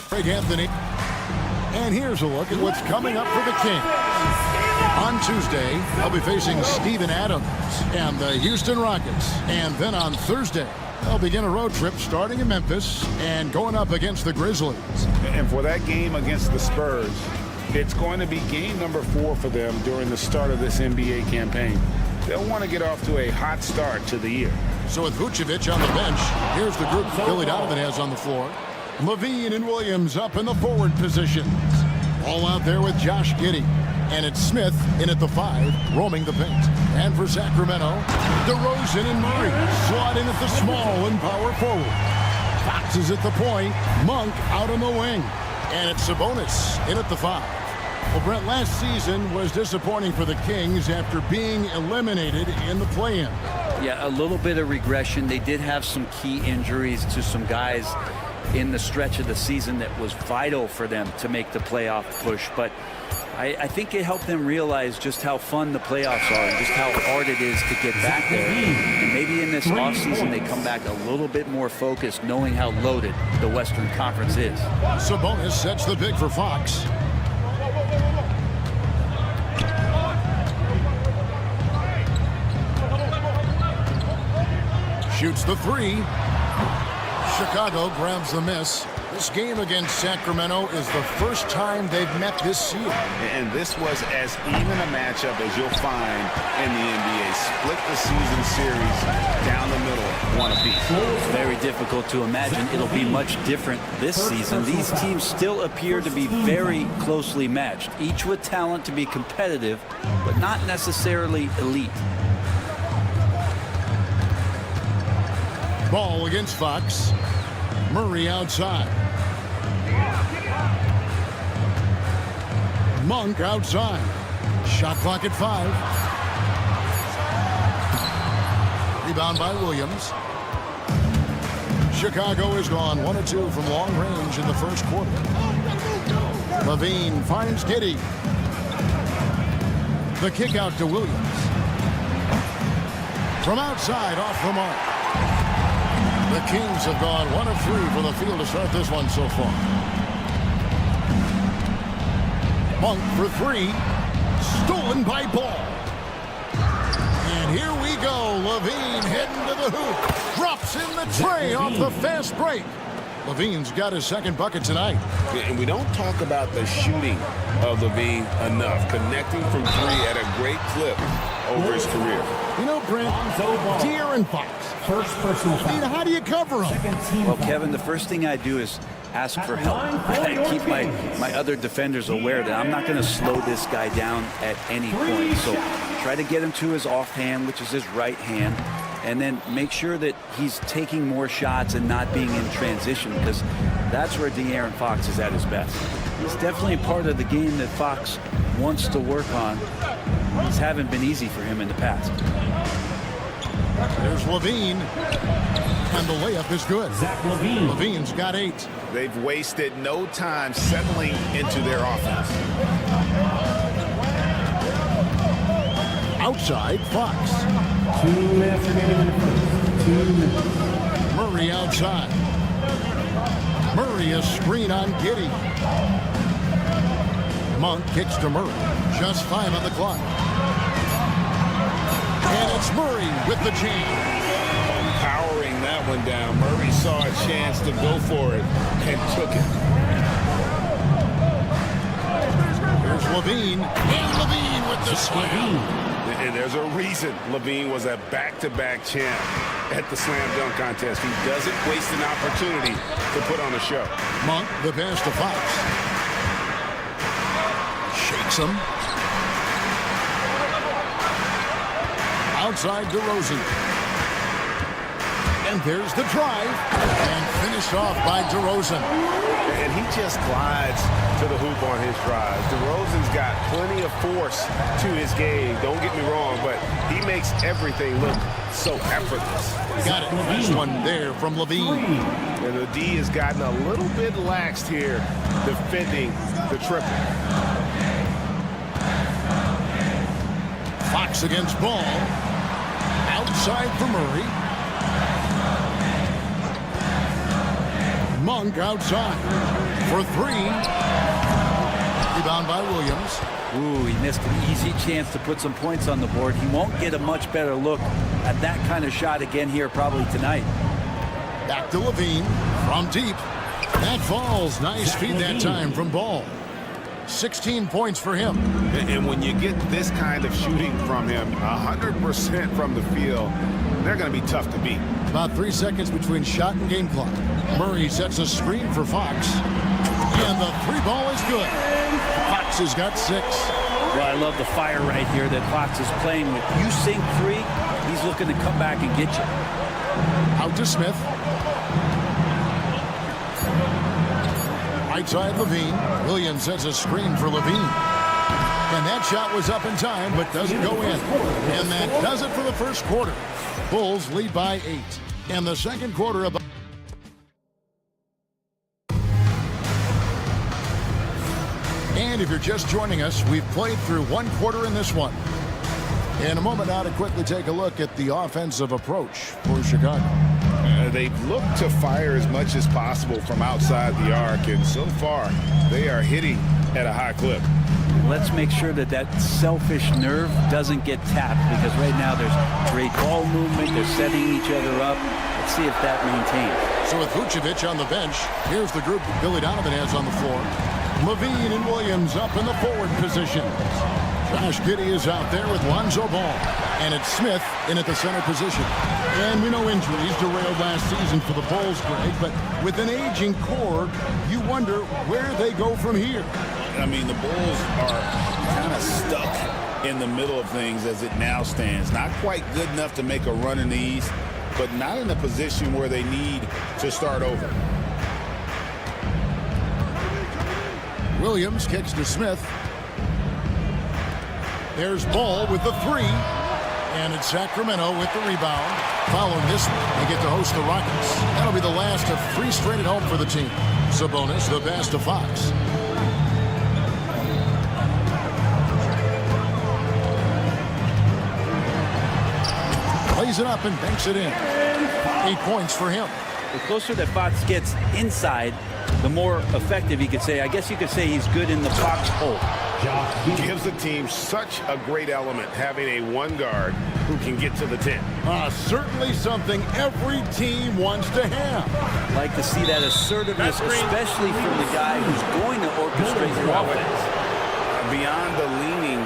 Craig Anthony. And here's a look at what's coming up for the Kings. On Tuesday, they'll be facing Steven Adams and the Houston Rockets. And then on Thursday, they'll begin a road trip starting in Memphis and going up against the Grizzlies. And for that game against the Spurs, it's going to be game number 4 for them during the start of this NBA campaign. They'll want to get off to a hot start to the year. So with Vucevic on the bench, here's the group Billy Donovan has on the floor. Levine and Williams up in the forward positions. All out there with Josh Giddey. And it's Smith in at the 5, roaming the paint. And for Sacramento, DeRozan and Murray slotting at the small and power forward. Fox is at the point, Monk out on the wing. And it's Sabonis in at the 5. Well, Brent, last season was disappointing for the Kings after being eliminated in the play-in. Yeah, a little bit of regression. They did have some key injuries to some guys in the stretch of the season that was vital for them to make the playoff push. But I think it helped them realize just how fun the playoffs are and just how hard it is to get back there. And maybe in this offseason they come back a little bit more focused, knowing how loaded the Western Conference is. Sabonis sets the big for Fox. Shoots the 3. Chicago grabs the miss. This game against Sacramento is the first time they've met this year. And this was as even a matchup as you'll find in the NBA. Split the season series down the middle, one apiece. It's very difficult to imagine it'll be much different this season. These teams still appear to be very closely matched, each with talent to be competitive, but not necessarily elite. Ball against Fox. Murray outside. Monk outside. Shot clock at 5. Rebound by Williams. Chicago is gone 1 of 2 from long range in the first quarter. Levine finds Giddey. The kick out to Williams. From outside, off the mark. The Kings have gone 1 of 3 from the field to start this one so far. Monk for 3. Stolen by Ball. And here we go. Levine heading to the hoop. Drops in the tray off the fast break. Levine's got his second bucket tonight. And we don't talk about the shooting of Levine enough. Connecting from 3 at a great clip over his career. You know, Brent, De'Aaron Fox. First personal foul. How do you cover him? Well, Kevin, the first thing I do is ask for help. I keep my other defenders aware that I'm not going to slow this guy down at any point. So try to get him to his offhand, which is his right hand, and then make sure that he's taking more shots and not being in transition, because that's where De'Aaron Fox is at his best. It's definitely a part of the game that Fox wants to work on. These haven't been easy for him in the past. There's Levine, and the layup is good. Zach Levine. Levine's got 8. They've wasted no time settling into their offense. Outside, Fox. 2 minutes remaining in the first. 2 minutes. Murray outside. Murray a screen on Giddey. Monk kicks to Murray. Just 5 on the clock. And it's Murray with the chain. Powering that one down. Murray saw a chance to go for it and took it. Here's Levine. And Levine with the slam. And there's a reason Levine was a back-to-back champ at the slam dunk contest. He doesn't waste an opportunity to put on a show. Monk, the pass to Fox. Shakes him. Outside DeRozan. And there's the drive. And finished off by DeRozan. And he just glides to the hoop on his drives. DeRozan's got plenty of force to his game. Don't get me wrong, but he makes everything look so effortless. Got it. Nice one there from Levine. And the D has gotten a little bit laxed here defending the triple. Fox against Ball. Outside for Murray. Monk outside for three. Rebound by Williams. Ooh, he missed an easy chance to put some points on the board. He won't get a much better look at that kind of shot again here probably tonight. Back to Levine from deep. That falls. Nice feed that time from Ball. 16 points for him. And when you get this kind of shooting from him, 100% from the field, they're going to be tough to beat. About 3 seconds between shot and game clock. Murray sets a screen for Fox. And the three ball is good. Fox has got 6. Well, I love the fire right here that Fox is playing with. You sink 3, he's looking to come back and get you. Out to Smith. Right side Levine. Williams sets a screen for Levine. And that shot was up in time, but doesn't go in. And that does it for the first quarter. Bulls lead by 8. And the second quarter of... And if you're just joining us, we've played through one quarter in this one. In a moment now to quickly take a look at the offensive approach for Chicago. They've looked to fire as much as possible from outside the arc, and so far they are hitting at a high clip. Let's make sure that that selfish nerve doesn't get tapped, because right now there's great ball movement. They're setting each other up. Let's see if that maintains. So with Vucevic on the bench, here's the group that Billy Donovan has on the floor. Levine and Williams up in the forward position. Josh Giddey is out there with Lonzo Ball. And it's Smith in at the center position. And we know injuries derailed last season for the Bulls, Greg, but with an aging core, you wonder where they go from here. I mean, the Bulls are kind of stuck in the middle of things as it now stands. Not quite good enough to make a run in the East, but not in a position where they need to start over. Williams kicks to Smith. There's Ball with the 3. And it's Sacramento with the rebound. Following this one, they get to host the Rockets. That'll be the last of 3 straight at home for the team. Sabonis, the pass to Fox. Plays it up and banks it in. 8 points for him. The closer that Fox gets inside, the more effective he could say. I guess you could say he's good in the Fox hole. Gives the team such a great element having a one guard who can get to the 10. Certainly something every team wants to have. Like to see that assertiveness, especially from the guy who's going to orchestrate your offense. Beyond the leaning,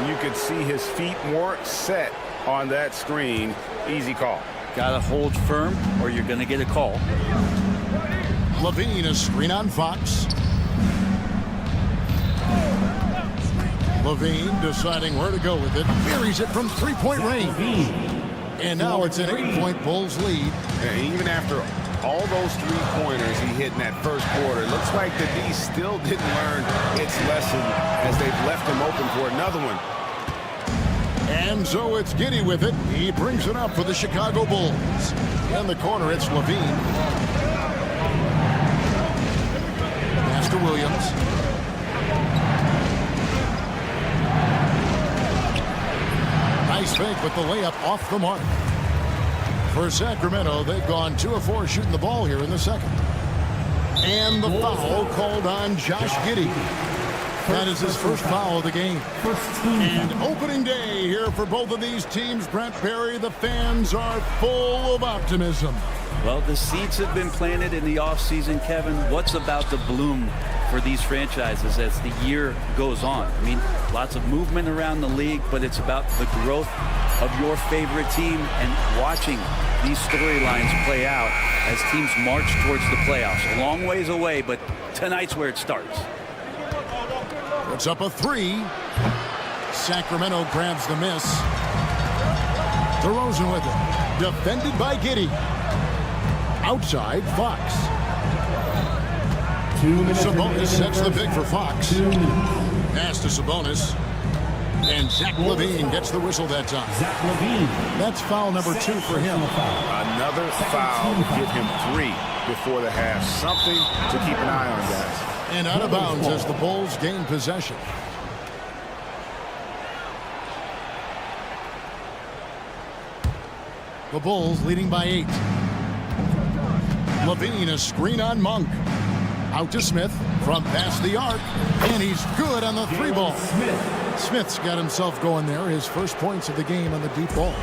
you could see his feet weren't set on that screen. Easy call. Got to hold firm or you're going to get a call. Levine, a screen on Fox. Levine deciding where to go with it. Buries it from three-point range. And now it's an 8-point Bulls lead. And even after all those three-pointers he hit in that first quarter, it looks like the D still didn't learn its lesson as they've left him open for another one. And so it's Giddey with it. He brings it up for the Chicago Bulls. In the corner, it's Levine. Pass to Williams. Nice fake, but the layup off the mark. For Sacramento, they've gone 2 of 4 shooting the ball here in the second. And the foul called on Josh Giddey. That is his first foul of the game. And opening day here for both of these teams. Brent Barry, the fans are full of optimism. Well, the seeds have been planted in the offseason, Kevin. What's about to bloom for these franchises as the year goes on? I mean, lots of movement around the league, but it's about the growth of your favorite team and watching these storylines play out as teams march towards the playoffs. A long ways away, but tonight's where it starts. Puts up a 3. Sacramento grabs the miss. DeRozan with it. Defended by Giddey. Outside, Fox. Sabonis sets the pick for Fox. Pass to Sabonis. And Zach LaVine gets the whistle that time. That's foul number 2 for him. Another foul to give him 3 before the half. Something to keep an eye on, guys. And out of bounds as the Bulls gain possession. The Bulls leading by 8. LaVine, a screen on Monk. Out to Smith from past the arc. And he's good on the 3 ball. Smith's got himself going there. His first points of the game on the deep ball.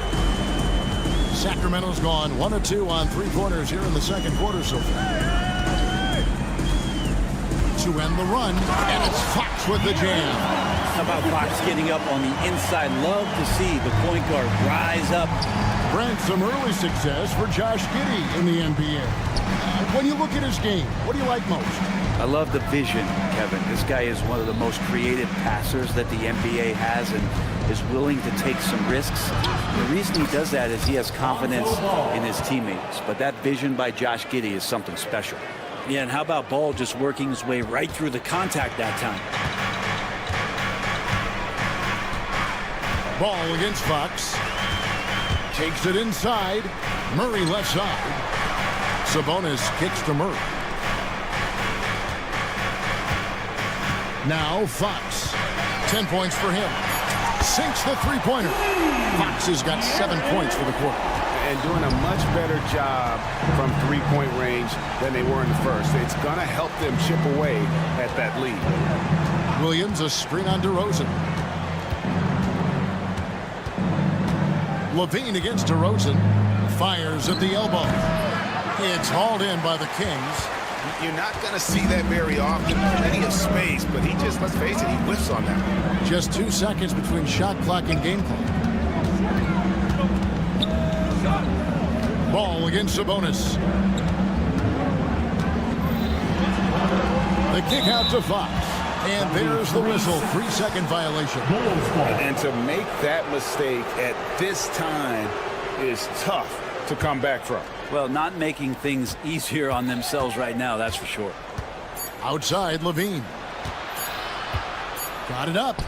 Sacramento's gone 1 of 2 on 3-pointers here in the second quarter so far. To end the run, and it's Fox with the jam. How about Fox getting up on the inside? Love to see the point guard rise up. Brent, some early success for Josh Giddey in the NBA. When you look at his game, what do you like most? I love the vision, Kevin. This guy is one of the most creative passers that the NBA has and is willing to take some risks. The reason he does that is he has confidence in his teammates. But that vision by Josh Giddey is something special. Yeah, and how about Ball just working his way right through the contact that time? Ball against Fox. Takes it inside. Murray left side. Sabonis kicks to Murray. Now Fox. 10 points for him. Sinks the 3-pointer. Fox has got 7 points for the quarter. And doing a much better job from 3-point range than they were in the first. It's going to help them chip away at that lead. Williams, a screen on DeRozan. LaVine against DeRozan. Fires at the elbow. It's hauled in by the Kings. You're not going to see that very often. Plenty of space, but he just, let's face it, he whiffs on that. Just 2 seconds between shot clock and game clock. Ball against Sabonis. The kick out to Fox. And there's the whistle. 3-second violation. And to make that mistake at this time is tough to come back from. Well, not making things easier on themselves right now, that's for sure. Outside, LaVine. Got it up.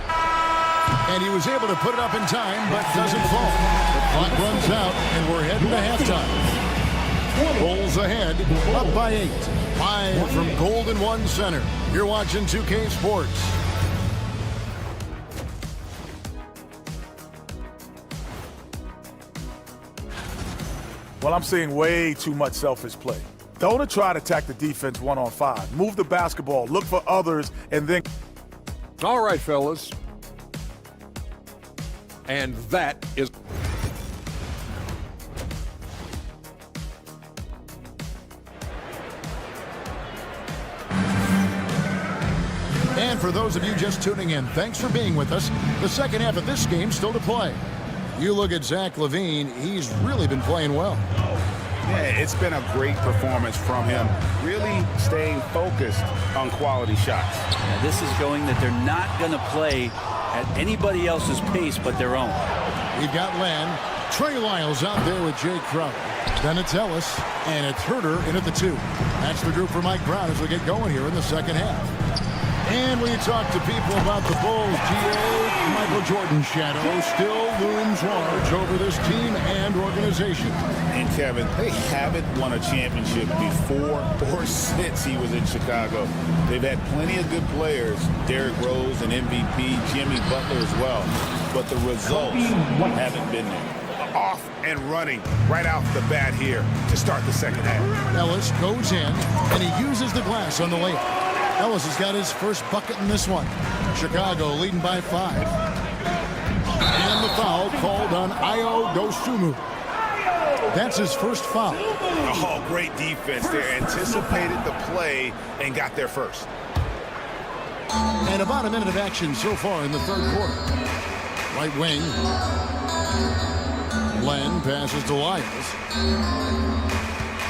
And he was able to put it up in time, but doesn't fall. The clock runs out, and we're heading to halftime. Bulls ahead, up by 8. Live from Golden One Center. You're watching 2K Sports. Well, I'm seeing way too much selfish play. Don't try to attack the defense 1-on-5. Move the basketball, look for others, and then... All right, fellas. And that is... And for those of you just tuning in, thanks for being with us. The second half of this game still to play. You look at Zach LaVine, he's really been playing well. Yeah, it's been a great performance from him. Really staying focused on quality shots. Yeah, this is showing that they're not going to play at anybody else's pace but their own. We've got Len. Trey Lyles out there with Jay Crowder. Then it's Ellis, and it's Herter in at the 2. That's the group for Mike Brown as we get going here in the second half. And when you talk to people about the Bulls, GA, Michael Jordan's shadow still looms large over this team and organization. And Kevin, they haven't won a championship before or since he was in Chicago. They've had plenty of good players, Derrick Rose and MVP, Jimmy Butler as well. But the results haven't been there. Off and running right off the bat here to start the second half. Ellis goes in, and he uses the glass on the layup. Ellis has got his first bucket in this one. Chicago leading by 5. And the foul called on Ayo Dosunmu. That's his first foul. Oh, great defense there. Anticipated the play and got there first. And about a minute of action so far in the third quarter. Right wing. Len passes to Lyles.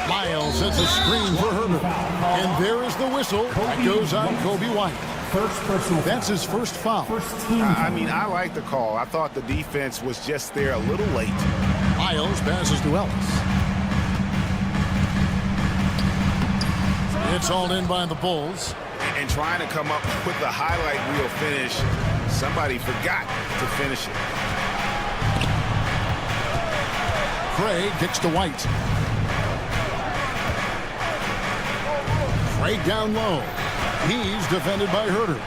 Lyles sets a screen for Herbert. And there is the whistle. That goes on Kobe White. That's his first foul. I mean, I like the call. I thought the defense was just there a little late. Lyles passes to Ellis. It's all in by the Bulls. And trying to come up with the highlight reel finish, somebody forgot to finish it. Craig kicks to White. Craig down low. He's defended by Herter.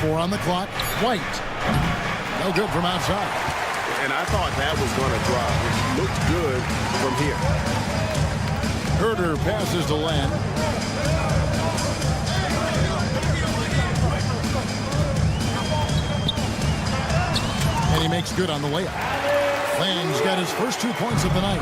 4 on the clock. White. No good from outside. And I thought that was going to drop. It looked good from here. Herter passes to Len. And he makes good on the layup. Len's got his first 2 points of the night.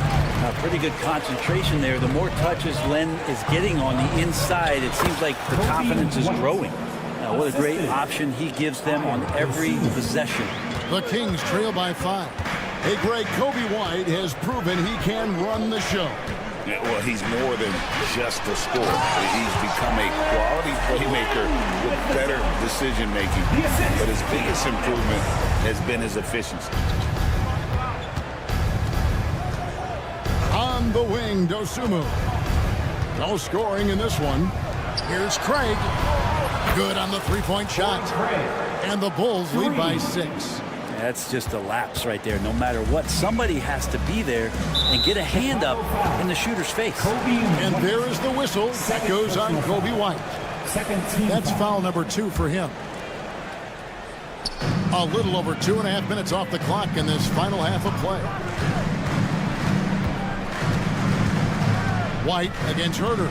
Pretty good concentration there. The more touches Len is getting on the inside, it seems like the confidence is growing. What a great option he gives them on every possession. The Kings trail by 5. Hey, Greg, Kobe White has proven he can run the show. Yeah, well, he's more than just a scorer. He's become a quality playmaker with better decision-making. But his biggest improvement has been his efficiency. On the wing, Dosunmu. No scoring in this one. Here's Craig. Good on the three-point shot. And the Bulls lead by 6. That's just a lapse right there. No matter what, somebody has to be there and get a hand up in the shooter's face. And there is the whistle. That goes on Kobe White. That's foul number 2 for him. A little over 2.5 minutes off the clock in this final half of play. White against Herter.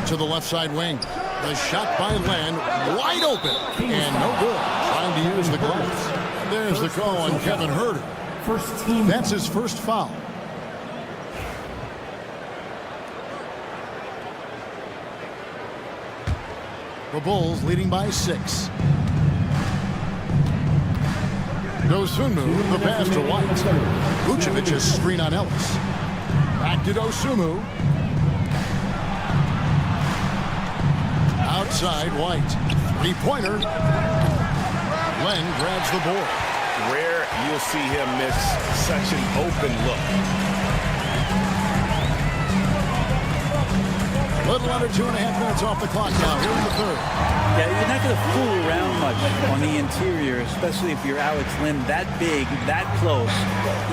To the left side wing. The shot by Len, wide open, and no good. Trying to use the glass. There's the call on Kevin Herter. That's his first foul. The Bulls leading by 6. Dosunmu, the pass to White. Vucevic's screen on Ellis. Back to Dosunmu. Outside White. 3-pointer. Len grabs the board. Rare you'll see him miss such an open look. A little under 2.5 minutes off the clock now here in the third. Yeah, you're not going to fool around much on the interior, especially if you're Alex Len that big, that close.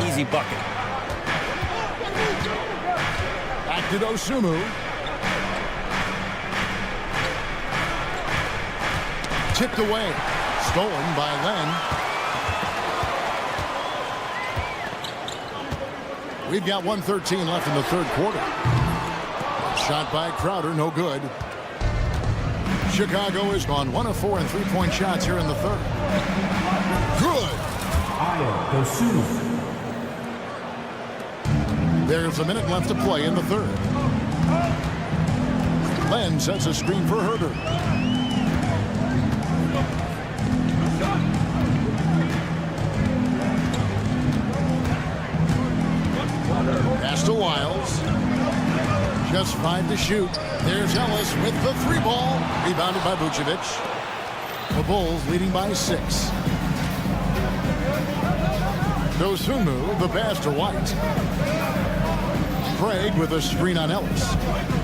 Easy bucket. Back to Dosunmu. Tipped away. Stolen by Len. We've got 1:13 left in the third quarter. Shot by Crowder, no good. Chicago is on 1 of 4 and 3-point shots here in the third. Good. There's a minute left to play in the third. Len sets a screen for Herter. Pass to Lyles. Just 5 to shoot. There's Ellis with the 3-ball. Rebounded by Vucevic. The Bulls leading by 6. Dosunmu, the pass to White. Craig with a screen on Ellis.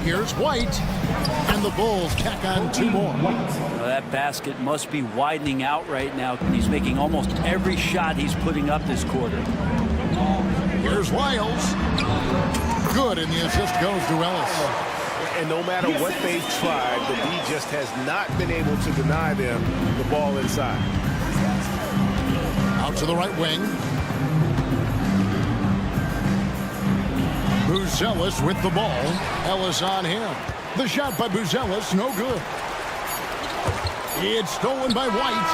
Here's White. And the Bulls tack on 2 more. Well, that basket must be widening out right now. He's making almost every shot he's putting up this quarter. Here's Lyles. Good, and the assist goes to Ellis. And no matter what they've tried, the D just has not been able to deny them the ball inside. Out to the right wing. Buzelis with the ball. Ellis on him. The shot by Buzelis, no good. It's stolen by White.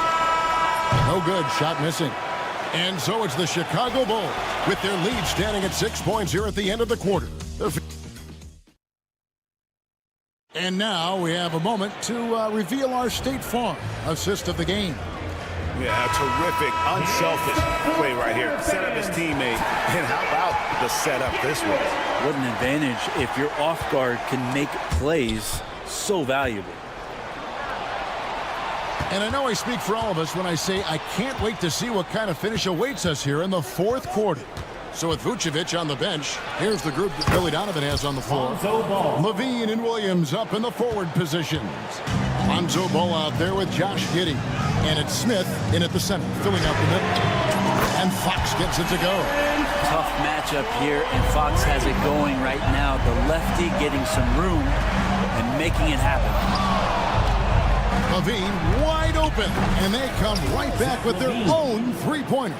No good, shot missing. And so it's the Chicago Bulls with their lead standing at 6 points here at the end of the quarter. And now we have a moment to reveal our State Farm assist of the game. Yeah, a terrific, unselfish play right here. Set up his teammate. And how about the setup this way? What an advantage if your off guard can make plays so valuable. And I know I speak for all of us when I say I can't wait to see what kind of finish awaits us here in the fourth quarter. So with Vucevic on the bench, here's the group that Billy Donovan has on the floor. Levine and Williams up in the forward positions. Lonzo Ball out there with Josh Giddey. And it's Smith in at the center, filling out the middle. And Fox gets it to go. Tough matchup here, and Fox has it going right now. The lefty getting some room and making it happen. Levine wide open, and they come right back with their own three-pointer.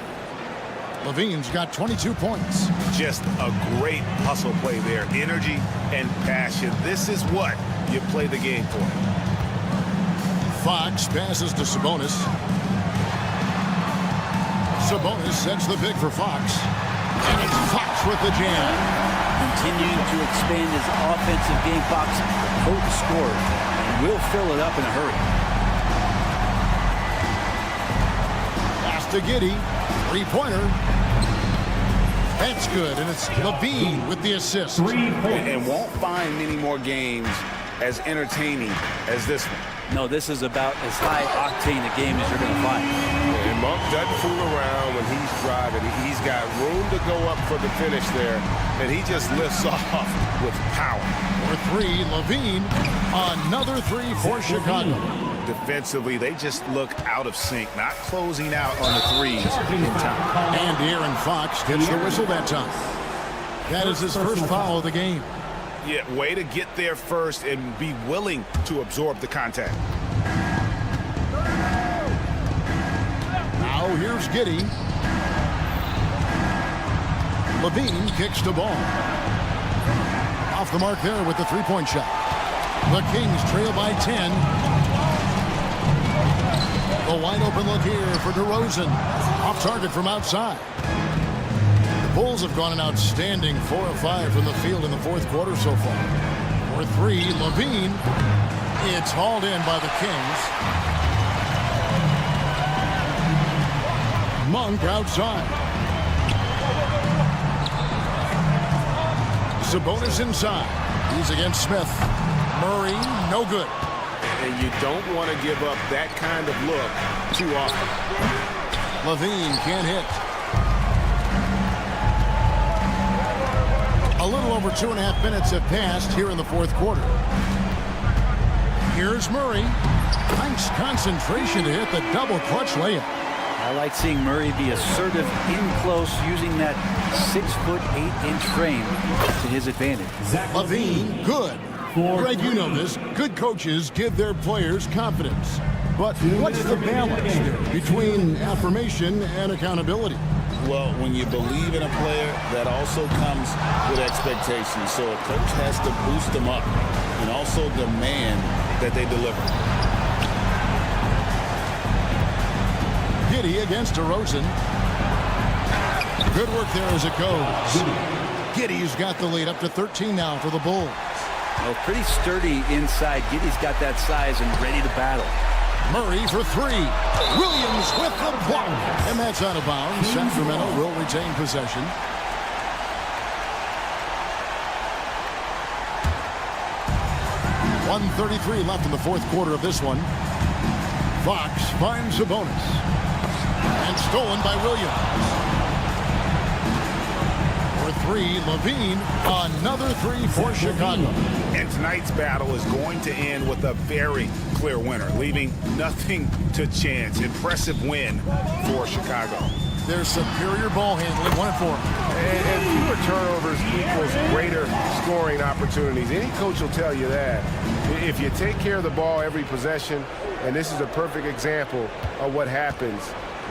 Levine's got 22 points. Just a great hustle play there. Energy and passion. This is what you play the game for. Fox passes to Sabonis. Sabonis sets the pick for Fox. And it's Fox with the jam. Continuing to expand his offensive game, Fox, potent scorer, and will fill it up in a hurry. To Giddey, three-pointer. That's good, and it's Levine with the assist. And won't find many more games as entertaining as this one. No, this is about as high-octane a game as you're going to find. And Monk doesn't fool around when he's driving. He's got room to go up for the finish there, and he just lifts off with power. For three, Levine, another three for Chicago. Defensively, they just look out of sync, not closing out on the threes in time. And Aaron Fox gets the whistle that time. That is his first foul of the game. Yeah, way to get there first and be willing to absorb the contact. Now here's Giddey. Levine kicks the ball. Off the mark there with the three-point shot. The Kings trail by 10. A wide open look here for DeRozan. Off target from outside. The Bulls have gone an outstanding 4 of 5 from the field in the fourth quarter so far. For three, Levine. It's hauled in by the Kings. Monk outside. Sabonis inside. He's against Smith. Murray, no good. And you don't want to give up that kind of look too often. Levine can't hit. A little over 2.5 minutes have passed here in the fourth quarter. Here's Murray. Nice concentration to hit the double clutch layup. I like seeing Murray be assertive in close, using that 6'8" frame to his advantage. Levine, good. Greg, you know this. Good coaches give their players confidence. But what's the balance between affirmation and accountability? Well, when you believe in a player, that also comes with expectations. So a coach has to boost them up and also demand that they deliver. Giddey against DeRozan. Good work there as it goes. Giddey's got the lead up to 13 now for the Bulls. Well, pretty sturdy inside. Giddey's got that size and ready to battle. Murray for three. Williams with the block. And that's out of bounds. Sacramento will retain possession. .133 left in the fourth quarter of this one. Fox finds Sabonis. And stolen by Williams. Three, Levine, another three for Chicago. And tonight's battle is going to end with a very clear winner, leaving nothing to chance. Impressive win for Chicago. Their superior ball handling, 1-4. And fewer turnovers equals greater scoring opportunities. Any coach will tell you that. If you take care of the ball every possession, and this is a perfect example of what happens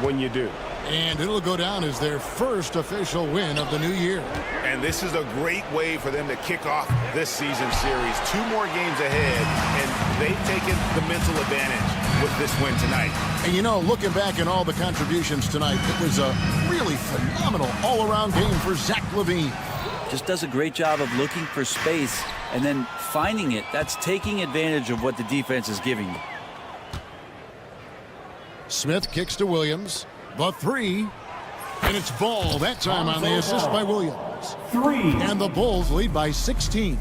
when you do. And it'll go down as their first official win of the new year. And this is a great way for them to kick off this season series. 2 more games ahead, and they've taken the mental advantage. with this win tonight. And you know, looking back at all the contributions tonight, it was a really phenomenal all-around game for Zach LaVine. Just does a great job of looking for space and then finding it. That's taking advantage of what the defense is giving you. Smith kicks to Williams. The three. And it's Ball that time on the assist by Williams. 3. And the Bulls lead by 16.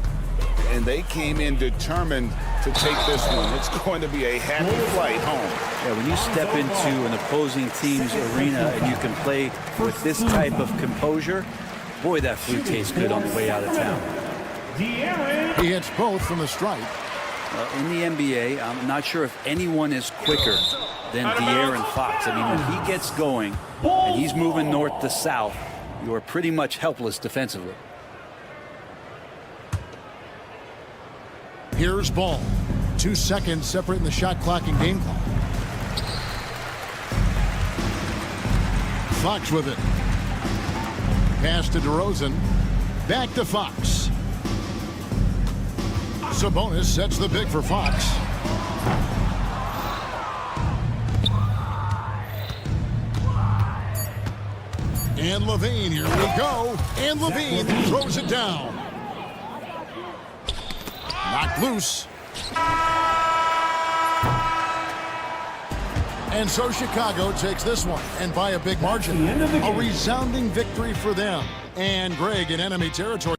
And they came in determined to take this one. It's going to be a happy flight home. Yeah, when you step into an opposing team's arena and you can play with this type of composure, boy, that food tastes good on the way out of town. He hits both from the stripe. In the NBA, I'm not sure if anyone is quicker than De'Aaron Fox. I mean, when he gets going and he's moving north to south, you are pretty much helpless defensively. Here's Ball. 2 seconds separating the shot clock and game clock. Fox with it. Pass to DeRozan. Back to Fox. Sabonis sets the big for Fox. And LaVine, here we go. And LaVine throws it down. Knocked loose. And so Chicago takes this one, and by a big margin. A resounding victory for them. And Greg in enemy territory.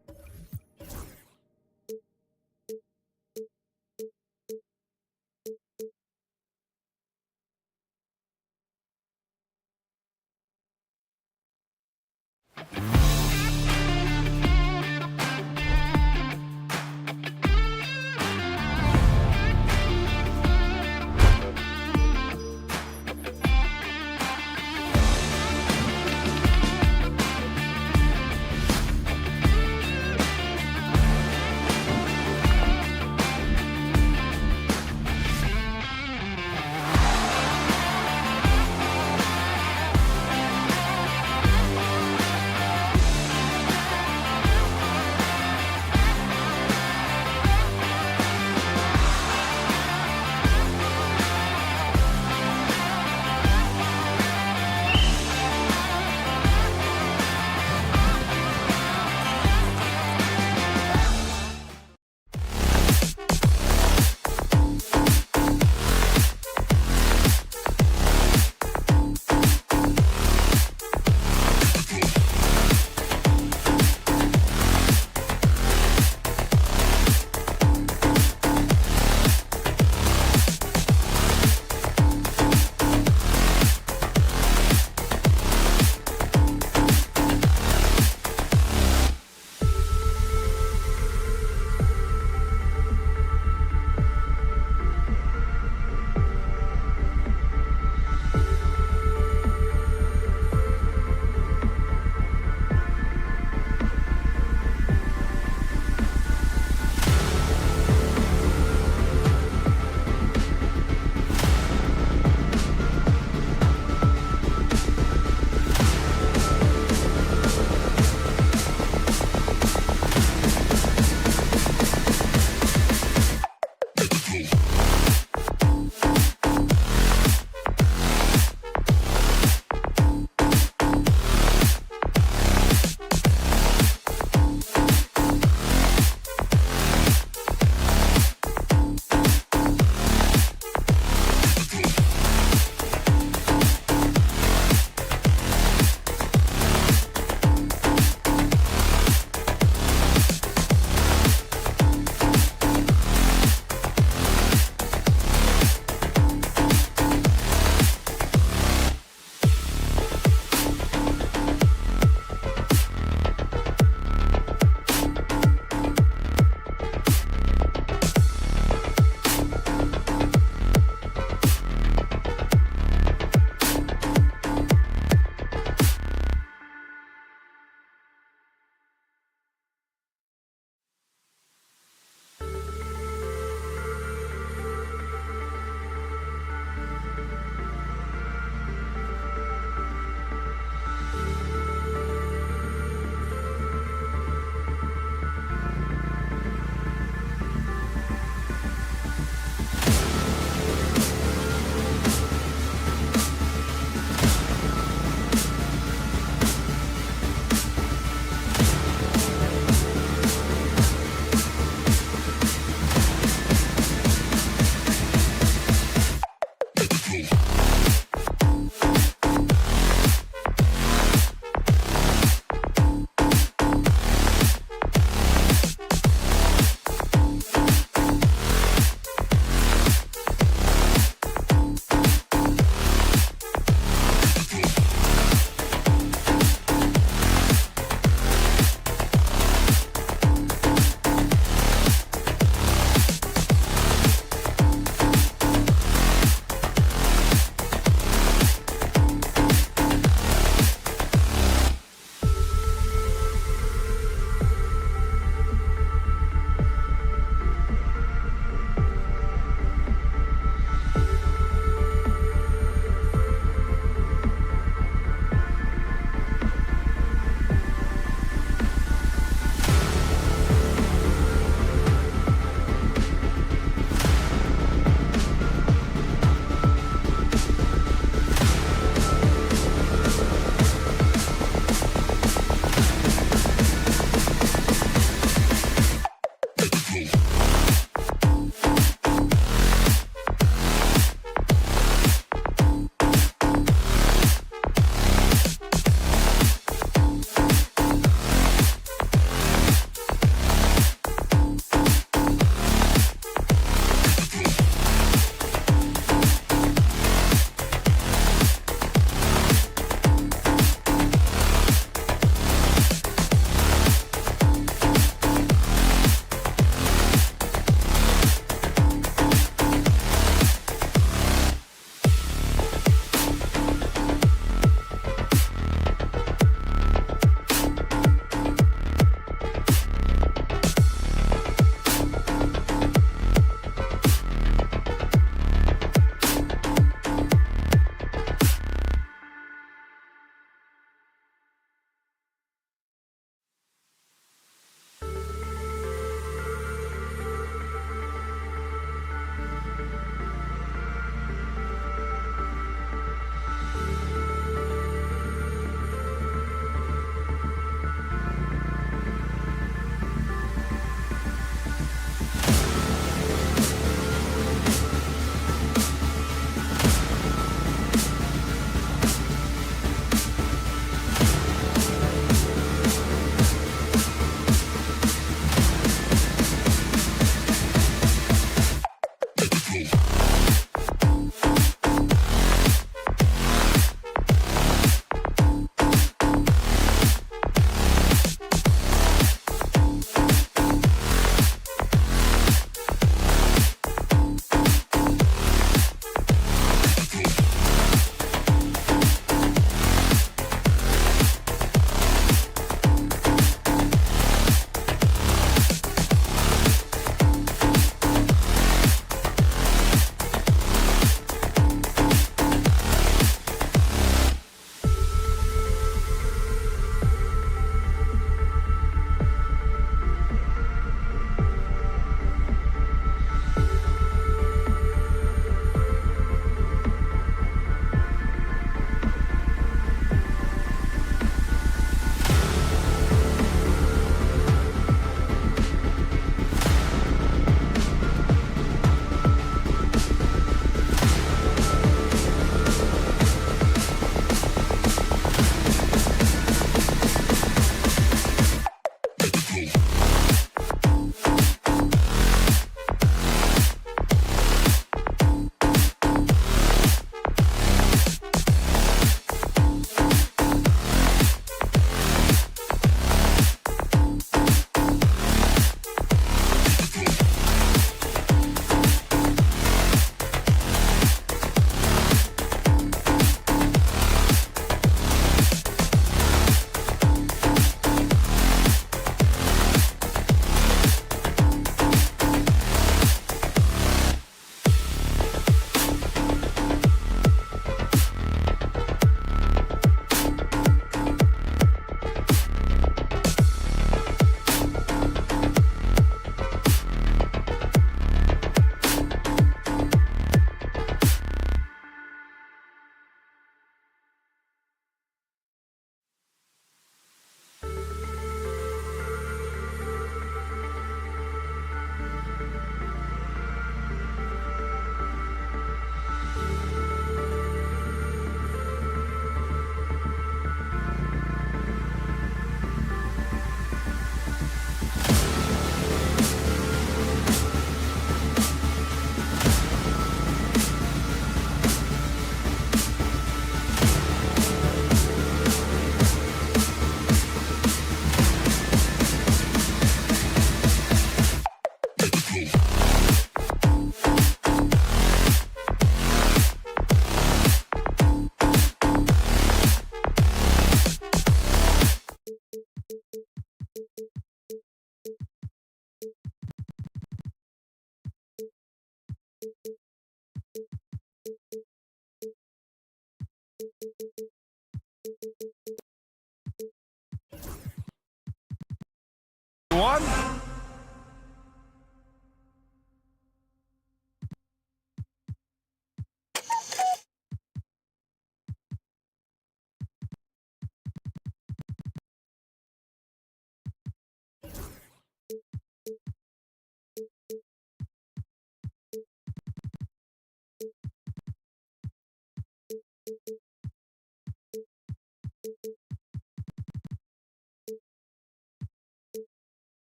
One.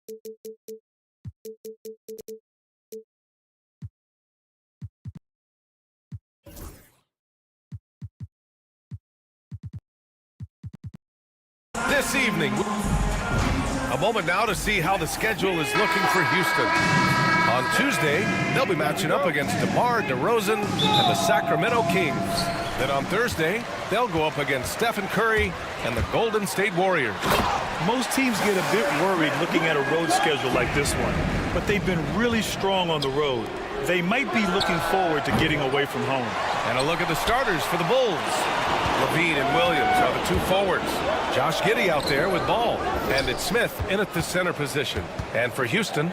This evening, a moment now to see how the schedule is looking for Houston. On Tuesday, they'll be matching up against DeMar DeRozan and the Sacramento Kings. Then on Thursday, they'll go up against Stephen Curry and the Golden State Warriors. Most teams get a bit worried looking at a road schedule like this one, but they've been really strong on the road. They might be looking forward to getting away from home. And a look at the starters for the Bulls. Levine and Williams are the two forwards. Josh Giddey out there with Ball. And it's Smith in at the center position. And for Houston,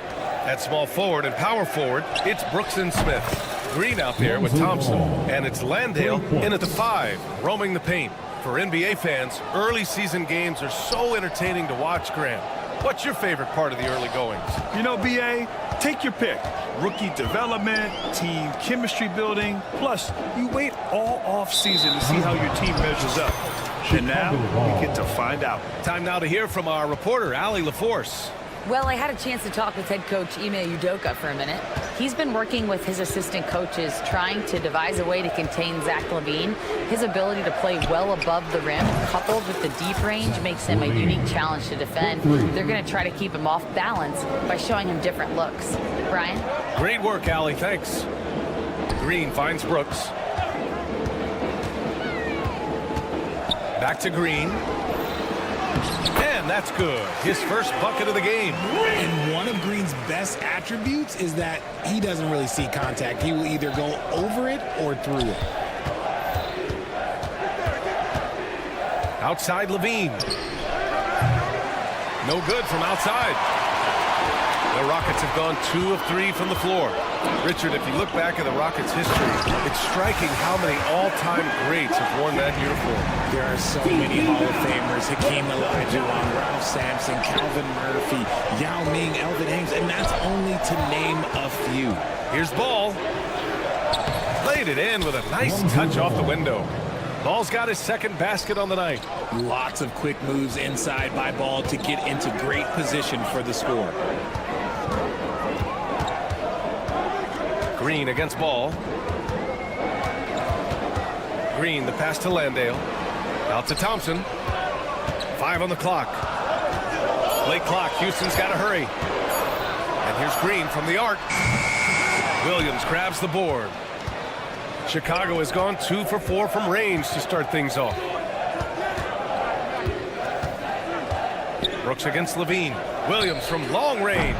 at small forward and power forward, it's Brooks and Smith. Green out there with Thompson. And it's Landale in at the 5, roaming the paint. For NBA fans, early season games are so entertaining to watch, Graham. What's your favorite part of the early goings? You know, B.A., take your pick. Rookie development, team chemistry building. Plus, you wait all off season to see how your team measures up. And now, we get to find out. Time now to hear from our reporter, Allie LaForce. Well, I had a chance to talk with head coach Ime Udoka for a minute. He's been working with his assistant coaches trying to devise a way to contain Zach LaVine. His ability to play well above the rim, coupled with the deep range, makes him a unique challenge to defend. They're going to try to keep him off balance by showing him different looks. Brian? Great work, Allie. Thanks. Green finds Brooks. Back to Green. And that's good. His first bucket of the game. And one of Green's best attributes is that he doesn't really see contact. He will either go over it or through it. Outside Levine. No good from outside. The Rockets have gone 2 of 3 from the floor. Richard, if you look back at the Rockets' history, it's striking how many all-time greats have worn that uniform. There are so many Hall of Famers. Hakeem Olajuwon, Ralph Sampson, Calvin Murphy, Yao Ming, Elvin Hayes, and that's only to name a few. Here's Ball. Laid it in with a nice touch off the window. Ball's got his second basket on the night. Lots of quick moves inside by Ball to get into great position for the score. Green against Ball. Green, the pass to Landale. Out to Thompson. 5 on the clock. Late clock. Houston's got to hurry. And here's Green from the arc. Williams grabs the board. Chicago has gone 2 for 4 from range to start things off. Brooks against Levine. Williams from long range.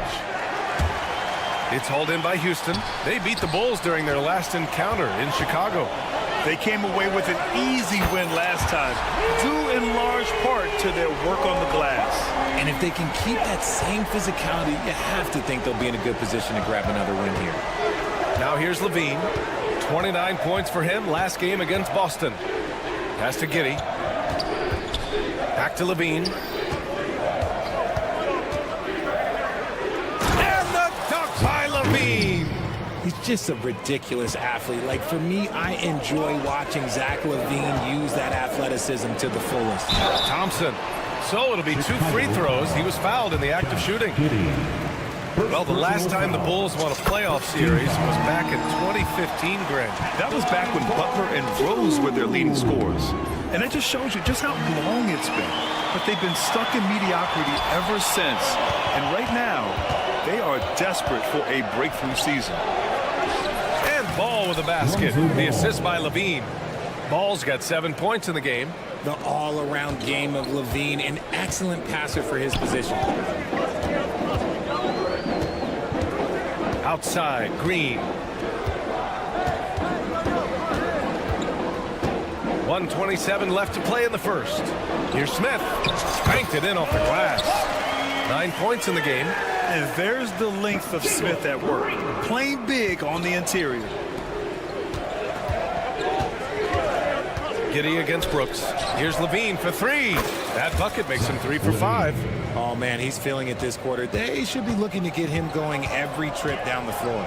It's hauled in by Houston. They beat the Bulls during their last encounter in Chicago. They came away with an easy win last time, due in large part to their work on the glass. And if they can keep that same physicality, you have to think they'll be in a good position to grab another win here. Now here's Levine. 29 points for him last game against Boston. Pass to Giddey. Back to Levine. He's just a ridiculous athlete. Like, for me, I enjoy watching Zach LaVine use that athleticism to the fullest. Thompson. So it'll be 2 free throws. He was fouled in the act of shooting. Well, the last time the Bulls won a playoff series was back in 2015, Greg. That was back when Butler and Rose were their leading scorers. And it just shows you just how long it's been. But they've been stuck in mediocrity ever since. And right now, they are desperate for a breakthrough season. And Ball with a basket. The assist by Levine. Ball's got 7 points in the game. The all-around game of Levine, an excellent passer for his position. Outside, Green. 1:27 left to play in the first. Here's Smith. Spanked it in off the glass. 9 points in the game. And there's the length of Smith at work. Playing big on the interior. Giddey against Brooks. Here's Levine for 3. That bucket makes him 3 for 5. Oh, man, he's feeling it this quarter. They should be looking to get him going every trip down the floor.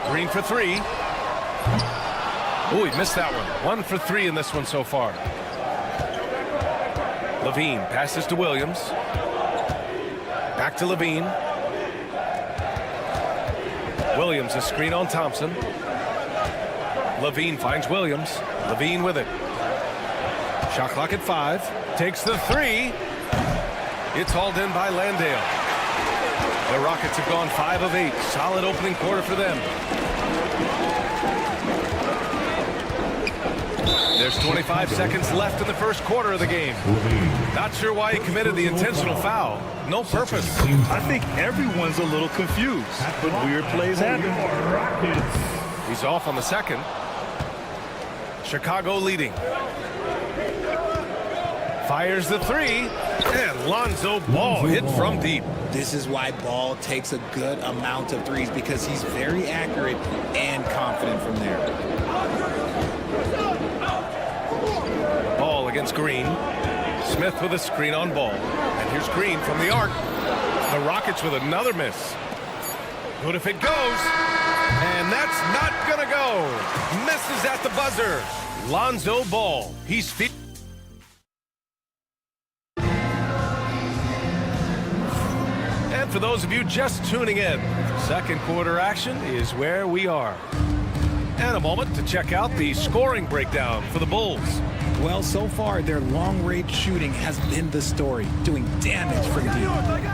Green for 3. Oh, he missed that one. 1 for 3 in this one so far. Levine passes to Williams. Back to Levine. Williams a screen on Thompson. Levine finds Williams. Levine with it. Shot clock at 5. Takes the 3. It's hauled in by Landale. The Rockets have gone 5 of 8. Solid opening quarter for them. There's 25 seconds left in the first quarter of the game. Not sure why he committed the intentional foul. No purpose. I think everyone's a little confused, but weird plays happen. He's off on the second. Chicago leading. Fires the 3, and Lonzo Ball hit from deep. This is why Ball takes a good amount of threes, because he's very accurate and confident from there. Ball against Green. Smith with a screen on Ball. And here's Green from the arc. The Rockets with another miss. Good if it goes. And that's not going to go. Misses at the buzzer. Lonzo Ball. He's feet. And for those of you just tuning in, second quarter action is where we are. And a moment to check out the scoring breakdown for the Bulls. Well, so far, their long-range shooting has been the story, doing damage from deep.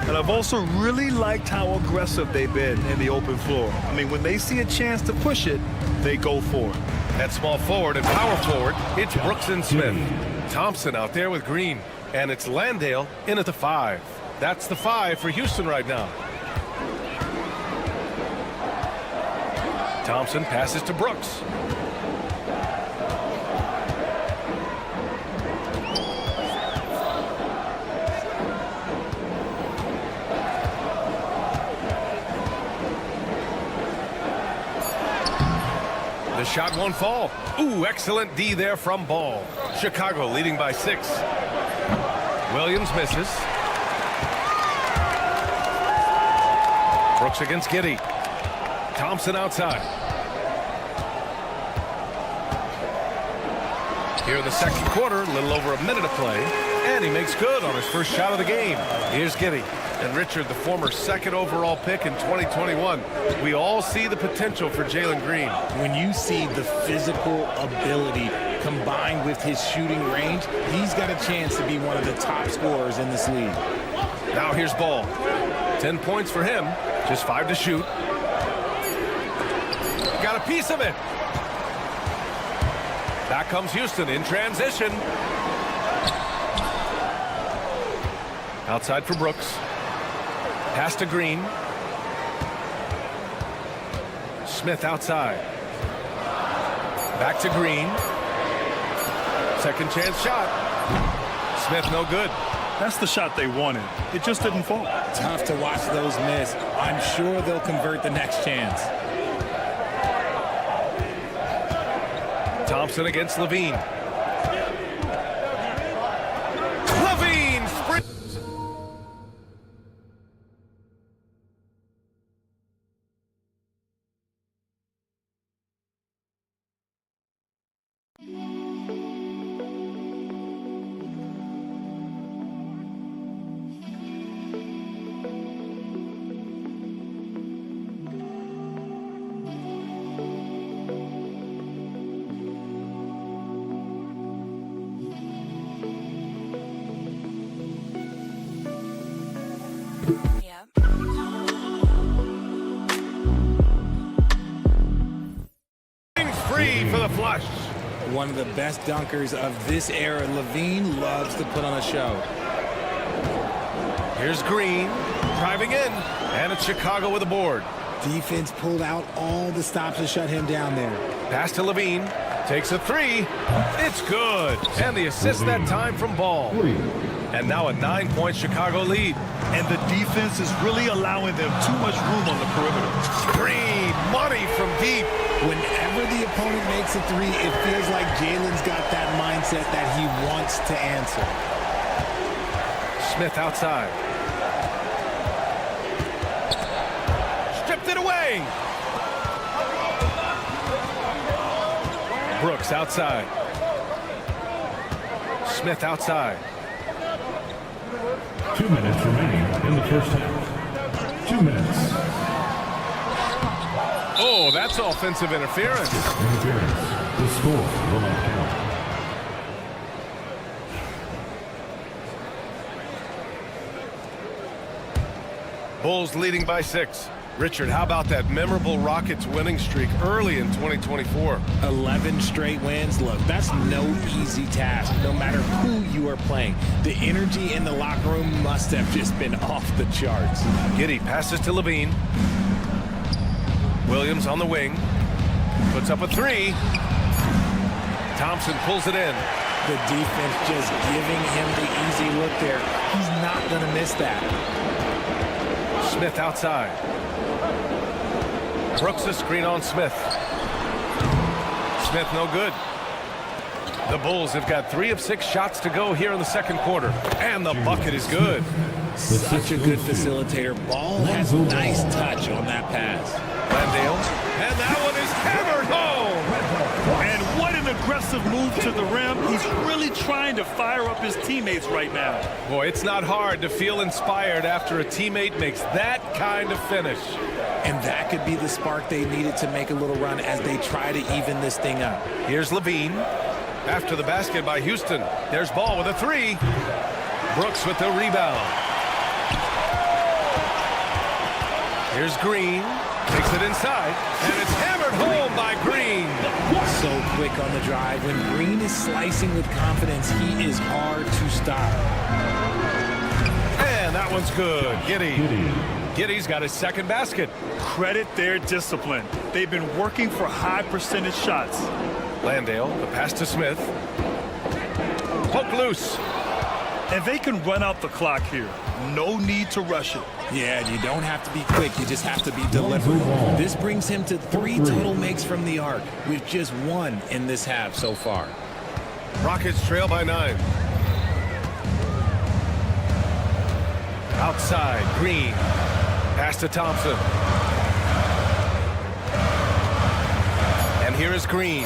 And I've also really liked how aggressive they've been in the open floor. I mean, when they see a chance to push it, they go for it. At small forward and power forward, it's Brooks and Smith. Thompson out there with Green. And it's Landale in at the 5. That's the 5 for Houston right now. Thompson passes to Brooks. The shot won't fall. Ooh, excellent D there from Ball. Chicago leading by 6. Williams misses. Brooks against Giddey. Thompson outside. Here in the second quarter, a little over a minute of play. And he makes good on his first shot of the game. Here's Giddey. And Richard, the former second overall pick in 2021. We all see the potential for Jalen Green. When you see the physical ability combined with his shooting range, he's got a chance to be one of the top scorers in this league. Now here's Ball. 10 points for him. Just 5 to shoot. Got a piece of it. Back comes Houston in transition. Outside for Brooks. Pass to Green. Smith outside. Back to Green. Second chance shot. Smith no good. That's the shot they wanted. It just didn't fall. Tough to watch those miss. I'm sure they'll convert the next chance. Thompson against Levine. Levine sprints. Free for the flush. One of the best dunkers of this era. Levine loves to put on a show. Here's Green driving in, and it's Chicago with a board. Defense pulled out all the stops to shut him down there. Pass to Levine. Takes a 3. It's good. And the assist that time from Ball. And now a 9-point Chicago lead. And the defense is really allowing them too much room on the perimeter. Green, money from deep. Whenever the opponent makes a 3, it feels like Jalen's got that mindset that he wants to answer. Smith outside. Stripped it away. Brooks outside. Smith outside. 2 minutes remaining in the first half. 2 minutes. Oh, that's offensive interference. Interference. The score will not count. Bulls leading by 6. Richard, how about that memorable Rockets winning streak early in 2024? 11 straight wins. Look, that's no easy task, no matter who you are playing. The energy in the locker room must have just been off the charts. Giddey passes to Levine. Williams on the wing. Puts up a 3. Thompson pulls it in. The defense just giving him the easy look there. He's not going to miss that. Smith outside. Brooks a screen on Smith. Smith no good. The Bulls have got 3 of 6 shots to go here in the second quarter. And the bucket is good. Such a good facilitator. Ball has nice touch on that pass. Landale. And that one is hammered home. And what an aggressive move to the rim. He's really trying to fire up his teammates right now. Boy, it's not hard to feel inspired after a teammate makes that kind of finish. And that could be the spark they needed to make a little run as they try to even this thing up. Here's Levine. After the basket by Houston. There's Ball with a 3. Brooks with the rebound. Here's Green. Takes it inside. And it's hammered home by Green. So quick on the drive. When Green is slicing with confidence, he is hard to stop. And that one's good. Giddey's got his second basket. Credit their discipline. They've been working for high percentage shots. Landale, the pass to Smith. Poke loose. And they can run out the clock here. No need to rush it. Yeah, you don't have to be quick. You just have to be deliberate. This brings him to 3 total makes from the arc, with just 1 in this half so far. Rockets trail by 9. Outside, Green. Pass to Thompson. And here is Green.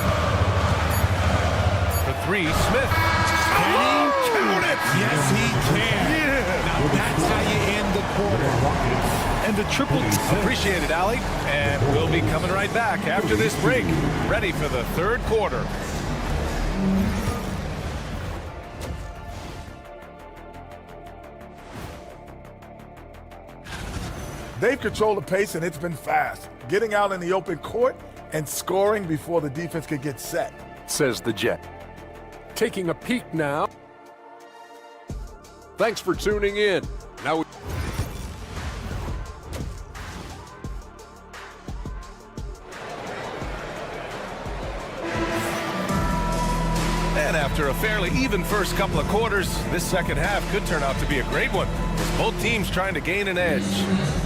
For 3, Smith. Can he count it? Yes, he can. Yeah. Now that's how you end the quarter. And the triple. Appreciate it, Allie. And we'll be coming right back after this break. Ready for the third quarter. They've controlled the pace, and it's been fast. Getting out in the open court and scoring before the defense could get set. Says the Jet. Taking a peek now. Thanks for tuning in. Now And after a fairly even first couple of quarters, this second half could turn out to be a great one. Both teams trying to gain an edge.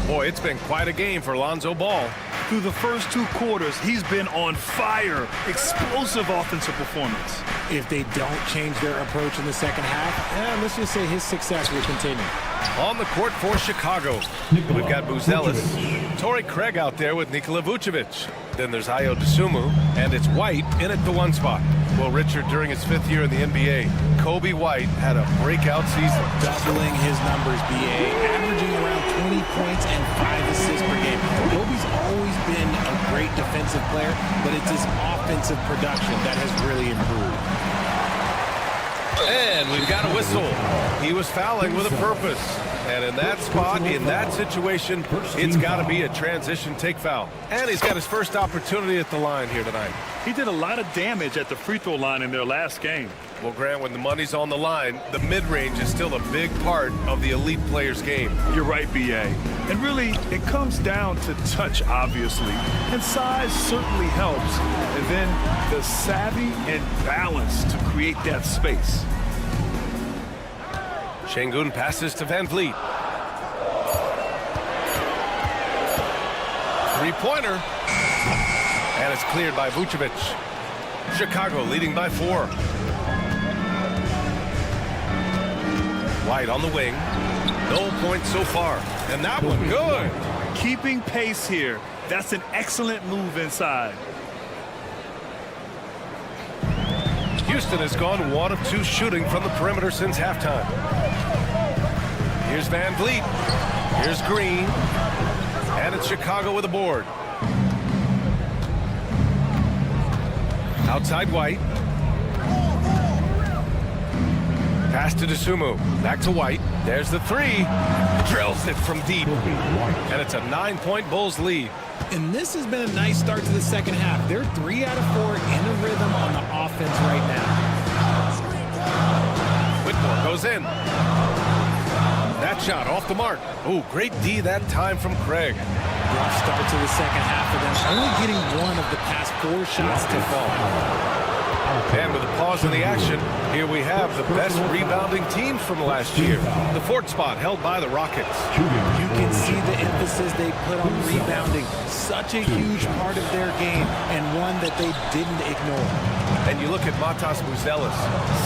Boy, it's been quite a game for Lonzo Ball. Through the first 2 quarters, he's been on fire. Explosive offensive performance. If they don't change their approach in the second half, let's just say his success will continue. On the court for Chicago, we've got Buzelis, Torrey Craig out there with Nikola Vucevic. Then there's Ayo Dosunmu, and it's White in at the 1 spot. Well, Richard, during his 5th year in the NBA, Kobe White had a breakout season. Doubling his numbers, BA, averaging around 20 points and 5 assists per game. Kobe's always been a great defensive player, but it's his offensive production that has really improved. And we've got a whistle. He was fouling with a purpose. And in that spot, in that situation, it's got to be a transition take foul. And he's got his first opportunity at the line here tonight. He did a lot of damage at the free throw line in their last game. Well, Grant, when the money's on the line, the mid-range is still a big part of the elite player's game. You're right, B.A. And really, it comes down to touch, obviously. And size certainly helps. And then the savvy and balance to create that space. Şengün passes to Van Vliet. Three-pointer. And it's cleared by Vucevic. Chicago leading by 4. White on the wing. No points so far. And that one good. Keeping pace here. That's an excellent move inside. Houston has gone 1 of 2 shooting from the perimeter since halftime. Here's Van Vliet. Here's Green. And it's Chicago with a board. Outside White. Pass to DeSumo. Back to White. There's the three. Drills it from deep. And it's a 9-point Bulls lead. And this has been a nice start to the second half. They're 3 out of 4 in a rhythm on the offense right now. Whitmore goes in. That shot off the mark. Oh, great D that time from Craig. Rough start to the second half for them. Only getting 1 of the past 4 shots to fall. And with a pause in the action, here we have the best rebounding teams from last year. The 4th spot held by the Rockets. You can see the emphasis they put on rebounding. Such a huge part of their game, and one that they didn't ignore. And you look at Matas Buzelis.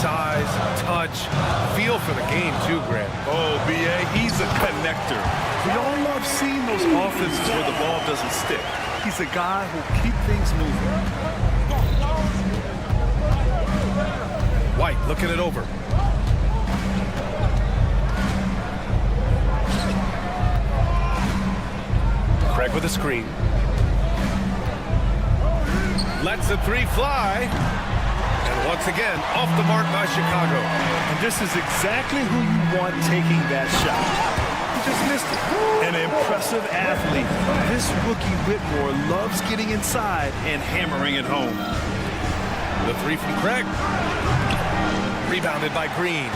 Size, touch, feel for the game too, Grant. Oh, B.A., he's a connector. We all love seeing those offenses where the ball doesn't stick. He's a guy who'll keep things moving. White looking it over. Craig with a screen. Lets the three fly. And once again, off the mark by Chicago. And this is exactly who you want taking that shot. He just missed it. An impressive athlete. This rookie Whitmore loves getting inside and hammering it home. The three from Craig. Rebounded by Green.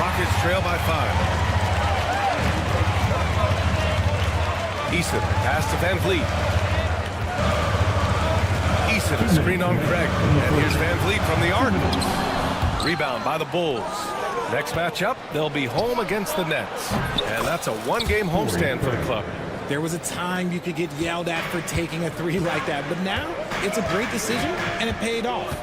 Rockets trail by 5. Eason, pass to Van Vliet. Eason, a screen on Craig. And here's Van Vliet from the arc. Rebound by the Bulls. Next matchup, they'll be home against the Nets. And that's a 1-game homestand for the club. There was a time you could get yelled at for taking a 3 like that, but now it's a great decision, and it paid off.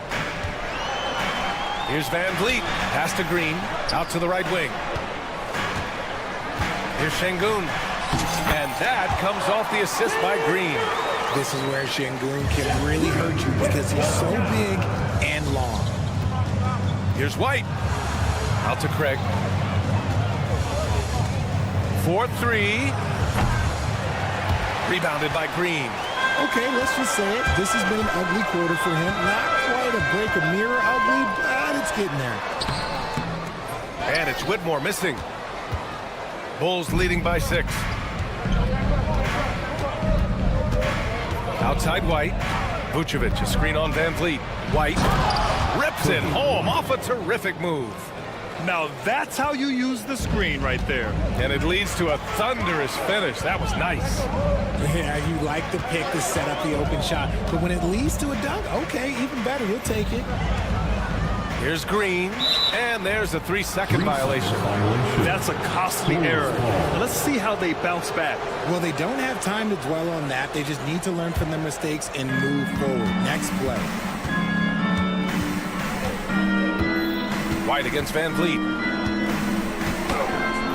Here's Van Vliet. Pass to Green. Out to the right wing. Here's Şengün. And that comes off the assist by Green. This is where Şengün can really hurt you because he's so big and long. Here's White. Out to Craig. 4-3. Rebounded by Green. Okay, let's just say it. This has been an ugly quarter for him. Not quite a break a mirror ugly, but it's getting there. And it's Whitmore missing. Bulls leading by 6. Outside White. Vucevic, a screen on Van Vliet. White rips it home off a terrific move. Now that's how you use the screen right there. And it leads to a thunderous finish. That was nice. Yeah, you like the pick to set up the open shot. But when it leads to a dunk, okay, even better. We'll take it. Here's Green. And there's a 3-second violation. That's a costly error. Let's see how they bounce back. Well, they don't have time to dwell on that. They just need to learn from their mistakes and move forward. Next play. White against Van Vliet.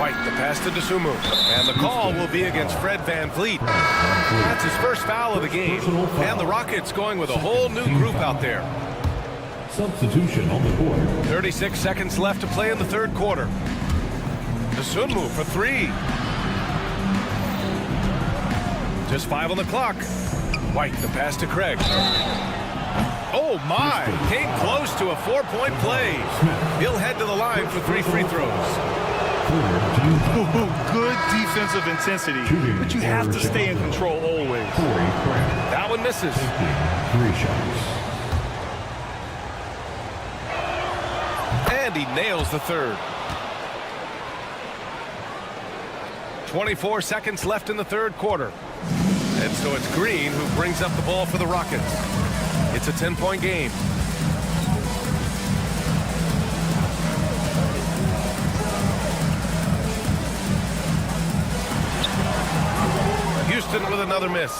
White, the pass to DeSumo. And the call will be against Fred Van Vliet. That's his first foul of the game. And the Rockets going with a whole new group out there. Substitution on the board. 36 seconds left to play in the third quarter. DeSumo for 3. Just 5 on the clock. White, the pass to Craig. Oh my, came close to a 4-point play. He'll head to the line for 3 free throws. Good defensive intensity, but you have to stay in control always. That one misses. 3 shots. And he nails the third. 24 seconds left in the third quarter. And so it's Green who brings up the ball for the Rockets. It's a 10-point game. Houston with another miss.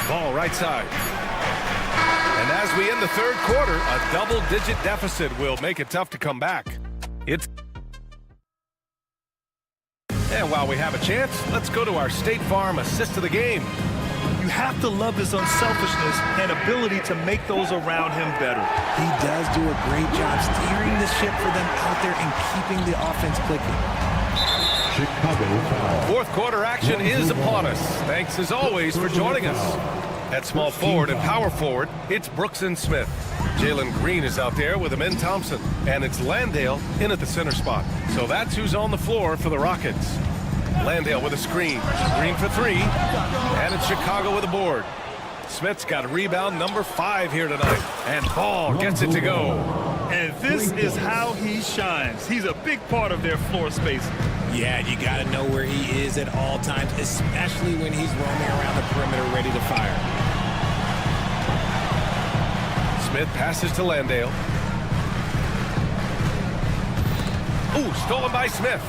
Ball right side. And as we end the third quarter, a double-digit deficit will make it tough to come back. And while we have a chance, let's go to our State Farm assist of the game. You have to love his unselfishness and ability to make those around him better. He does do a great job steering the ship for them out there and keeping the offense clicking. Chicago foul. Fourth quarter action is upon us. Thanks as always for joining us. At small forward and power forward, it's Brooks and Smith. Jalen Green is out there with Amin Thompson, and it's Landale in at the center spot. So that's who's on the floor for the Rockets. Landale with a screen. Green for three, and it's Chicago with a board. Smith's got rebound number 5 here tonight, and Ball gets it to go. And this is how he shines. He's a big part of their floor space. Yeah, you got to know where he is at all times, especially when he's roaming around the perimeter ready to fire. Smith passes to Landale. Ooh, stolen by Smith.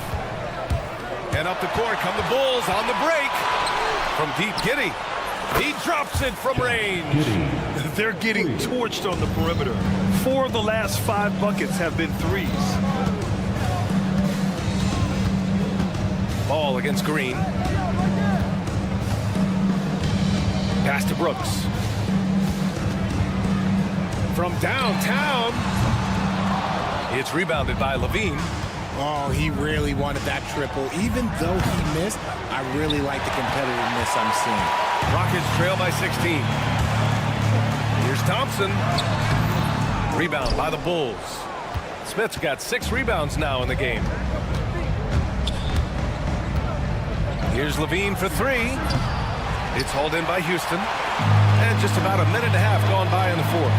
And up the court come the Bulls on the break. From deep, Giddey. He drops it from range. They're getting torched on the perimeter. 4 of the last 5 buckets have been threes. Ball against Green. Pass to Brooks. From downtown. It's rebounded by Levine. Oh, he really wanted that triple. Even though he missed, I really like the competitiveness I'm seeing. Rockets trail by 16. Here's Thompson. Rebound by the Bulls. Smith's got 6 rebounds now in the game. Here's Levine for 3. It's hauled in by Houston. And just about a minute and a half gone by in the fourth.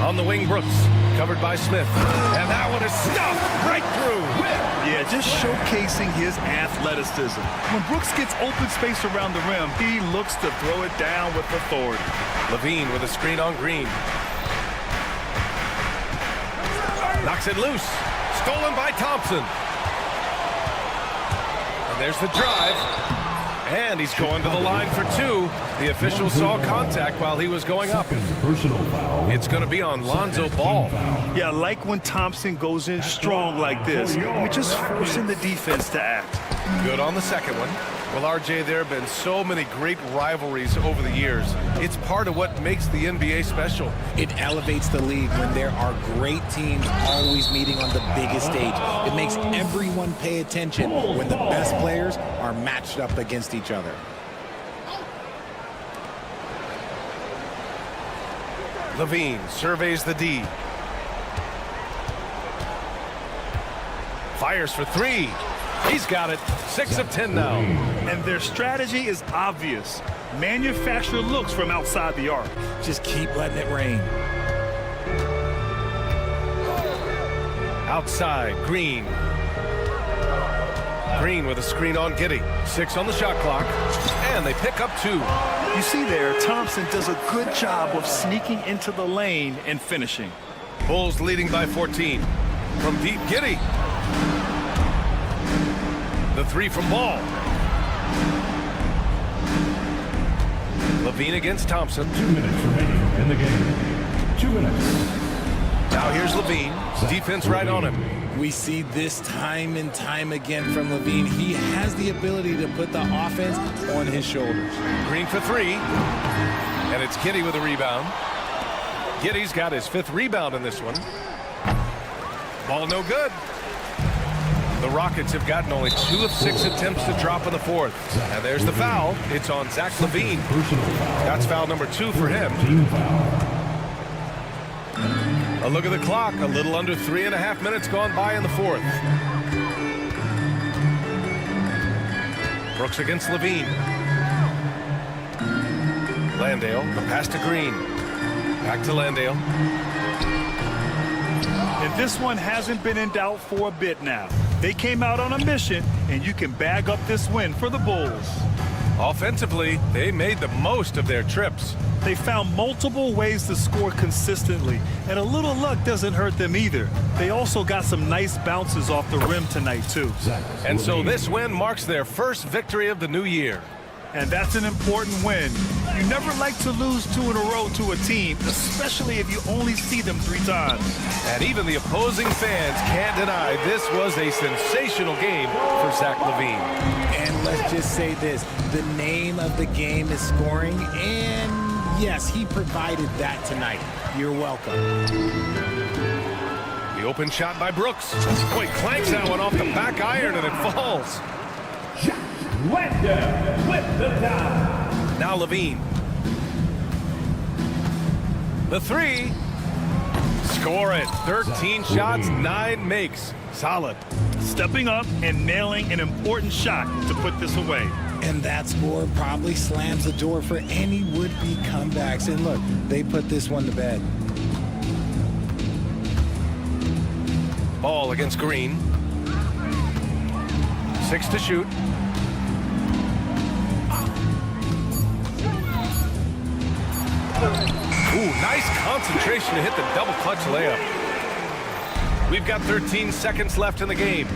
On the wing, Brooks. Covered by Smith. And that one is stuffed right through. Yeah, just showcasing his athleticism. When Brooks gets open space around the rim, he looks to throw it down with authority. Levine with a screen on Green. Knocks it loose. Stolen by Thompson. And there's the drive. And he's going to the line for 2. The official saw contact while he was going up. It's going to be on Lonzo Ball. Yeah, I like when Thompson goes in strong like this. We're just forcing the defense to act. Good on the second one. Well, RJ, there have been so many great rivalries over the years. It's part of what makes the NBA special. It elevates the league when there are great teams always meeting on the biggest stage. It makes everyone pay attention when the best players are matched up against each other. Levine surveys the D. Fires for 3. He's got it. 6 of 10 now. And their strategy is obvious. Manufacture looks from outside the arc. Just keep letting it rain. Outside, Green. Green with a screen on Giddey. 6 on the shot clock. And they pick up 2. You see there, Thompson does a good job of sneaking into the lane and finishing. Bulls leading by 14. From deep, Giddey. The 3 from Ball. Levine against Thompson. 2 minutes remaining in the game. 2 minutes. Now here's Levine. Defense right on him. We see this time and time again from Levine. He has the ability to put the offense on his shoulders. Green for 3. And it's Giddey with a rebound. Giddey's got his 5th rebound in this one. Ball no good. The Rockets have gotten only 2 of 6 attempts to drop in the fourth. And there's the foul. It's on Zach Levine. That's foul number 2 for him. A look at the clock. A little under 3.5 minutes gone by in the fourth. Brooks against Levine. Landale, the pass to Green. Back to Landale. And this one hasn't been in doubt for a bit now. They came out on a mission, and you can bag up this win for the Bulls. Offensively, they made the most of their trips. They found multiple ways to score consistently, and a little luck doesn't hurt them either. They also got some nice bounces off the rim tonight, too. And so this win marks their first victory of the new year. and that's an important win. You never like to lose 2 in a row to a team, especially if you only see them 3 times. And even the opposing fans can't deny this was a sensational game for Zach LaVine. And let's just say this, the name of the game is scoring, and yes, he provided that tonight. You're welcome. The open shot by Brooks. Boy, clanks that one off the back iron and it falls. Now LaVine. The 3. Score it. 13 shots, 9 makes. Solid. Stepping up and nailing an important shot to put this away. And that score probably slams the door for any would-be comebacks. And look, they put this one to bed. Ball against Green. 6 to shoot. Ooh, nice concentration to hit the double clutch layup. We've got 13 seconds left in the game.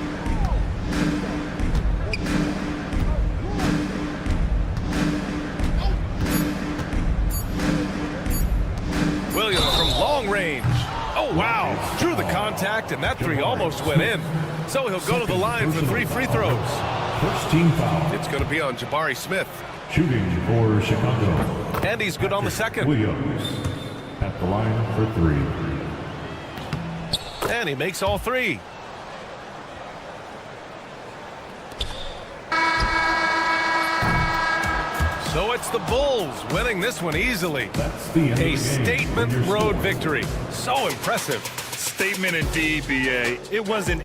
Williams from long range. Oh, wow. Drew the contact, and that 3 almost went in. So he'll go to the line for 3 free throws. First team foul. It's going to be on Jabari Smith. Shooting for Chicago. And he's good on the second. Williams at the line for 3. And he makes all 3. So it's the Bulls winning this one easily. That's the end A of the game. statement road victory. So impressive. Statement indeed, BA. It wasn't.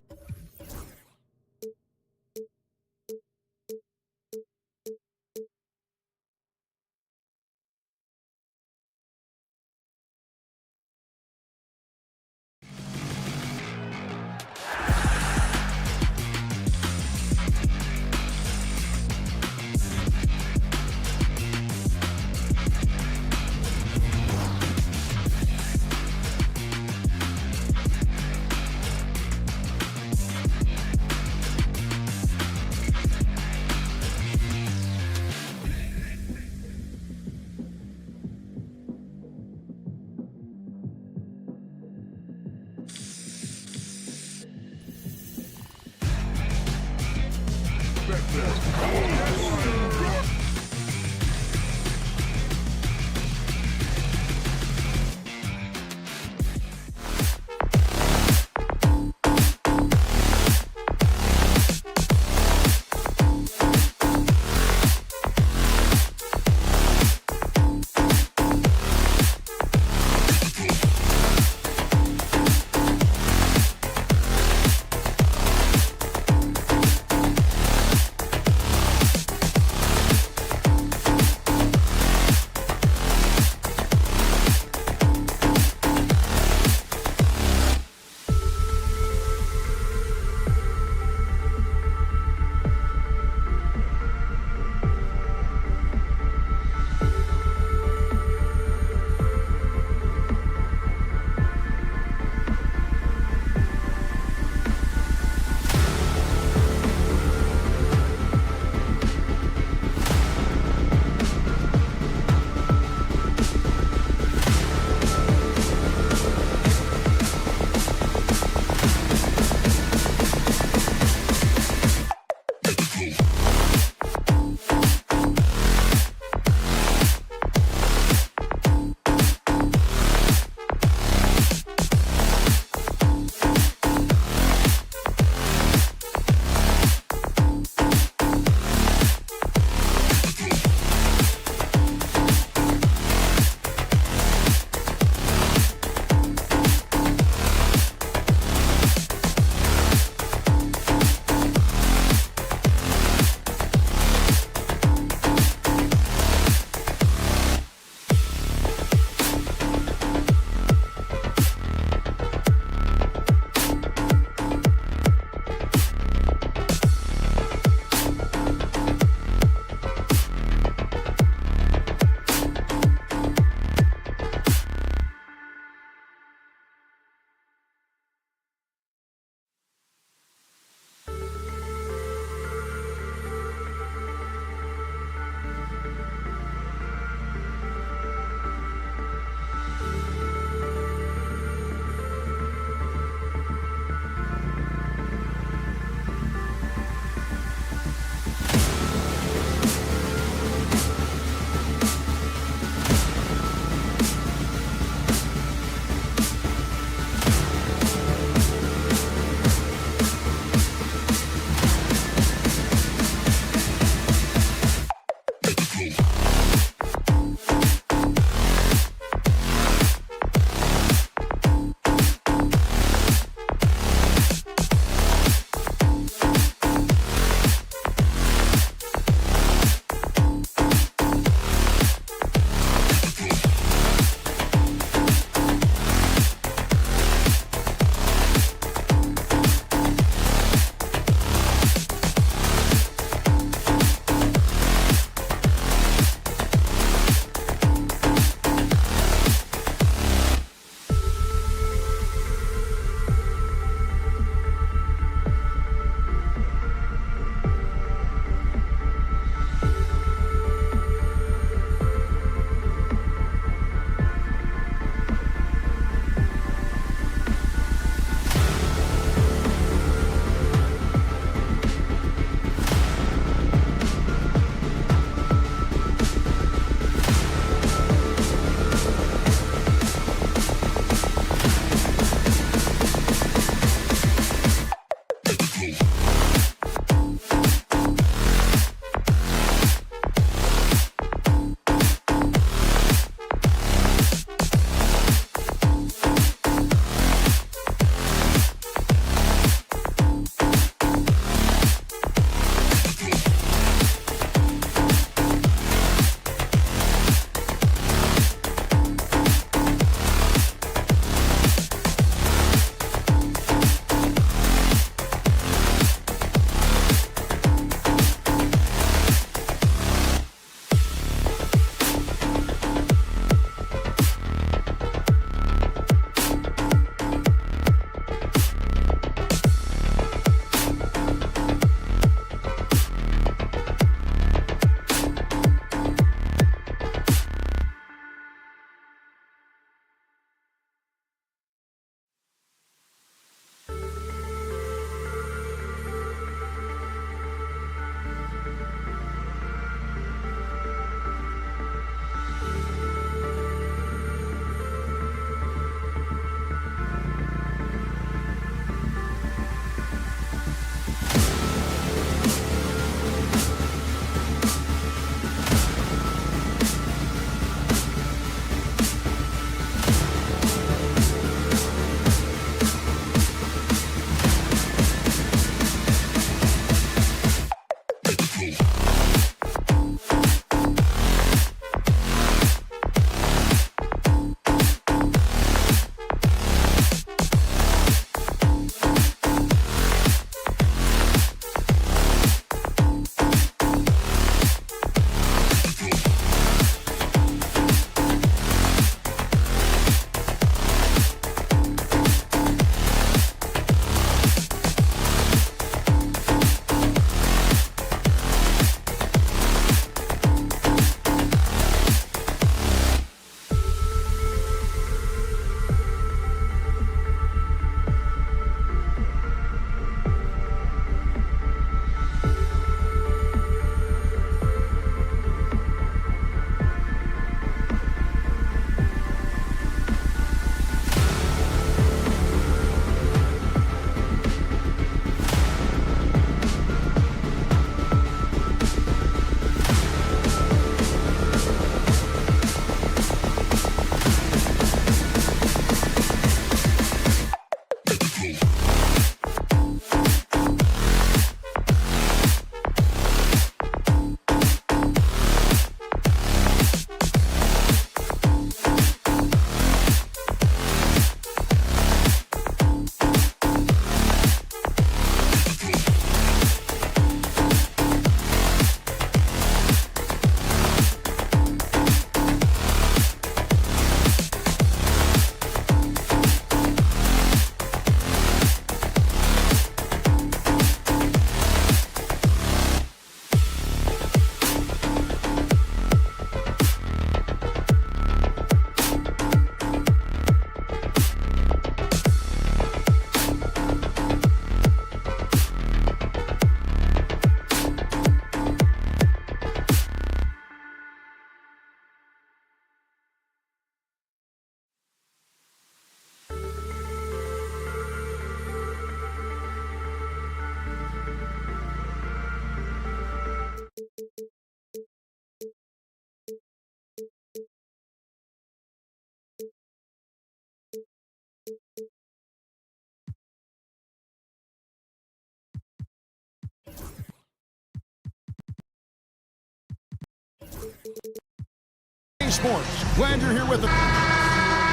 Sports. Glad you're here with us.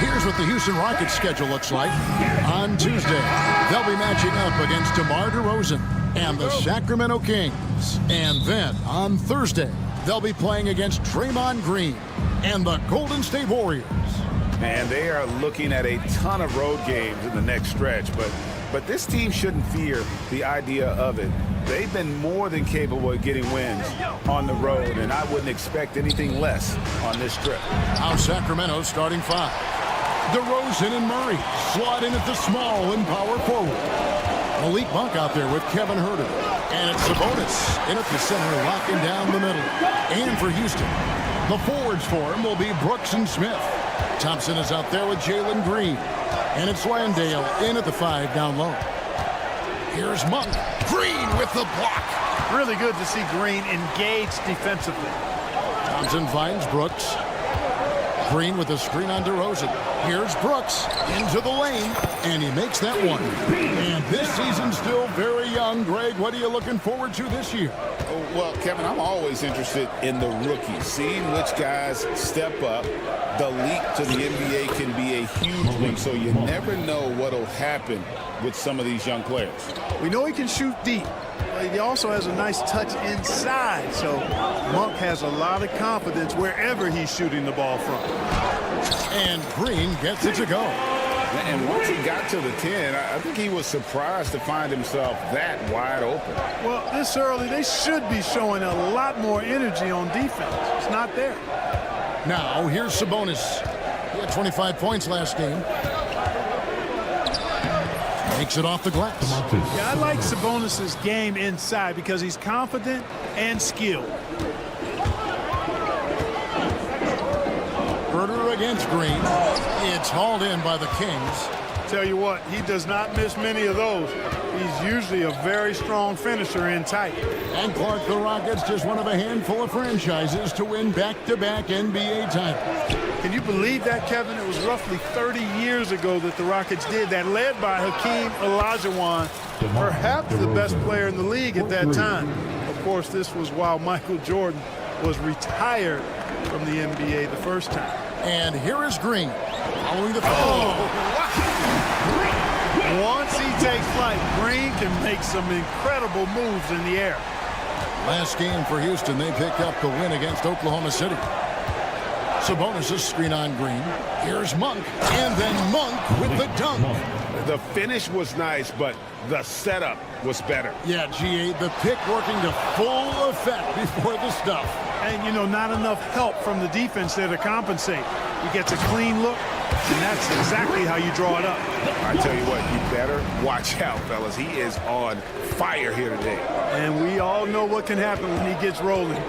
Here's what the Houston Rockets schedule looks like. On Tuesday, they'll be matching up against DeMar DeRozan and the Sacramento Kings. And then on Thursday, they'll be playing against Draymond Green and the Golden State Warriors. And they are looking at a ton of road games in the next stretch, but this team shouldn't fear the idea of it. They've been more than capable of getting wins on the road, and I wouldn't expect anything less on this trip. Now Sacramento starting five. DeRozan and Murray slot in at the small and power forward. Malik Monk out there with Kevin Huerter. And it's Sabonis in at the center, locking down the middle. And for Houston, the forwards for him will be Brooks and Smith. Thompson is out there with Jalen Green. And it's Landale in at the 5 down low. Here's Monk. Green with the block. Really good to see Green engaged defensively. Thompson finds Brooks. Green with a screen on DeRozan. Here's Brooks into the lane, and he makes that one. And this season's still very young. Greg, what are you looking forward to this year? Well, Kevin, I'm always interested in the rookies, seeing which guys step up. The leap to the NBA can be a huge one, so you never know what will happen with some of these young players. We know he can shoot deep. He also has a nice touch inside, so Monk has a lot of confidence wherever he's shooting the ball from. And Green gets it to go. And once he got to the 10, I think he was surprised to find himself that wide open. Well, this early, they should be showing a lot more energy on defense. It's not there. Now, here's Sabonis. He had 25 points last game. Makes it off the glass. Yeah, I like Sabonis' game inside because he's confident and skilled. Huerter against Green. It's hauled in by the Kings. Tell you what, he does not miss many of those. He's usually a very strong finisher in tight. And Clark, the Rockets, just one of a handful of franchises to win back-to-back NBA titles. Can you believe that, Kevin? It was roughly 30 years ago that the Rockets did that, led by Hakeem Olajuwon, perhaps the best player in the league at that time. Of course, this was while Michael Jordan was retired from the NBA the first time. And here is Green, following the foul. Once he takes flight, Green can make some incredible moves in the air. Last game for Houston, they picked up the win against Oklahoma City. Sabonis' screen on Green. Here's Monk, and then Monk with the dunk. The finish was nice, but the setup was better. Yeah, GA, the pick working to full effect before the stuff. And, you know, not enough help from the defense there to compensate. He gets a clean look, and that's exactly how you draw it up. I tell you what, you better watch out, fellas. He is on fire here today. And we all know what can happen when he gets rolling.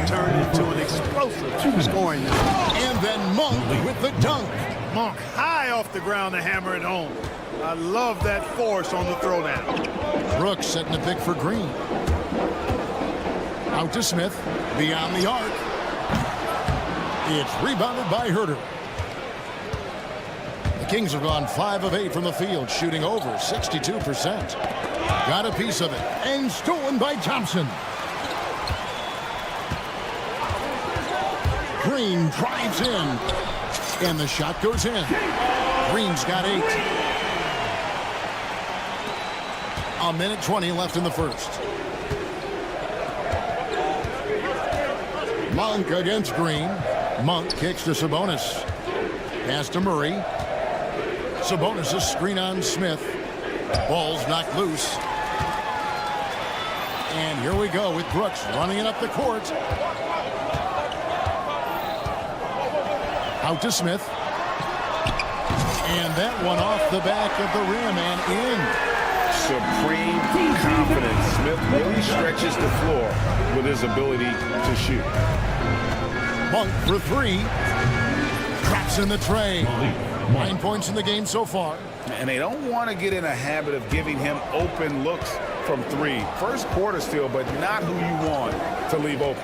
Turned into an explosive scoring. And then Monk with the dunk. Monk high off the ground to hammer it home. I love that force on the throwdown. Brooks setting the pick for Green. Out to Smith, beyond the arc. It's rebounded by Huerter. The Kings have gone 5 of 8 from the field, shooting over 62%. Got a piece of it, and stolen by Thompson. Green drives in, and the shot goes in. Green's got 8. A minute 20 left in the first. Monk against Green. Monk kicks to Sabonis. Pass to Murray. Sabonis' screen on Smith. Ball's knocked loose. And here we go with Brooks running it up the court. Out to Smith. And that one off the back of the rim and in. Supreme confidence. Smith really stretches the floor with his ability to shoot. Monk for three. Drops in the tray. 9 points in the game so far. And they don't want to get in a habit of giving him open looks from three. First quarter still, but not who you want to leave open.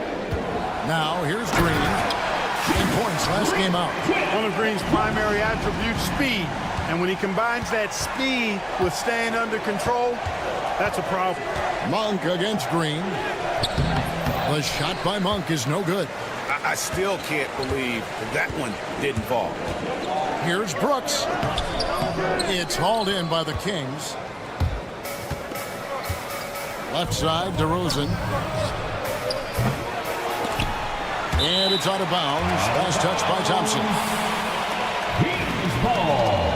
Now here's Green. 9 points last game out. One of Green's primary attributes, speed. And when he combines that speed with staying under control, that's a problem. Monk against Green. The shot by Monk is no good. I still can't believe that one didn't fall. Here's Brooks. It's hauled in by the Kings. Left side, DeRozan. And it's out of bounds. Last touch by Thompson. Kings ball.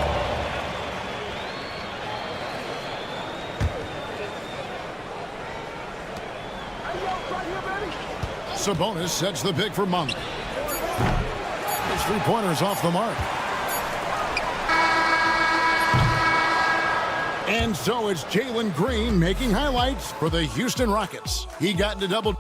Sabonis sets the pick for Monk. His three-pointers off the mark. And so it's Jalen Green making highlights for the Houston Rockets. He got into double.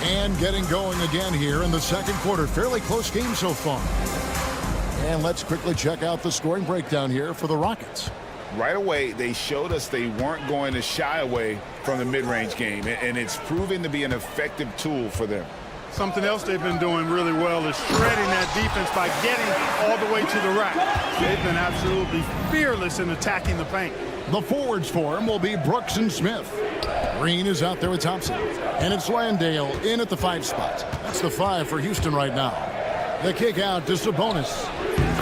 And getting going again here in the second quarter. Fairly close game so far. And let's quickly check out the scoring breakdown here for the Rockets. Right away, they showed us they weren't going to shy away from the mid-range game, and it's proven to be an effective tool for them. Something else they've been doing really well is shredding that defense by getting all the way to the rack. They've been absolutely fearless in attacking the paint. The forwards for him will be Brooks and Smith. Green is out there with Thompson. And it's Landale in at the 5 spot. That's the 5 for Houston right now. The kick out to Sabonis.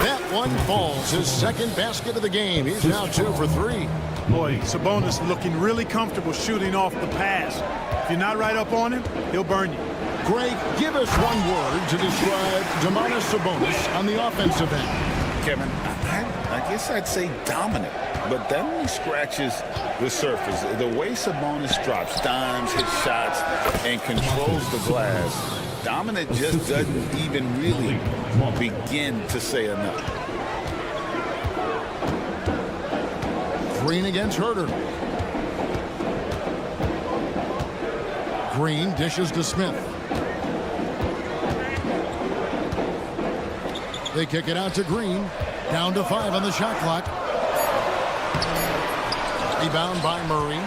That one falls. His second basket of the game. He's now 2 for 3. Boy, Sabonis looking really comfortable shooting off the pass. If you're not right up on him, he'll burn you. Greg, give us one word to describe Domantas Sabonis on the offensive end. Kevin, I guess I'd say dominant, but that only scratches the surface. The way Sabonis drops dimes, hits shots, and controls the glass, dominant just doesn't even really begin to say enough. Green against Herter. Green dishes to Smith. They kick it out to Green. Down to 5 on the shot clock. Rebound by Murray.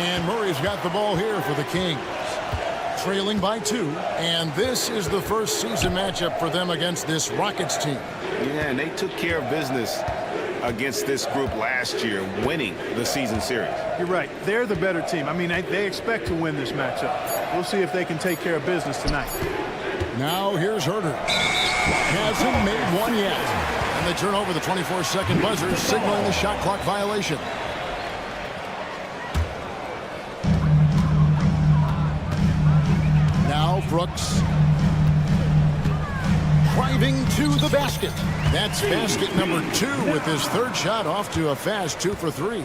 And Murray's got the ball here for the Kings. Trailing by 2. And this is the first season matchup for them against this Rockets team. Yeah, and they took care of business against this group last year, winning the season series. You're right. They're the better team. I mean, they expect to win this matchup. We'll see if they can take care of business tonight. Now here's Herter. Hasn't made one yet. And they turn over the 24-second buzzer, signaling the shot clock violation. Now Brooks. Driving to the basket. That's basket number 2 with his third shot off to a fast 2 for 3.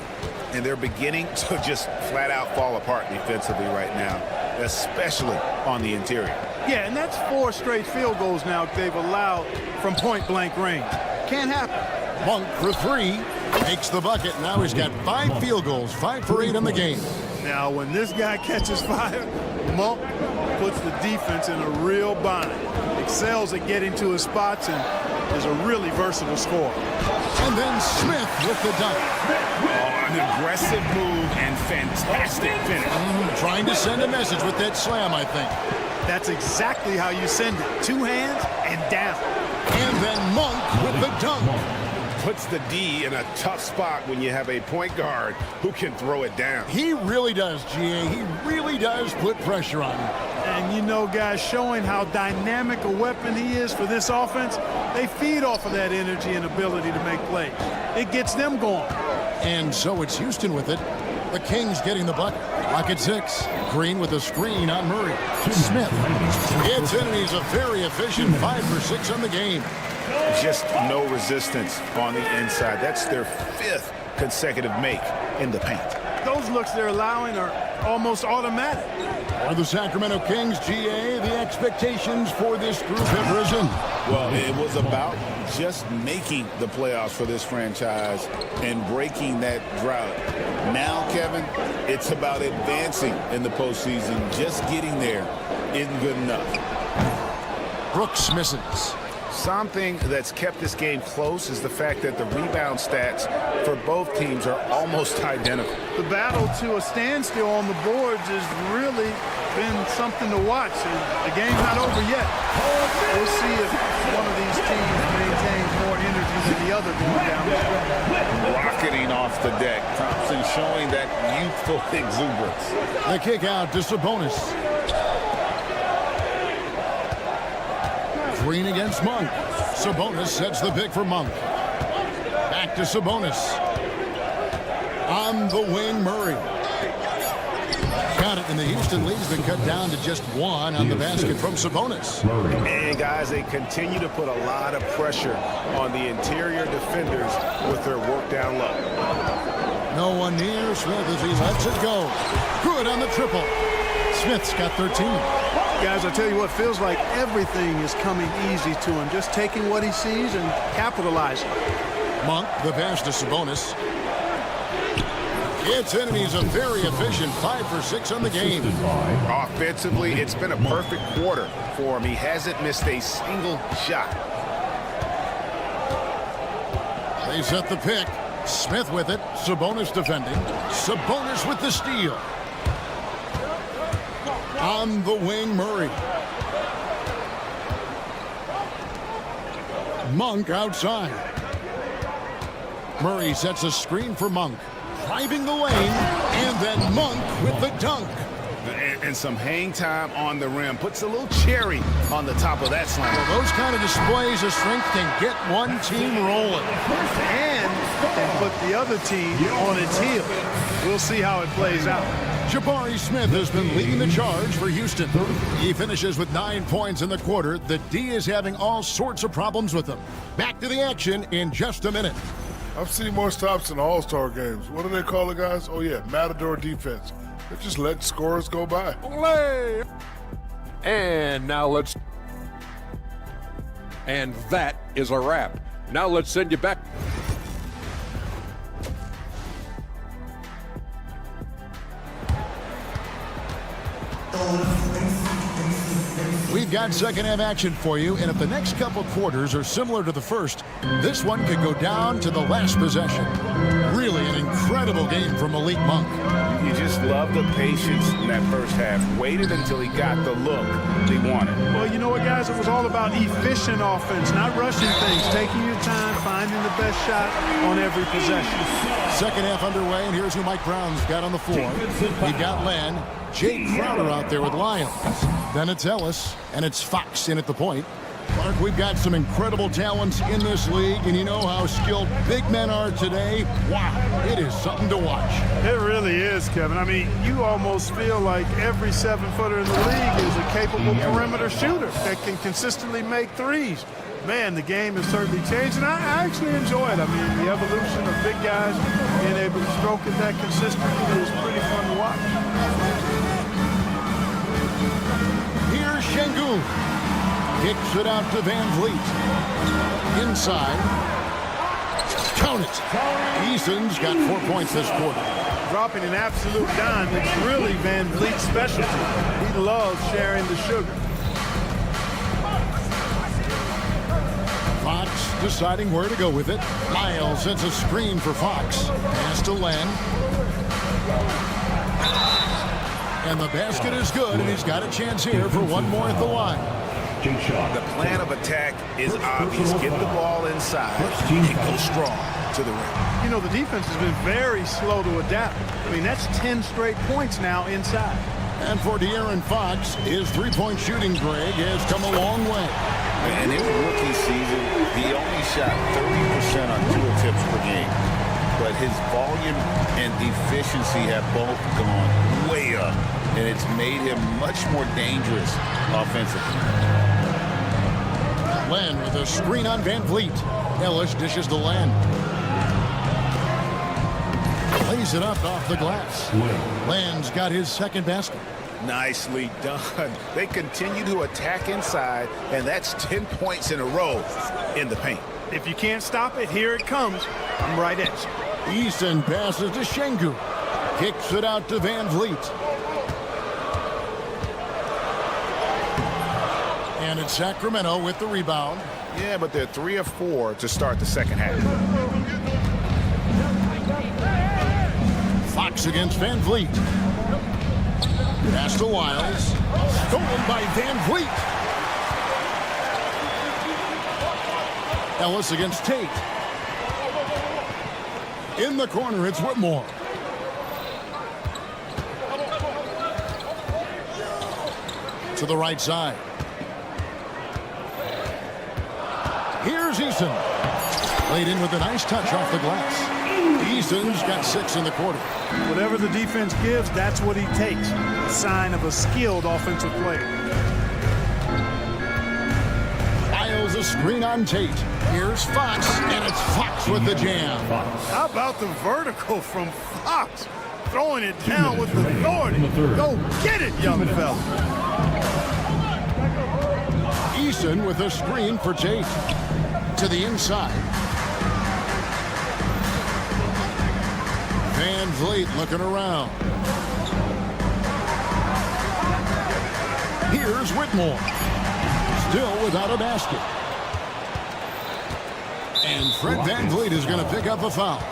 And they're beginning to just flat out fall apart defensively right now, especially on the interior. Yeah, and that's 4 straight field goals now they've allowed from point-blank range. Can't happen. Monk for 3. Makes the bucket. Now he's got 5 field goals, 5 for 8 in the game. Now, when this guy catches fire, Monk puts the defense in a real bind. Excels at getting to his spots and is a really versatile scorer. And then Smith with the dunk. Oh, an aggressive move and fantastic finish. Trying to send a message with that slam, I think. That's exactly how you send it. 2 hands and down. And then Monk with the dunk. Puts the D in a tough spot when you have a point guard who can throw it down. He really does, GA. He really does put pressure on him. And you know, guys, showing how dynamic a weapon he is for this offense, they feed off of that energy and ability to make plays. It gets them going. And so it's Houston with it. The Kings getting the bucket. Rocket 6. Green with a screen on Murray. Smith. It's in, and he's a very efficient 5 for 6 on the game. Just no resistance on the inside. That's their 5th consecutive make in the paint. Those looks they're allowing are almost automatic. For the Sacramento Kings, GA, the expectations for this group have risen. Well, it was about just making the playoffs for this franchise and breaking that drought. Now, Kevin, it's about advancing in the postseason. Just getting there isn't good enough. Brooks misses. Something that's kept this game close is the fact that the rebound stats for both teams are almost identical. The battle to a standstill on the boards has really been something to watch. The game's not over yet. We'll see if one of these teams maintains more energy than the other going down the stretch. Rocketing off the deck. Thompson showing that youthful exuberance. The kick out to Sabonis. Green against Monk. Sabonis sets the pick for Monk. Back to Sabonis. On the wing, Murray. Got it, and the Houston lead's been cut down to just one on the basket from Sabonis. And guys, they continue to put a lot of pressure on the interior defenders with their work down low. No one near Smith as he lets it go. Good on the triple. Smith's got 13. Guys, I tell you what, feels like everything is coming easy to him. Just taking what he sees and capitalizing. Monk, the pass to Sabonis. Gets in, and he's a very efficient 5 for 6 on the game. Offensively, it's been a perfect quarter for him. He hasn't missed a single shot. They set the pick. Smith with it. Sabonis defending. Sabonis with the steal. On the wing, Murray. Monk outside. Murray sets a screen for Monk. Driving the lane, and then Monk with the dunk. And some hang time on the rim. Puts a little cherry on the top of that slam. Well, those kind of displays of strength can get one team rolling. And put the other team on its heels. We'll see how it plays out. Jabari Smith has been leading the charge for Houston. He finishes with 9 points in the quarter. The D is having all sorts of problems with him. Back to the action in just a minute. I've seen more stops in All-Star games. What do they call it, guys? Oh, yeah, Matador defense. They just let scores go by. Olé! And now let's... And that is a wrap. Now let's send you back... We've got second half action for you, and if the next couple quarters are similar to the first, this one could go down to the last possession. Really an incredible game from Malik Monk. You just love the patience in that first half. Waited until he got the look he wanted. Well, you know what, guys? It was all about efficient offense, not rushing things, taking your time, finding the best shot on every possession. Second half underway, and here's who Mike Brown's got on the floor. He got Len. Jay Crowder out there with Lyons. Then it's Ellis, and it's Fox in at the point. Clark, we've got some incredible talents in this league, and you know how skilled big men are today. Wow, it is something to watch. It really is, Kevin. I mean, you almost feel like every 7-footer in the league is a capable perimeter shooter that can consistently make threes. Man, the game has certainly changed, and I actually enjoy it. I mean, the evolution of big guys being able to stroke it that consistently is pretty fun to watch. Here's Şengün. Kicks it out to Van Vliet. Inside. Count it. Eason's got 4 points this quarter. Dropping an absolute dime. It's really Van Vliet's specialty. He loves sharing the sugar. Fox deciding where to go with it. Miles sets a screen for Fox. Pass to Len. And the basket is good, and he's got a chance here for one more at the line. The plan of attack is obvious. Get the ball inside and go strong to the rim. You know, the defense has been very slow to adapt. I mean, that's 10 straight points now inside. And for De'Aaron Fox, his three-point shooting, Greg, has come a long way. And in the rookie season, he only shot 30% on 2 attempts per game. But his volume and efficiency have both gone way up. And it's made him much more dangerous offensively. Len with a screen on Van Vliet. Ellis dishes to Len. Lays it up off the glass. Len's got his second basket. Nicely done. They continue to attack inside, and that's 10 points in a row in the paint. If you can't stop it, here it comes. I'm right at you. Eason passes to Şengün. Kicks it out to Van Vliet. And it's Sacramento with the rebound. Yeah, but they're 3 of 4 to start the second half. Fox against Van Vliet. Pass to Wiles. Stolen by Van Vliet. Ellis against Tate. In the corner, it's Whitmore. To the right side. Here's Eason. Played in with a nice touch off the glass. Eason's got 6 in the quarter. Whatever the defense gives, that's what he takes. A sign of a skilled offensive player. Wiles a screen on Tate. Here's Fox, and it's Fox with the jam. How about the vertical from Fox? Throwing it down with authority. Go get it, young fella. Eason with a screen for Tate. To the inside. Van Vliet looking around. Here's Whitmore. Still without a basket. And Fred Van Vliet is going to pick up a foul.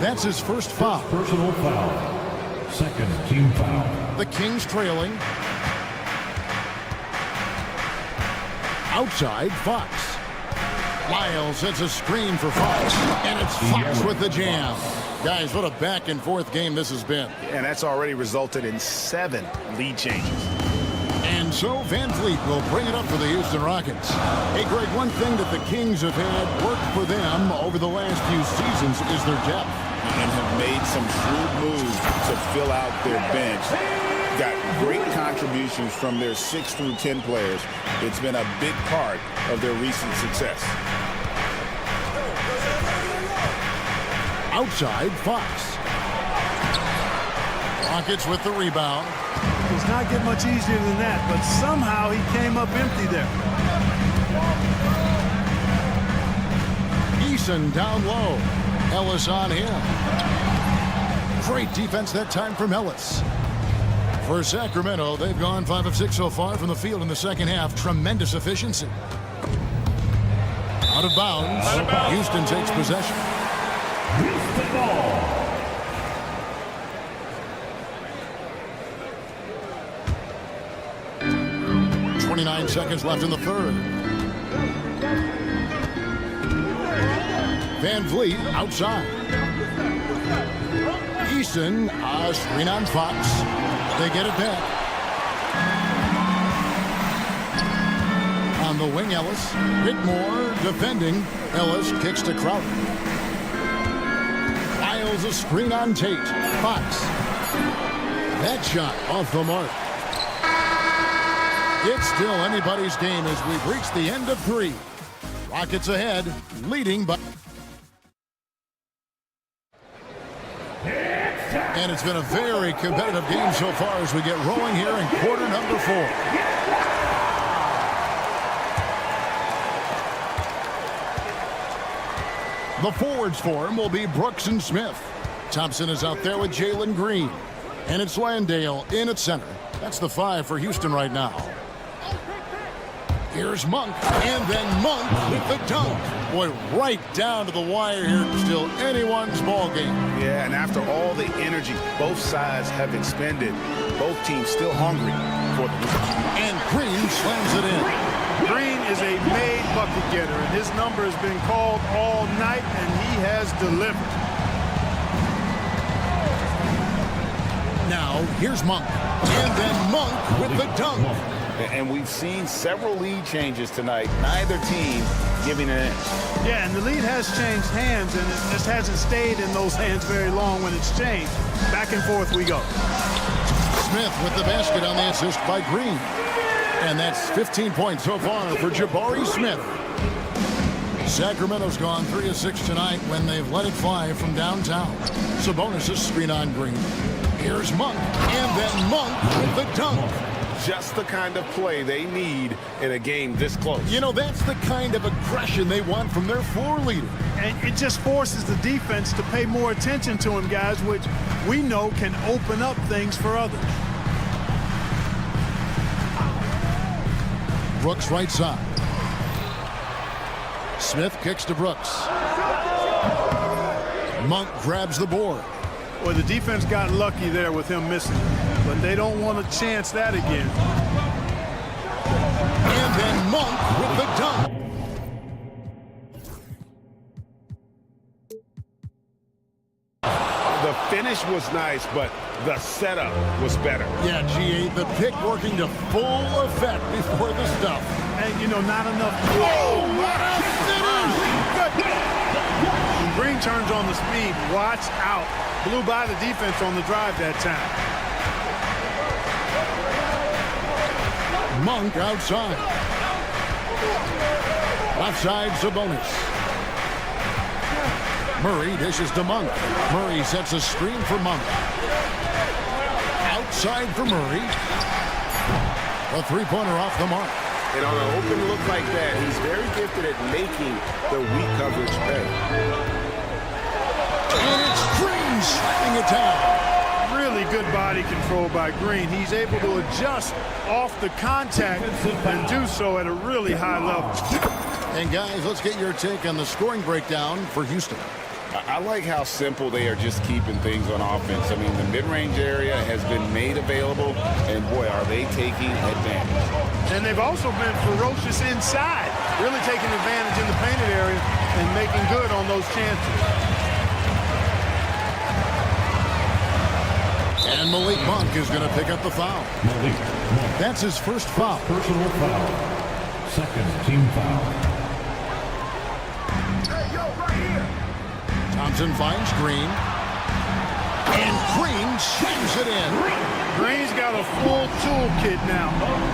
That's his first foul. Personal foul. Second team foul. The Kings trailing. Outside, Fox. Wiles sets a screen for Fox. And it's Fox with the jam. Guys, what a back-and-forth game this has been. And that's already resulted in 7 lead changes. And so Van Vliet will bring it up for the Houston Rockets. Hey, Greg, one thing that the Kings have had work for them over the last few seasons is their depth. And have made some shrewd moves to fill out their bench. Got great contributions from their 6 through 10 players. It's been a big part of their recent success. Outside, Fox. Rockets with the rebound. Does not get much easier than that, but somehow he came up empty there. Eason down low. Ellis on him. Great defense that time from Ellis. For Sacramento, they've gone 5 of 6 so far from the field in the second half. Tremendous efficiency. Out of bounds. Houston takes possession. Houston ball. 29 seconds left in the third. Van Vliet outside. Eason, screen on Fox. They get it back. On the wing, Ellis. Whitmore defending. Ellis kicks to Crowder. Wiles a screen on Tate. Fox. That shot off the mark. It's still anybody's game as we've reached the end of 3. Rockets ahead, leading by... And it's been a very competitive game so far as we get rolling here in quarter number 4. The forwards for him will be Brooks and Smith. Thompson is out there with Jalen Green. And it's Landale in at center. That's the 5 for Houston right now. Here's Monk, and then Monk with the dunk. Boy, right down to the wire here. Still anyone's ball game. Yeah, and after all the energy both sides have expended, both teams still hungry for the win. And Green slams it in. Green is a made bucket getter, and his number has been called all night, and he has delivered. Now, here's Monk. And then Monk with the dunk. And we've seen several lead changes tonight. Neither team giving an inch. Yeah, and the lead has changed hands, and it just hasn't stayed in those hands very long when it's changed. Back and forth we go. Smith with the basket on the assist by Green. And that's 15 points so far for Jabari Smith. Sacramento's gone 3 of 6 tonight when they've let it fly from downtown. Sabonis' screen on Green. Here's Monk, and then Monk with the dunk. Just the kind of play they need in a game this close. You know, that's the kind of aggression they want from their floor leader. And it just forces the defense to pay more attention to him, guys, which we know can open up things for others. Brooks right side. Smith kicks to Brooks. Monk grabs the board. Well, the defense got lucky there with him missing, but they don't want to chance that again. And then Monk with the dunk. The finish was nice, but the setup was better. Yeah, G8, the pick working to full effect before the stuff. And, you know, not enough. Whoa, what a finish! When Green turns on the speed, watch out. Blew by the defense on the drive that time. Monk outside. Left side, Sabonis. Murray dishes to Monk. Murray sets a screen for Monk. Outside for Murray. A three-pointer off the mark. And on an open look like that, he's very gifted at making the weak coverage pay. And it's Green slapping it down. Really good body control by Green. He's able to adjust off the contact and do so at a really high level. And guys, let's get your take on the scoring breakdown for Houston. I like how simple they are just keeping things on offense. I mean, the mid-range area has been made available, and boy, are they taking advantage. And they've also been ferocious inside, really taking advantage in the painted area and making good on those chances. And Malik Monk is going to pick up the foul. That's his first foul. Personal foul. Second team foul. Thompson finds Green. And Green slams it in. Green's got a full toolkit now,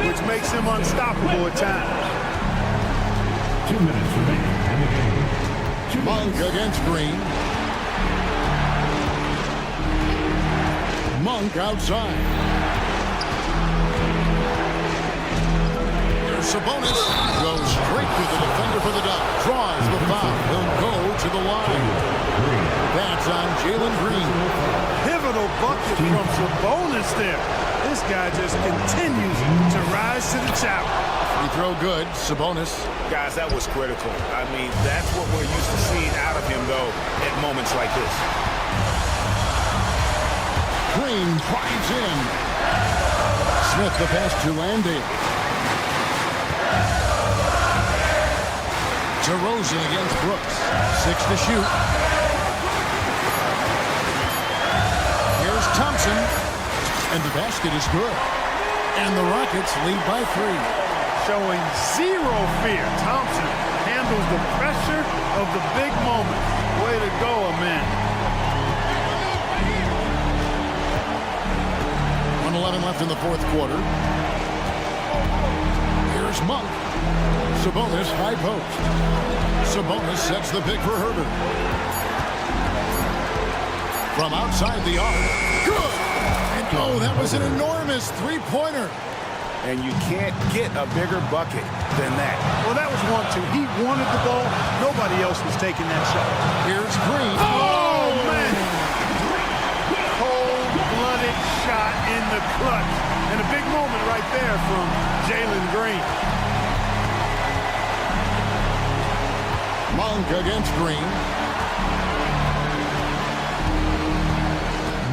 which makes him unstoppable at times. 2 minutes remaining in the game. Monk against Green. Monk outside. There's Sabonis. Goes straight to the defender for the dunk. Draws the foul. He'll go to the line. That's on Jalen Green. Pivotal bucket from Sabonis there. This guy just continues to rise to the challenge. Free throw good. Sabonis. Guys, that was critical. I mean, that's what we're used to seeing out of him, though, at moments like this. Green drives in. Smith the pass to Landale. DeRozan against Brooks. 6 to shoot. Here's Thompson. And the basket is good. And the Rockets lead by 3. Showing zero fear. Thompson handles the pressure of the big moment. Way to go, man. 1:11 left in the fourth quarter. Here's Monk. Sabonis high post. Sabonis sets the pick for Herbert. From outside the arc. Good! And oh, that was an enormous three-pointer. And you can't get a bigger bucket than that. Well, that was 1-2. He wanted the ball. Nobody else was taking that shot. Here's Green. Oh, man! Cold-blooded shot in the clutch. And a big moment right there from Jalen Green. Monk against Green.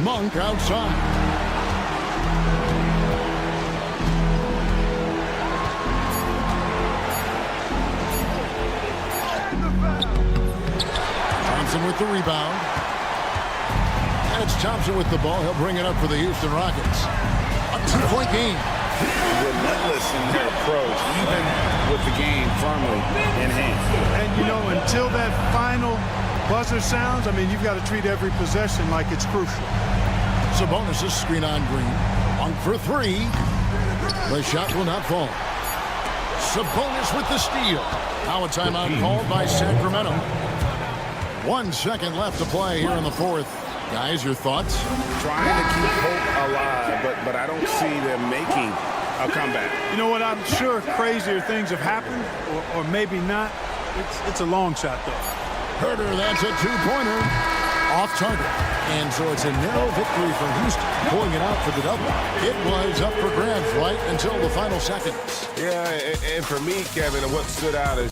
Monk outside. Thompson with the rebound. That's Thompson with the ball. He'll bring it up for the Houston Rockets. A 2-point game. Relentless in their approach, even with the game firmly in hand. And, you know, until that final buzzer sounds, I mean, you've got to treat every possession like it's crucial. Sabonis' screen on Green. Monk for 3. The shot will not fall. Sabonis with the steal. Now a timeout called by Sacramento. 1 second left to play here in the fourth. Guys, your thoughts? Trying to keep hope alive, but I don't see them making a comeback. You know what? I'm sure crazier things have happened, or maybe not. It's a long shot, though. Herder, that's a two-pointer. Off target. And so it's a narrow victory for Houston, pulling it out for the double. It was up for grabs right until the final seconds. Yeah, and for me, Kevin, what stood out is